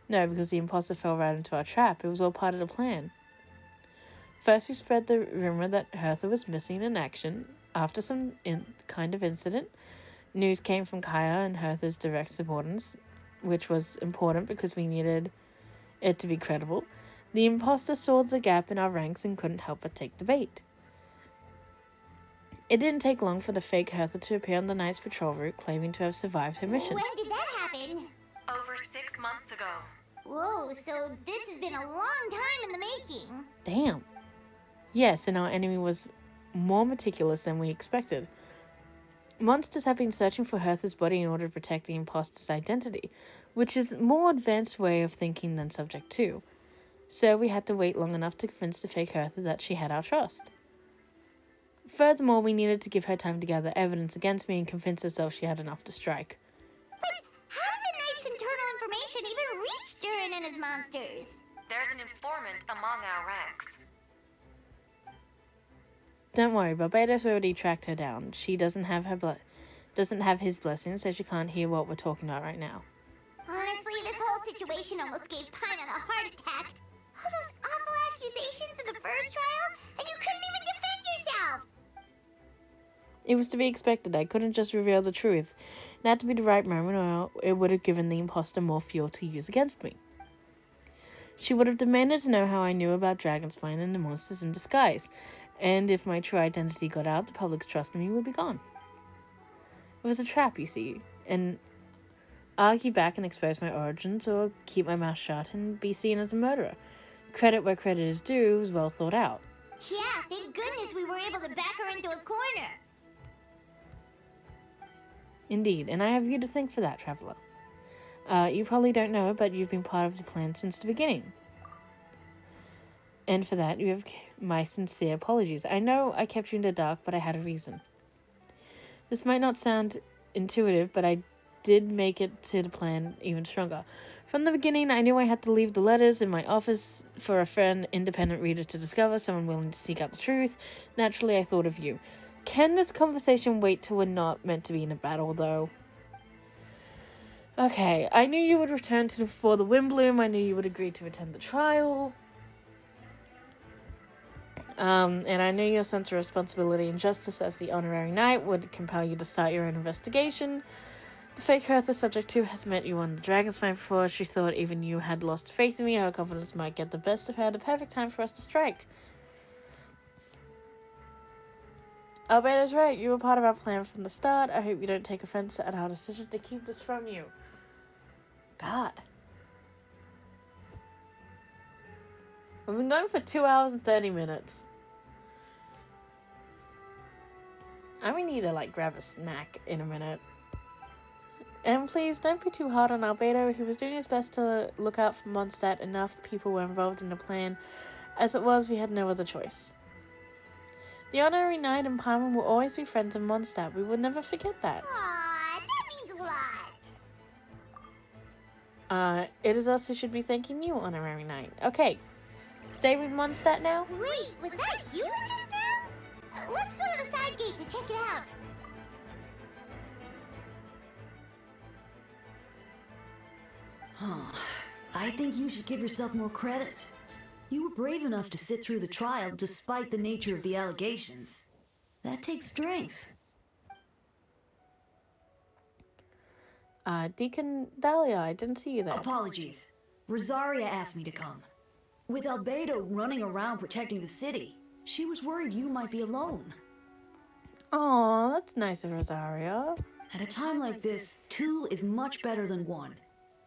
No, because the imposter fell right into our trap. It was all part of the plan. First, we spread the rumor that Hertha was missing in action. After some kind of incident, news came from Kaeya and Hertha's direct subordinates, which was important because we needed it to be credible. The imposter saw the gap in our ranks and couldn't help but take the bait. It didn't take long for the fake Hertha to appear on the night's patrol route, claiming to have survived her mission. When did that happen? Over 6 months ago. Whoa, so this has been a long time in the making. Damn. Yes, and our enemy was more meticulous than we expected. Monsters have been searching for Hertha's body in order to protect the imposter's identity, which is a more advanced way of thinking than Subject 2. So we had to wait long enough to convince the fake Hertha that she had our trust. Furthermore, we needed to give her time to gather evidence against me and convince herself she had enough to strike. But how did the Knight's internal information even reach Durin and his monsters? There's an informant among our ranks. Don't worry, Barbados already tracked her down. She doesn't have his blessing, so she can't hear what we're talking about right now. Honestly, this whole situation almost gave Paimon a heart attack. All those awful accusations in the first trial, and you couldn't even defend yourself! It was to be expected. I couldn't just reveal the truth. It had to be the right moment, or it would have given the imposter more fuel to use against me. She would have demanded to know how I knew about Dragonspine and the monsters in disguise, and if my true identity got out, the public's trust in me would be gone. It was a trap, you see, and argue back and expose my origins, or keep my mouth shut and be seen as a murderer. Credit where credit is due, was well thought out. Yeah, thank goodness we were able to back her into a corner. Indeed, and I have you to thank for that, Traveler. You probably don't know, but you've been part of the plan since the beginning. And for that, you have my sincere apologies. I know I kept you in the dark, but I had a reason. This might not sound intuitive, but I did make it to the plan even stronger. From the beginning, I knew I had to leave the letters in my office for a friend, independent reader to discover, someone willing to seek out the truth. Naturally, I thought of you. Can this conversation wait till we're not meant to be in a battle, though? Okay, I knew you would return for the Windbloom. I knew you would agree to attend the trial. And I knew your sense of responsibility and justice as the honorary knight would compel you to start your own investigation. The fake Earth is subject to has met you on the Dragonspine before. She thought even you had lost faith in me. Her confidence might get the best of her. The perfect time for us to strike. Alberto's right. You were part of our plan from the start. I hope you don't take offense at our decision to keep this from you. God. We've been going for 2 hours and 30 minutes. I may need to, grab a snack in a minute. And please, don't be too hard on Albedo. He was doing his best to look out for Mondstadt. Enough people were involved in the plan. As it was, we had no other choice. The honorary knight and Paimon will always be friends of Mondstadt. We will never forget that. Aww, that means a lot. It is us who should be thanking you, honorary knight. Okay. Stay with Mondstadt now? Wait, was that you just now? Let's go to the side gate to check it out. I think you should give yourself more credit. You were brave enough to sit through the trial despite the nature of the allegations. That takes strength. Deacon Dahlia, I didn't see you there. Apologies. Rosaria asked me to come. With Albedo running around protecting the city, she was worried you might be alone. Aw, that's nice of Rosaria. At a time like this, 2 is much better than 1.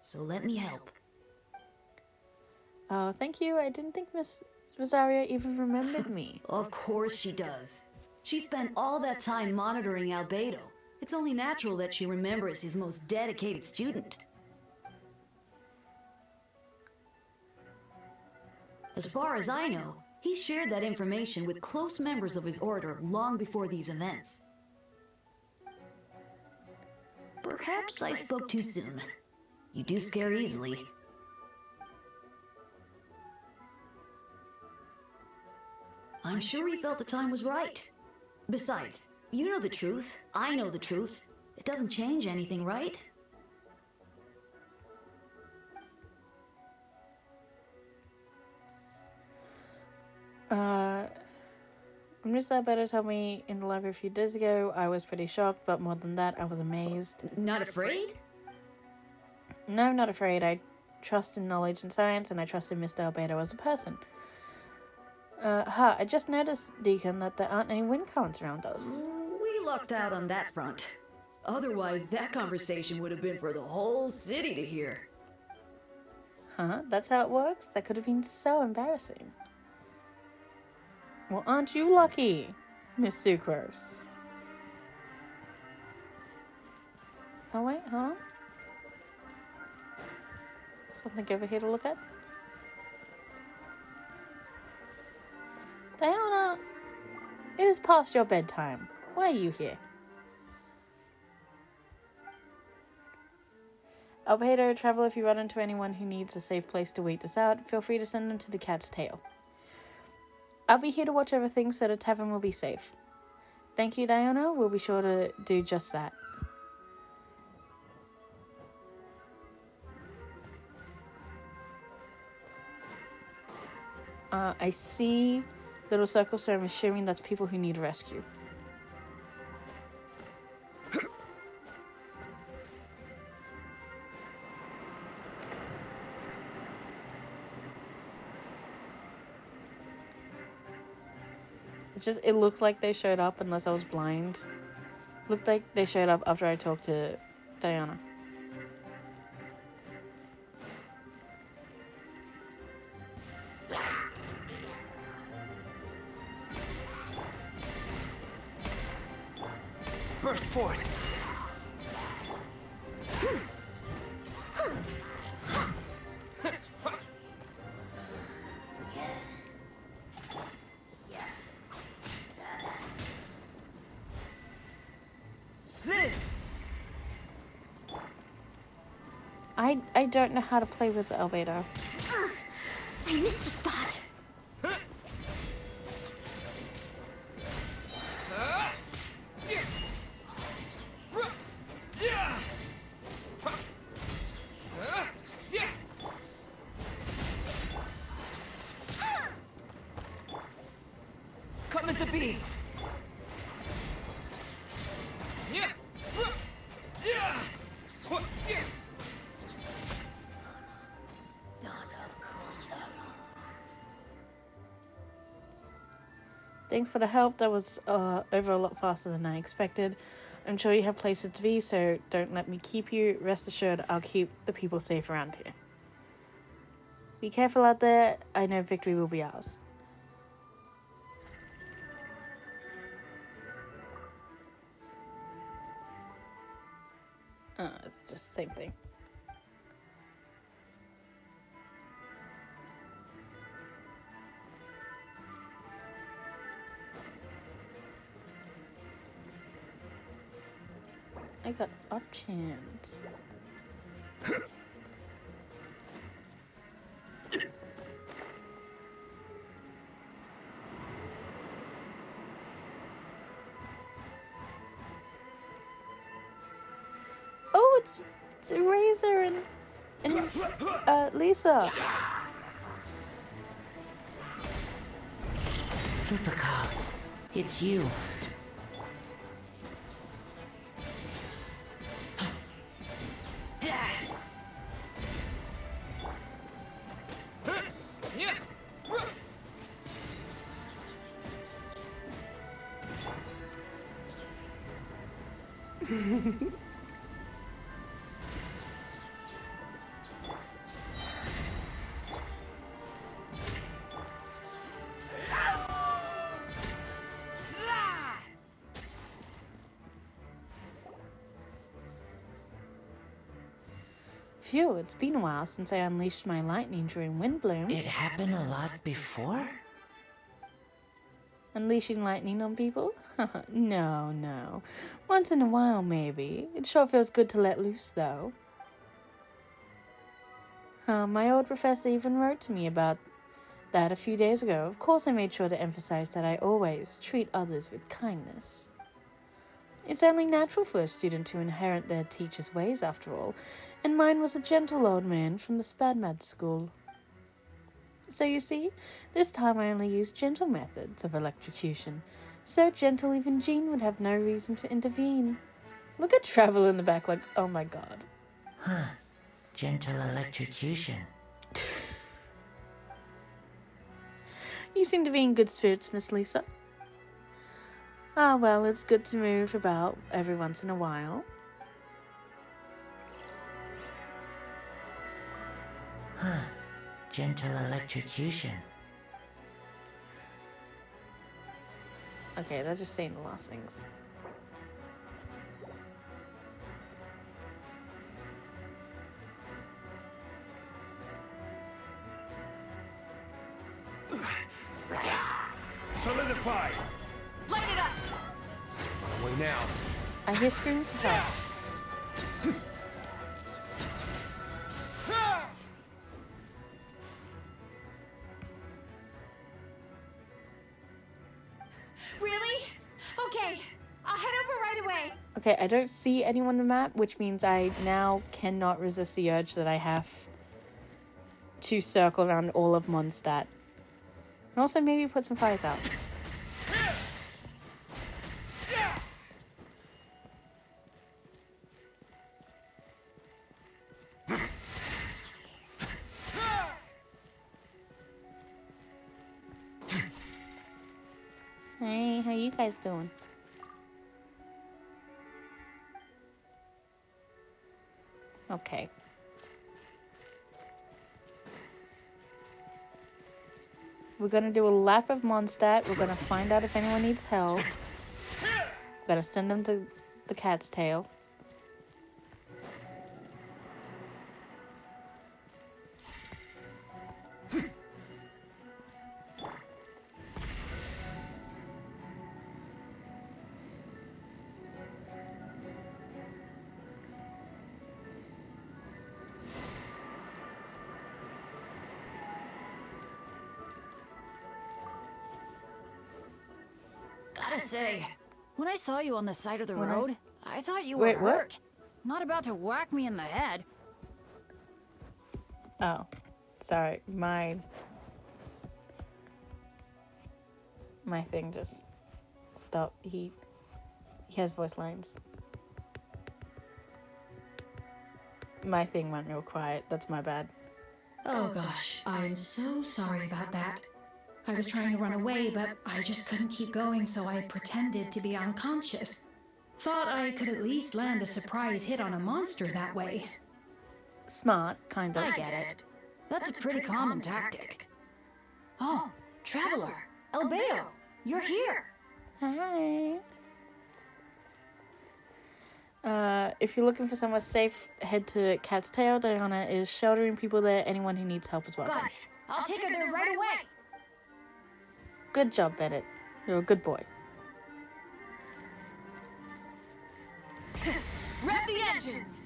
So let me help. Oh, thank you. I didn't think Miss Rosaria even remembered me. Of course she does. She spent all that time monitoring Albedo. It's only natural that she remembers his most dedicated student. As far as I know, he shared that information with close members of his order long before these events. Perhaps I spoke too soon. You do scare easily. I'm sure he felt the time was right. Besides, you know the truth. I know the truth. It doesn't change anything, right? Miss Alberto told me in the library a few days ago. I was pretty shocked, but more than that, I was amazed. Not afraid? No, not afraid. I trust in knowledge and science, and I trust in Mr. Albedo as a person. I just noticed, Deacon, that there aren't any wind currents around us. We lucked out on that front. Otherwise, that conversation would have been for the whole city to hear. Huh? That's how it works? That could have been so embarrassing. Well, aren't you lucky, Miss Sucrose? Oh, wait, hold on. Something over here to look at? Diana, it is past your bedtime. Why are you here? Albedo, travel if you run into anyone who needs a safe place to wait this out. Feel free to send them to the Cat's Tail. I'll be here to watch over things so the tavern will be safe. Thank you, Diana. We'll be sure to do just that. I see little circles, so I'm assuming that's people who need rescue. It looked like they showed up unless I was blind. Looked like they showed up after I talked to Diana. Burst forth. I don't know how to play with the albedo. I missed a spot. Coming to be. Thanks for the help. That was over a lot faster than I expected. I'm sure you have places to be, so don't let me keep you. Rest assured, I'll keep the people safe around here. Be careful out there. I know victory will be ours. It's just the same thing. I got options. Oh, it's Razor and Lisa. Lupica, it's you. Phew, it's been a while since I unleashed my lightning during Windbloom. It happened a lot before? Unleashing lightning on people? No. Once in a while, maybe. It sure feels good to let loose, though. My old professor even wrote to me about that a few days ago. Of course, I made sure to emphasize that I always treat others with kindness. It's only natural for a student to inherit their teacher's ways, after all, and mine was a gentle old man from the Spadmad school. So you see, this time I only used gentle methods of electrocution. So gentle even Jean would have no reason to intervene. Look at Travel in the back like, oh my god. Huh. Gentle electrocution. You seem to be in good spirits, Miss Lisa. Ah, well, it's good to move about every once in a while. Huh. Gentle electrocution. Okay, they're just saying the last things. Solidify! Light it up! On our way now. I hear screaming for help. Okay, I don't see anyone on the map, which means I now cannot resist the urge that I have to circle around all of Mondstadt. And also maybe put some fires out. Hey, how you guys doing? Okay. We're gonna do a lap of Mondstadt. We're gonna find out if anyone needs help. We're gonna send them to the Cat's Tail. Gotta say, when I saw you on the side of the When I road, I thought you Wait, were what? hurt. Not about to whack me in the head. Oh, sorry. My thing just stopped. He has voice lines. My thing went real quiet. That's my bad. Oh gosh, I'm so sorry about that. I was trying to run away, but I just couldn't keep going, so I pretended to be unconscious. Thought I could at least land a surprise hit on a monster that way. Smart, kind of. I get it. That's a pretty common tactic. Oh, Traveler, Albedo, you're here. Hi. If you're looking for somewhere safe, head to Cat's Tail. Diana is sheltering people there. Anyone who needs help is welcome. Got it. I'll take her there right away. Good job, Bennett. You're a good boy. Rev the engines!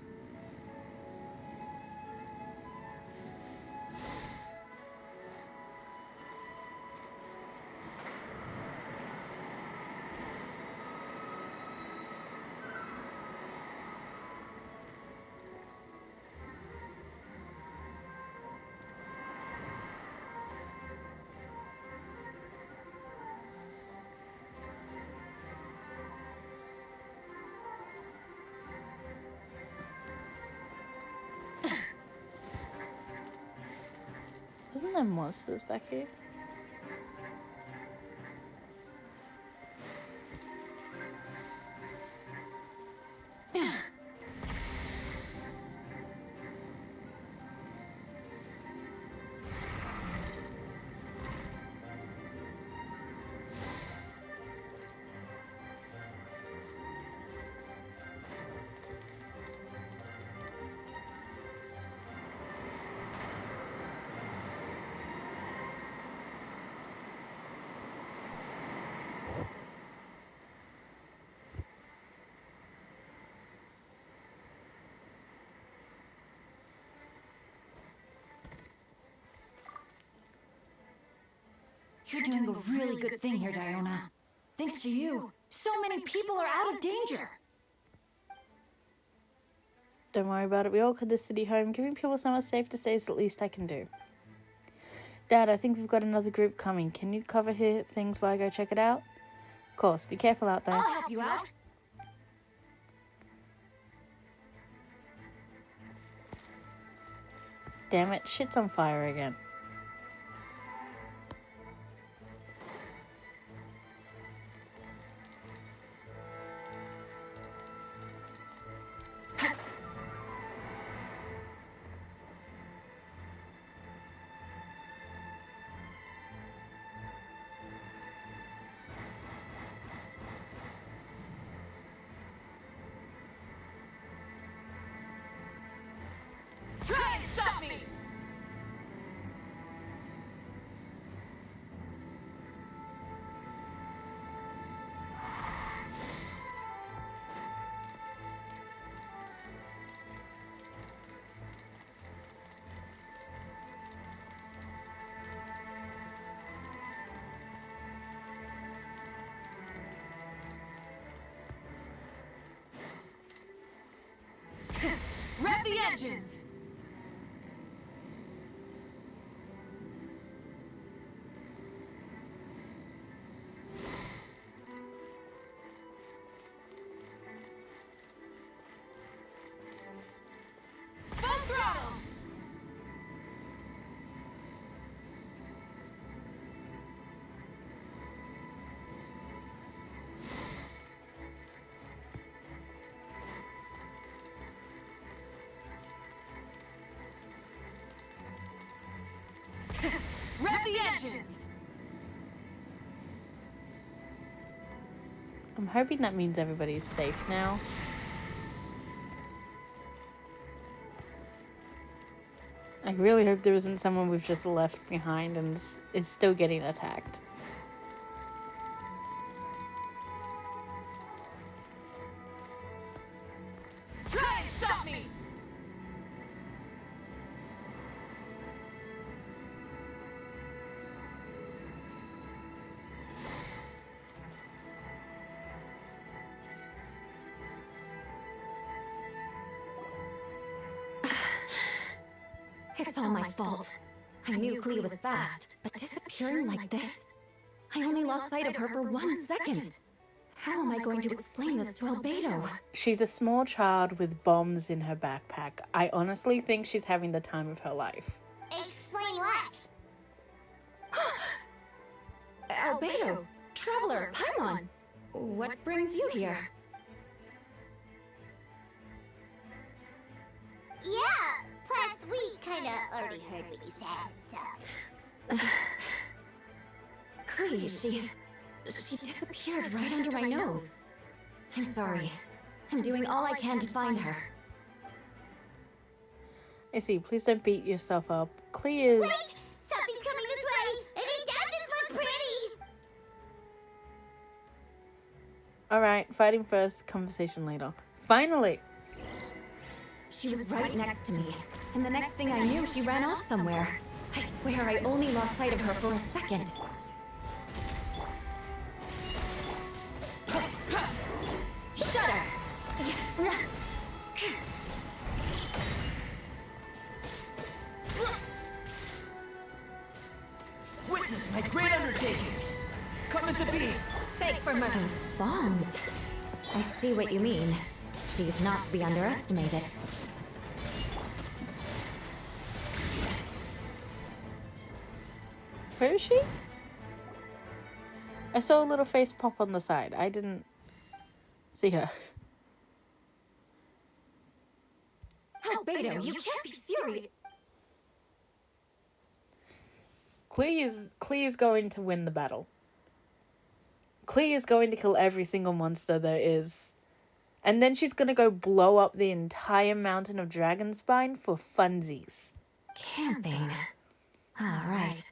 Wasn't there monsters back here? You're doing a really good thing here, Diona. Thanks to you, so many people are out of danger. Don't worry about it. We all call this city home. Giving people somewhere safe to stay is the least I can do. Dad, I think we've got another group coming. Can you cover here things while I go check it out? Of course. Be careful out there. I'll help you out. Damn it. Shit's on fire again. Try and stop me! engines! Full throttle! Rev the engines! I'm hoping that means everybody's safe now. I really hope there isn't someone we've just left behind and is still getting attacked. Try and stop me! It's all my fault. I knew Clea was fast, but disappearing like this? I only lost sight of her for 1 second. How am I going to explain this to Albedo? She's a small child with bombs in her backpack. I honestly think she's having the time of her life. Explain what? Albedo, Traveler, Paimon, what brings you here? Yeah, plus we kinda already heard what you said, so... Clea, she disappeared right under my nose. I'm sorry. I'm doing all I can to find her. I see, please don't beat yourself up. Clea is... Wait! Something's coming this way, and it doesn't look pretty! Alright, fighting first, conversation later. Finally! She was right next to me, and the next thing I knew, she ran off somewhere. I swear I only lost sight of her for a second. Shudder! Witness my great undertaking! Coming to be! Beg for mercy. Those bombs. I see what you mean. She is not to be underestimated. Where is she? I saw a little face pop on the side. I didn't see her. Albedo, you can't be serious. Clea is going to win the battle. Clea is going to kill every single monster there is. And then she's gonna go blow up the entire mountain of Dragonspine for funsies. Camping. Ah, right.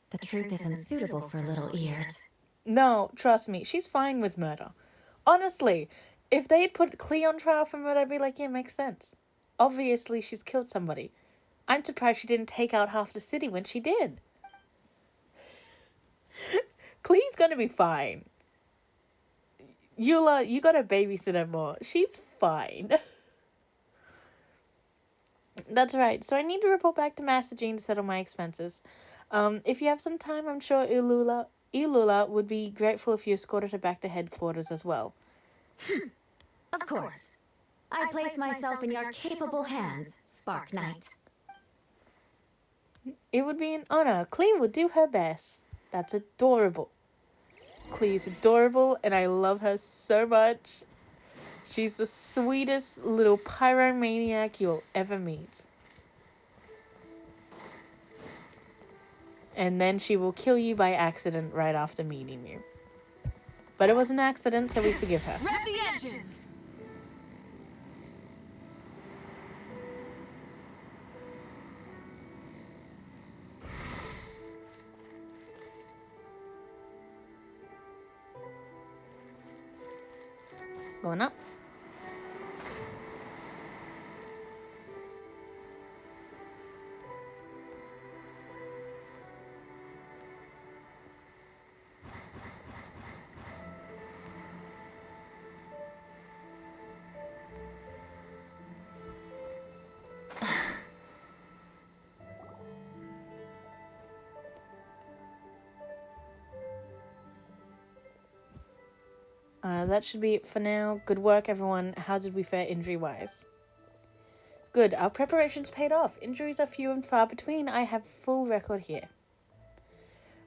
The truth isn't suitable for little ears. No, trust me, she's fine with murder. Honestly, if they had put Clea on trial for murder, I'd be like, yeah, makes sense. Obviously, she's killed somebody. I'm surprised she didn't take out half the city when she did. Clea's gonna be fine. Eula, you gotta babysit her more. She's fine. That's right. So I need to report back to Master Jean to settle my expenses. If you have some time, I'm sure Ilula would be grateful if you escorted her back to headquarters as well. Of course. I place myself in your capable hands, Spark Knight. It would be an honor. Clea would do her best. That's adorable. Clea's adorable, and I love her so much. She's the sweetest little pyromaniac you'll ever meet. And then she will kill you by accident right after meeting you. But it was an accident, so we forgive her. Rev the engines! Going up. That should be it for now. Good work, everyone. How did we fare injury-wise? Good. Our preparations paid off. Injuries are few and far between. I have full record here.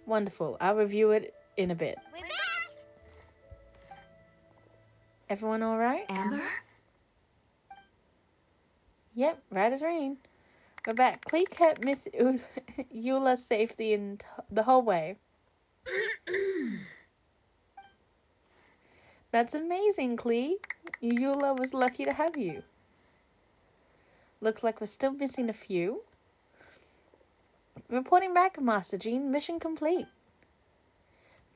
Wonderful. I'll review it in a bit. We're back! Everyone all right? Amber? Yep, right as rain. We're back. Clee kept Miss Eula's safety in the whole way. That's amazing, Clee. Eula was lucky to have you. Looks like we're still missing a few. Reporting back, Master Jean. Mission complete.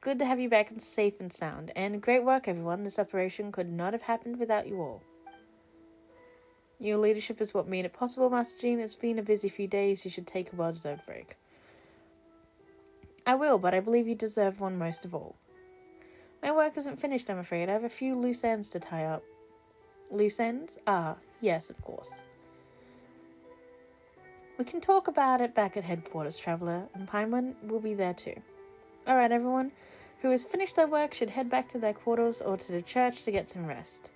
Good to have you back and safe and sound. And great work, everyone. This operation could not have happened without you all. Your leadership is what made it possible, Master Jean. It's been a busy few days. You should take a well-deserved break. I will, but I believe you deserve one most of all. My work isn't finished, I'm afraid. I have a few loose ends to tie up. Loose ends? Ah, yes, of course. We can talk about it back at headquarters, Traveler, and Paimon will be there too. Alright, everyone who has finished their work should head back to their quarters or to the church to get some rest.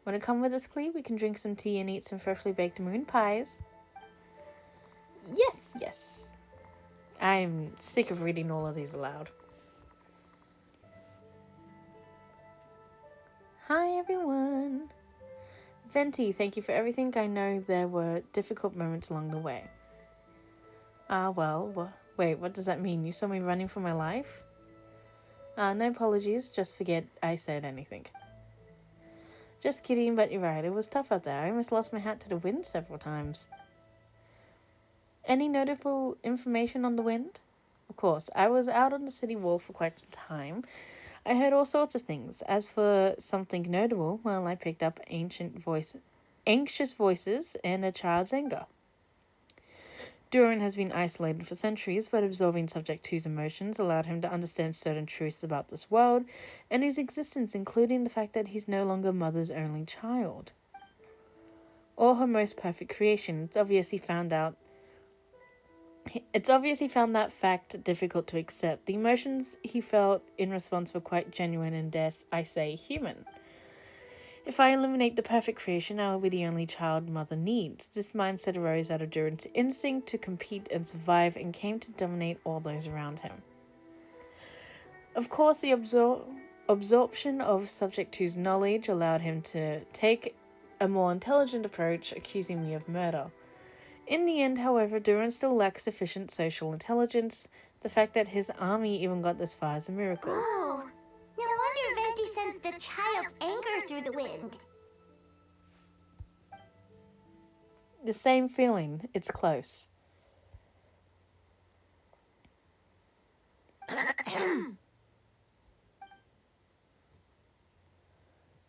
Want to come with us, Clee? We can drink some tea and eat some freshly baked moon pies. Yes, yes. I'm sick of reading all of these aloud. Hi, everyone. Venti, thank you for everything. I know there were difficult moments along the way. Wait, what does that mean? You saw me running for my life? No apologies. Just forget I said anything. Just kidding, but you're right. It was tough out there. I almost lost my hat to the wind several times. Any notable information on the wind? Of course, I was out on the city wall for quite some time. I heard all sorts of things. As for something notable, well, I picked up anxious voices and a child's anger. Durin has been isolated for centuries, but absorbing Subject 2's emotions allowed him to understand certain truths about this world and his existence, including the fact that he's no longer Mother's only child. Or her most perfect creation. It's obvious he found that fact difficult to accept. The emotions he felt in response were quite genuine and, dare I say, human. If I eliminate the perfect creation, I will be the only child Mother needs. This mindset arose out of Durin's instinct to compete and survive and came to dominate all those around him. Of course, the absorption of Subject 2's knowledge allowed him to take a more intelligent approach, accusing me of murder. In the end, however, Durin still lacks sufficient social intelligence. The fact that his army even got this far is a miracle. Oh, no wonder Venti sensed a child's anger through the wind. The same feeling. It's close.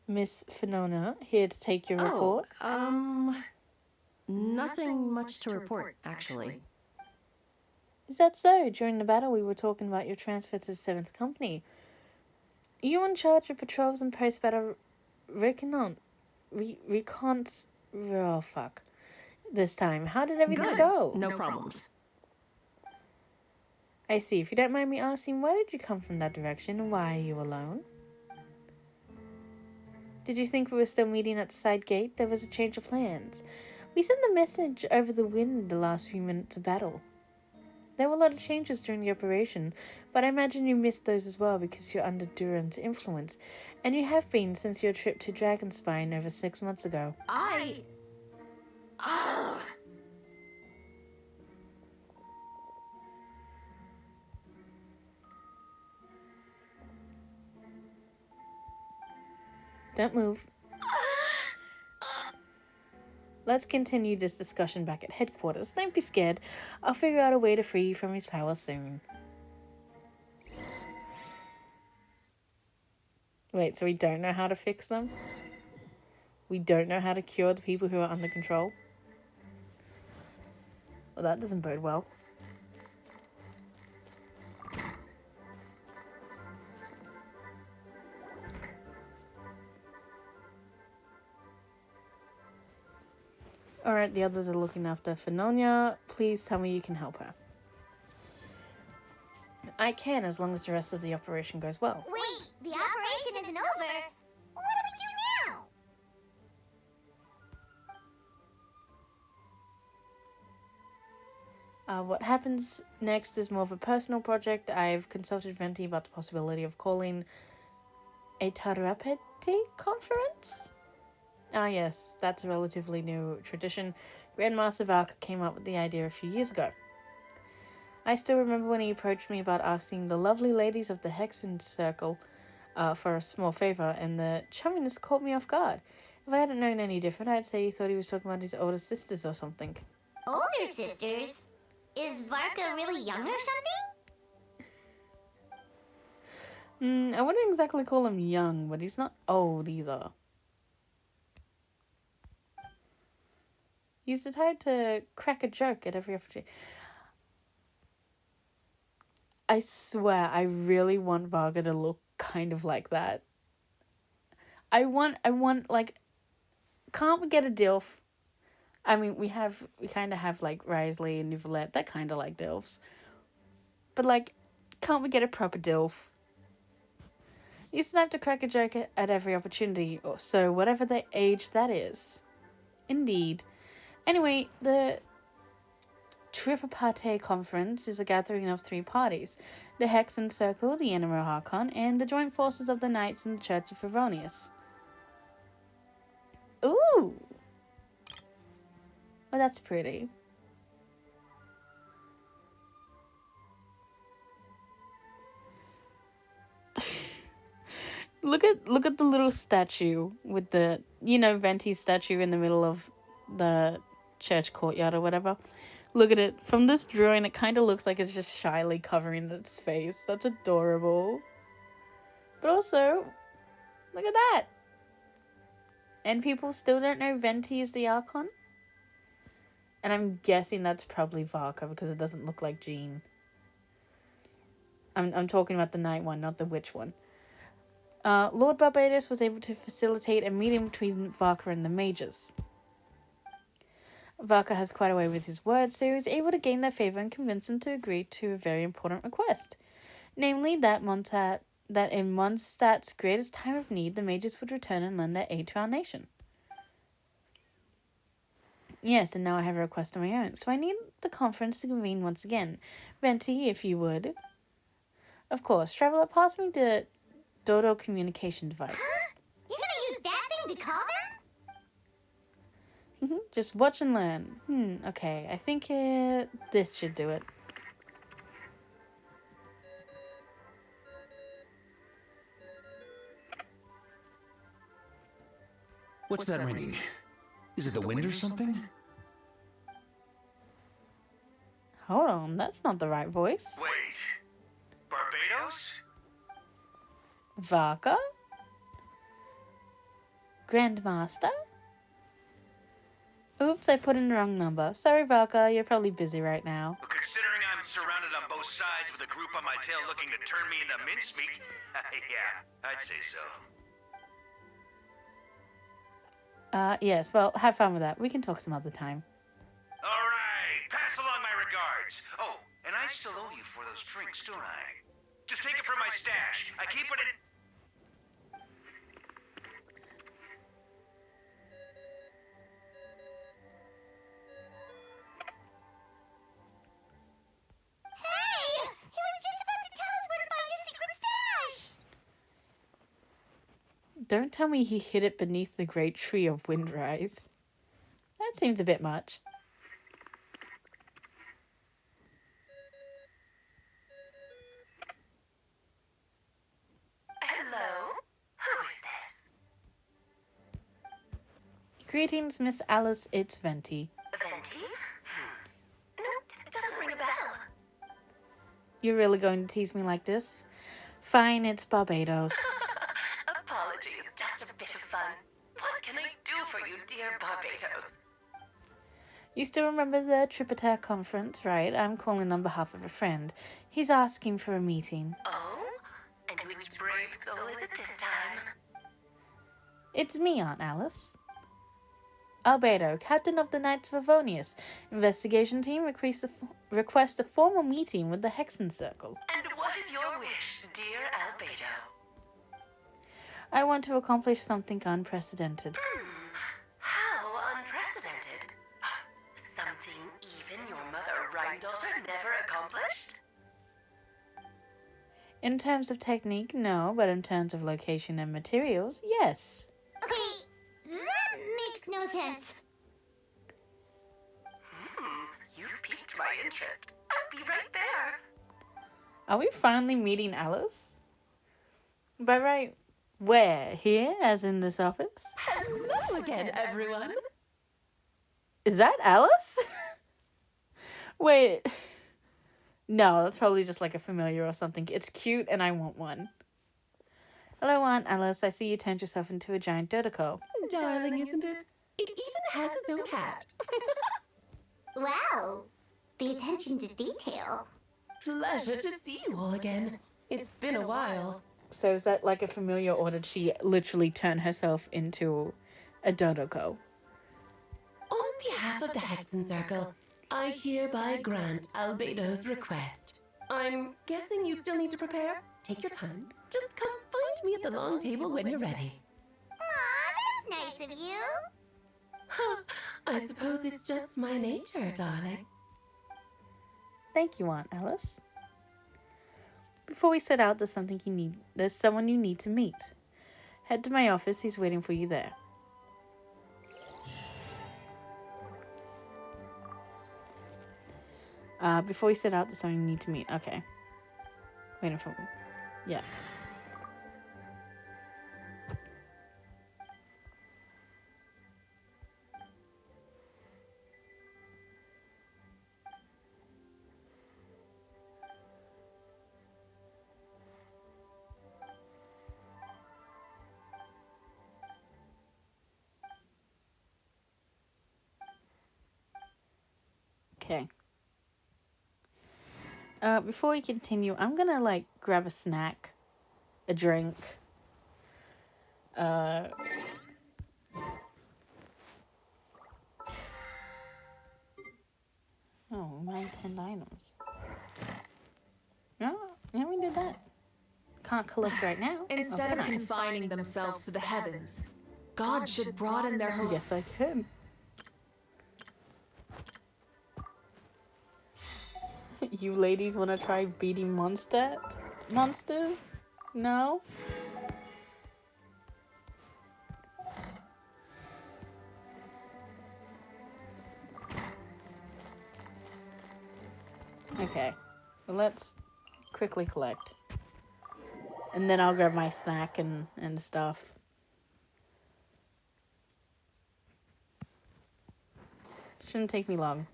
Miss Finona, here to take your report. Nothing much to report, actually. Is that so? During the battle, we were talking about your transfer to the 7th Company. Are you in charge of patrols and post-battle oh, fuck. This time, how did everything go? No problems. I see. If you don't mind me asking, why did you come from that direction and why are you alone? Did you think we were still meeting at the side gate? There was a change of plans. We sent the message over the wind the last few minutes of battle. There were a lot of changes during the operation, but I imagine you missed those as well because you're under Durin's influence, and you have been since your trip to Dragonspine over 6 months ago. Don't move. Let's continue this discussion back at headquarters. Don't be scared. I'll figure out a way to free you from his power soon. Wait, so we don't know how to fix them? We don't know how to cure the people who are under control? Well, that doesn't bode well. Alright, the others are looking after Finonia. Please tell me you can help her. I can, as long as the rest of the operation goes well. Wait, the operation isn't over, what do we do now? What happens next is more of a personal project. I've consulted Venti about the possibility of calling a Tarapeti conference. Ah yes, that's a relatively new tradition. Grandmaster Varka came up with the idea a few years ago. I still remember when he approached me about asking the lovely ladies of the Hexen Circle for a small favor, and the chumminess caught me off guard. If I hadn't known any different, I'd say he thought he was talking about his older sisters or something. Older sisters? Is Varka really young or something? I wouldn't exactly call him young, but he's not old either. He's the type to crack a joke at every opportunity. I swear, I really want Varga to look kind of like that. I want, like, can't we get a DILF? I mean, we kind of have, like, Risley and Nicolette, that kind of like DILFs. But, like, can't we get a proper DILF? You just have to crack a joke at every opportunity, or so, whatever the age that is. Indeed. Anyway, the Tripapate Conference is a gathering of 3 parties: the Hexen Circle, the Animo Archon, and the joint forces of the Knights and the Church of Favonius. Ooh! Oh, that's pretty. Look at the little statue with the, Venti's statue in the middle of the church courtyard or whatever. Look at it. From this drawing, it kind of looks like it's just shyly covering its face. That's adorable. But also, look at that. And people still don't know Venti is the Archon? And I'm guessing that's probably Varka because it doesn't look like Jean. I'm talking about the night one, not the witch one. Lord Barbados was able to facilitate a meeting between Varka and the mages. Varka has quite a way with his words, so he was able to gain their favour and convince them to agree to a very important request. Namely, that in Mondstadt's greatest time of need, the mages would return and lend their aid to our nation. Yes, and now I have a request of my own, so I need the conference to convene once again. Venti, if you would. Of course, Traveler, pass me the Dodo communication device. You're gonna use that thing to call them? Just watch and learn. Okay, I think this should do it. What's that ringing? Is it the wind or something? Hold on, that's not the right voice. Wait. Barbados? Varka? Grandmaster? Oops, I put in the wrong number. Sorry, Varka, you're probably busy right now. Considering I'm surrounded on both sides with a group on my tail looking to turn me into mincemeat, yeah, I'd say so. Yes, well, have fun with that. We can talk some other time. All right, pass along my regards. Oh, and I still owe you for those drinks, don't I? Just take it from my stash. I keep it in... Hey! He was just about to tell us where to find his secret stash! Don't tell me he hid it beneath the great tree of Windrise. That seems a bit much. Hello? Who is this? Greetings, Miss Alice, it's Venti. Venti? Nope, it doesn't ring a bell. You're really going to tease me like this? Fine, it's Barbados. Apologies, just a bit of fun. What can I do for you, dear Barbados? You still remember the Tripata conference, right? I'm calling on behalf of a friend. He's asking for a meeting. Oh? And which brave soul is it this time? It's me, Aunt Alice. Albedo, captain of the Knights of Avonius. Investigation team requests a formal meeting with the Hexen Circle. And what is your wish, dear Albedo? I want to accomplish something unprecedented. How unprecedented. Something even your mother Rhine-daughter never accomplished? In terms of technique, no, but in terms of location and materials, yes. Okay, that makes no sense. You've piqued my interest. I'll be right there. Are we finally meeting Alice? By right, where? Here, as in this office? Hello again, everyone. Is that Alice? Wait. No, that's probably just like a familiar or something. It's cute and I want one. Hello, Aunt Alice. I see you turned yourself into a giant Dodoco. Darling, isn't it? It even has its own hat. Wow, the attention to detail. Pleasure to see you all again. It's been a while. So is that like a familiar, or did she literally turn herself into a Dodoco? On behalf of the Hexen Circle, I hereby grant Albedo's request. I'm guessing you still need to prepare? Take your time. Just come find me at the long table when you're ready. Aw, that's nice of you. I suppose it's just my nature, darling. Thank you, Aunt Alice. Before we set out, there's someone you need to meet. Head to my office, he's waiting for you there. Before we set out, there's someone you need to meet. Okay. Waiting for me. Yeah. Okay. Before we continue, I'm gonna like grab a snack, a drink. Oh, 10 items. No, yeah, we did that. Can't collect right now. Instead Oh, of can I? confining themselves to the heavens, God should broaden their horizons. Yes, I can. You ladies want to try beating monsters? No? Okay. Well, let's quickly collect. And then I'll grab my snack and stuff. Shouldn't take me long.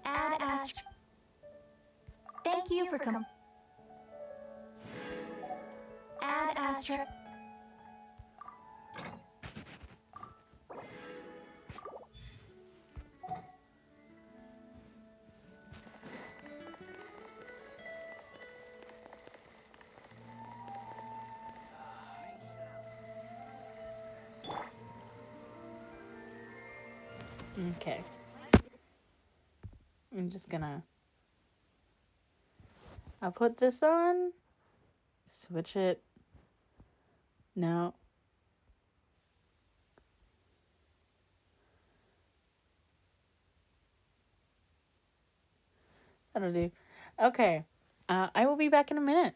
Ad Astra. Thank you for coming. Ad Astra. Okay. I'm just gonna... I'll put this on. Switch it. No. That'll do. Okay. I will be back in a minute.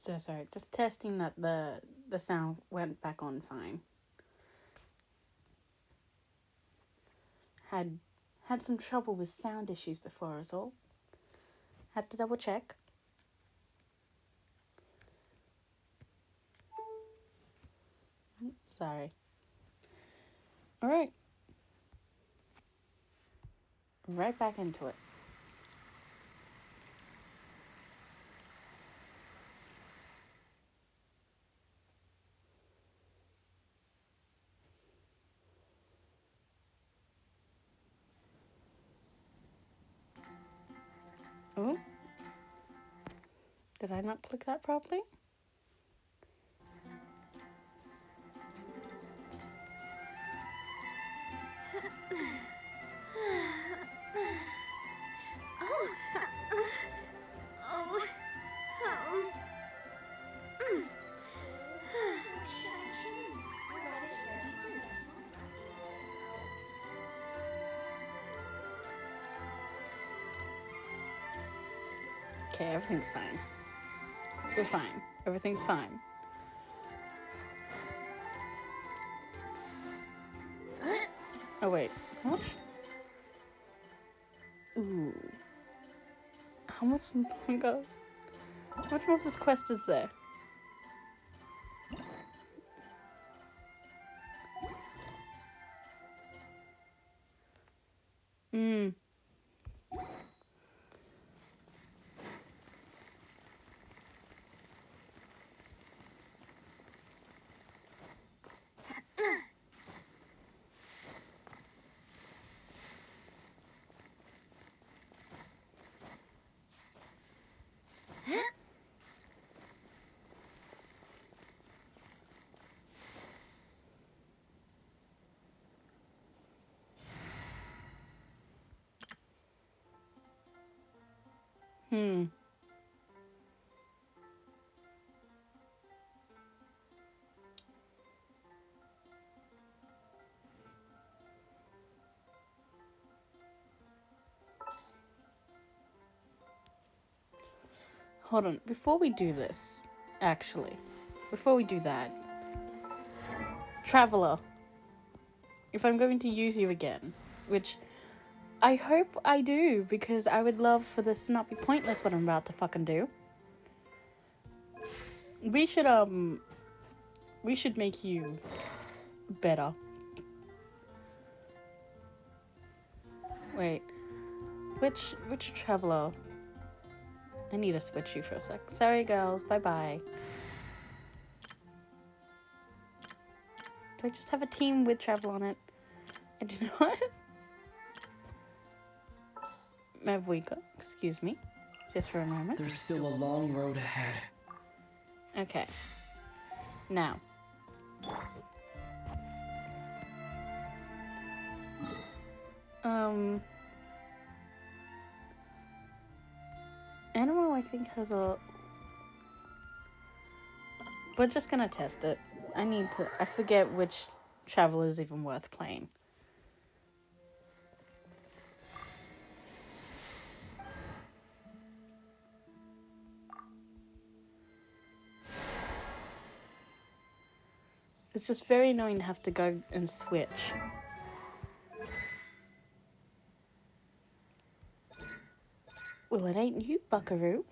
So sorry. Just testing that the sound went back on fine. Had some trouble with sound issues before us all. Had to double check. Sorry. Alright. Right back into it. Oh? Did I not click that properly? Okay, everything's fine. We're fine. Everything's fine. Oh wait, how much? Ooh. How much longer? How much more of this quest is there? Hmm. Hold on, before we do this, before we do that, Traveler, if I'm going to use you again, which I hope I do, because I would love for this to not be pointless what I'm about to fucking do. We should make you better. Wait, which Traveler? I need to switch you for a sec. Sorry, girls. Bye-bye. Do I just have a team with travel on it? I do not. Mavwika, excuse me. Just for a moment. There's still a long road ahead. Okay. Now. Animal, I think, has a... We're just gonna test it. I forget which traveler is even worth playing. It's just very annoying to have to go and switch. Well, it ain't you, buckaroo.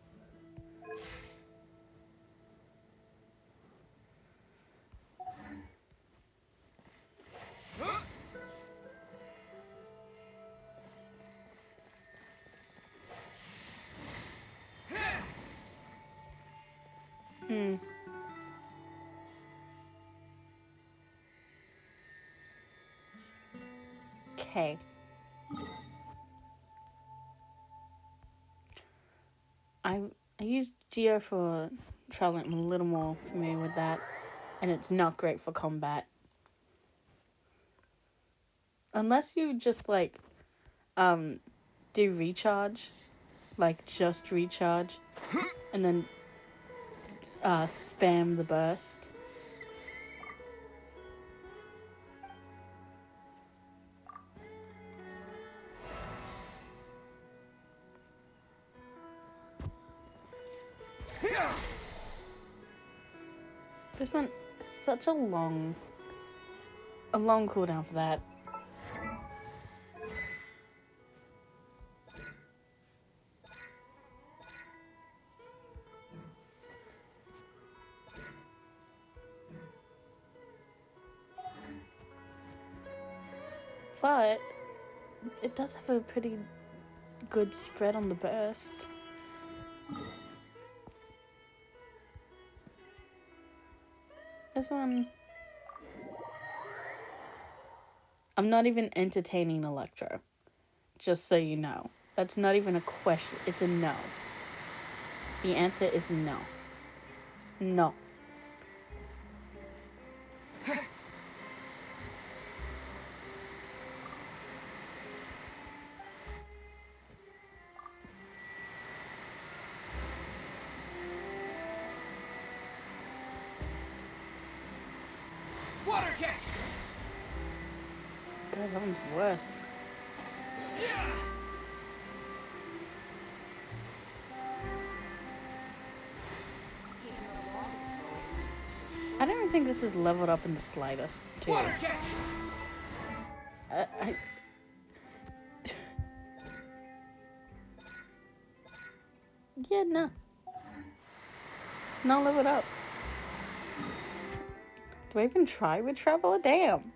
Okay. I used Geo for traveling. I'm a little more familiar with that, and it's not great for combat. Unless you just like do recharge, like just recharge, and then spam the burst. This one, such a long cooldown for that. But it does have a pretty good spread on the burst. This one, I'm not even entertaining Electro, just so you know. That's not even a question, it's a no. The answer is no. No. Water jet! God, that one's worse. I don't even think this is leveled up in the slightest, too. Water jet! Yeah, no. Not leveled up. Do I even try with Traveler? Damn.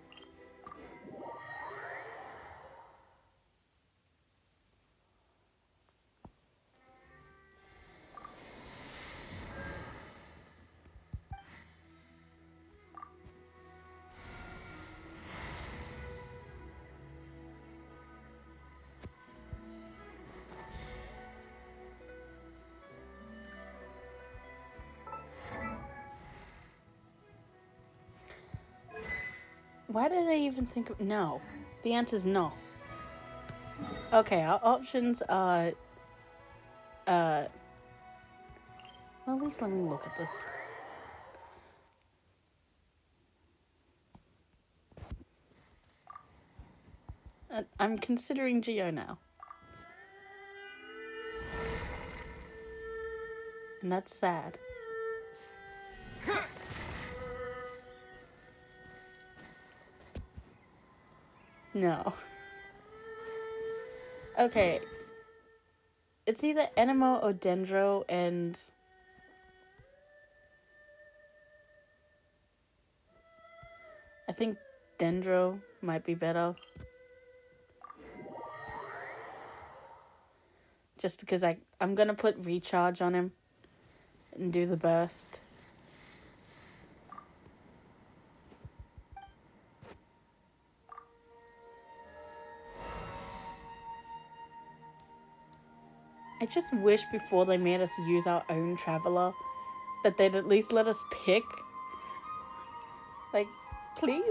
Why did I even think of... No. The answer is no. Okay, our options are... Well, at least let me look at this. I'm considering Geo now. And that's sad. No. Okay. It's either Enemo or Dendro, and... I think Dendro might be better. Just because I'm gonna put recharge on him and do the burst. I just wish before they made us use our own Traveler that they'd at least let us pick. Like, please?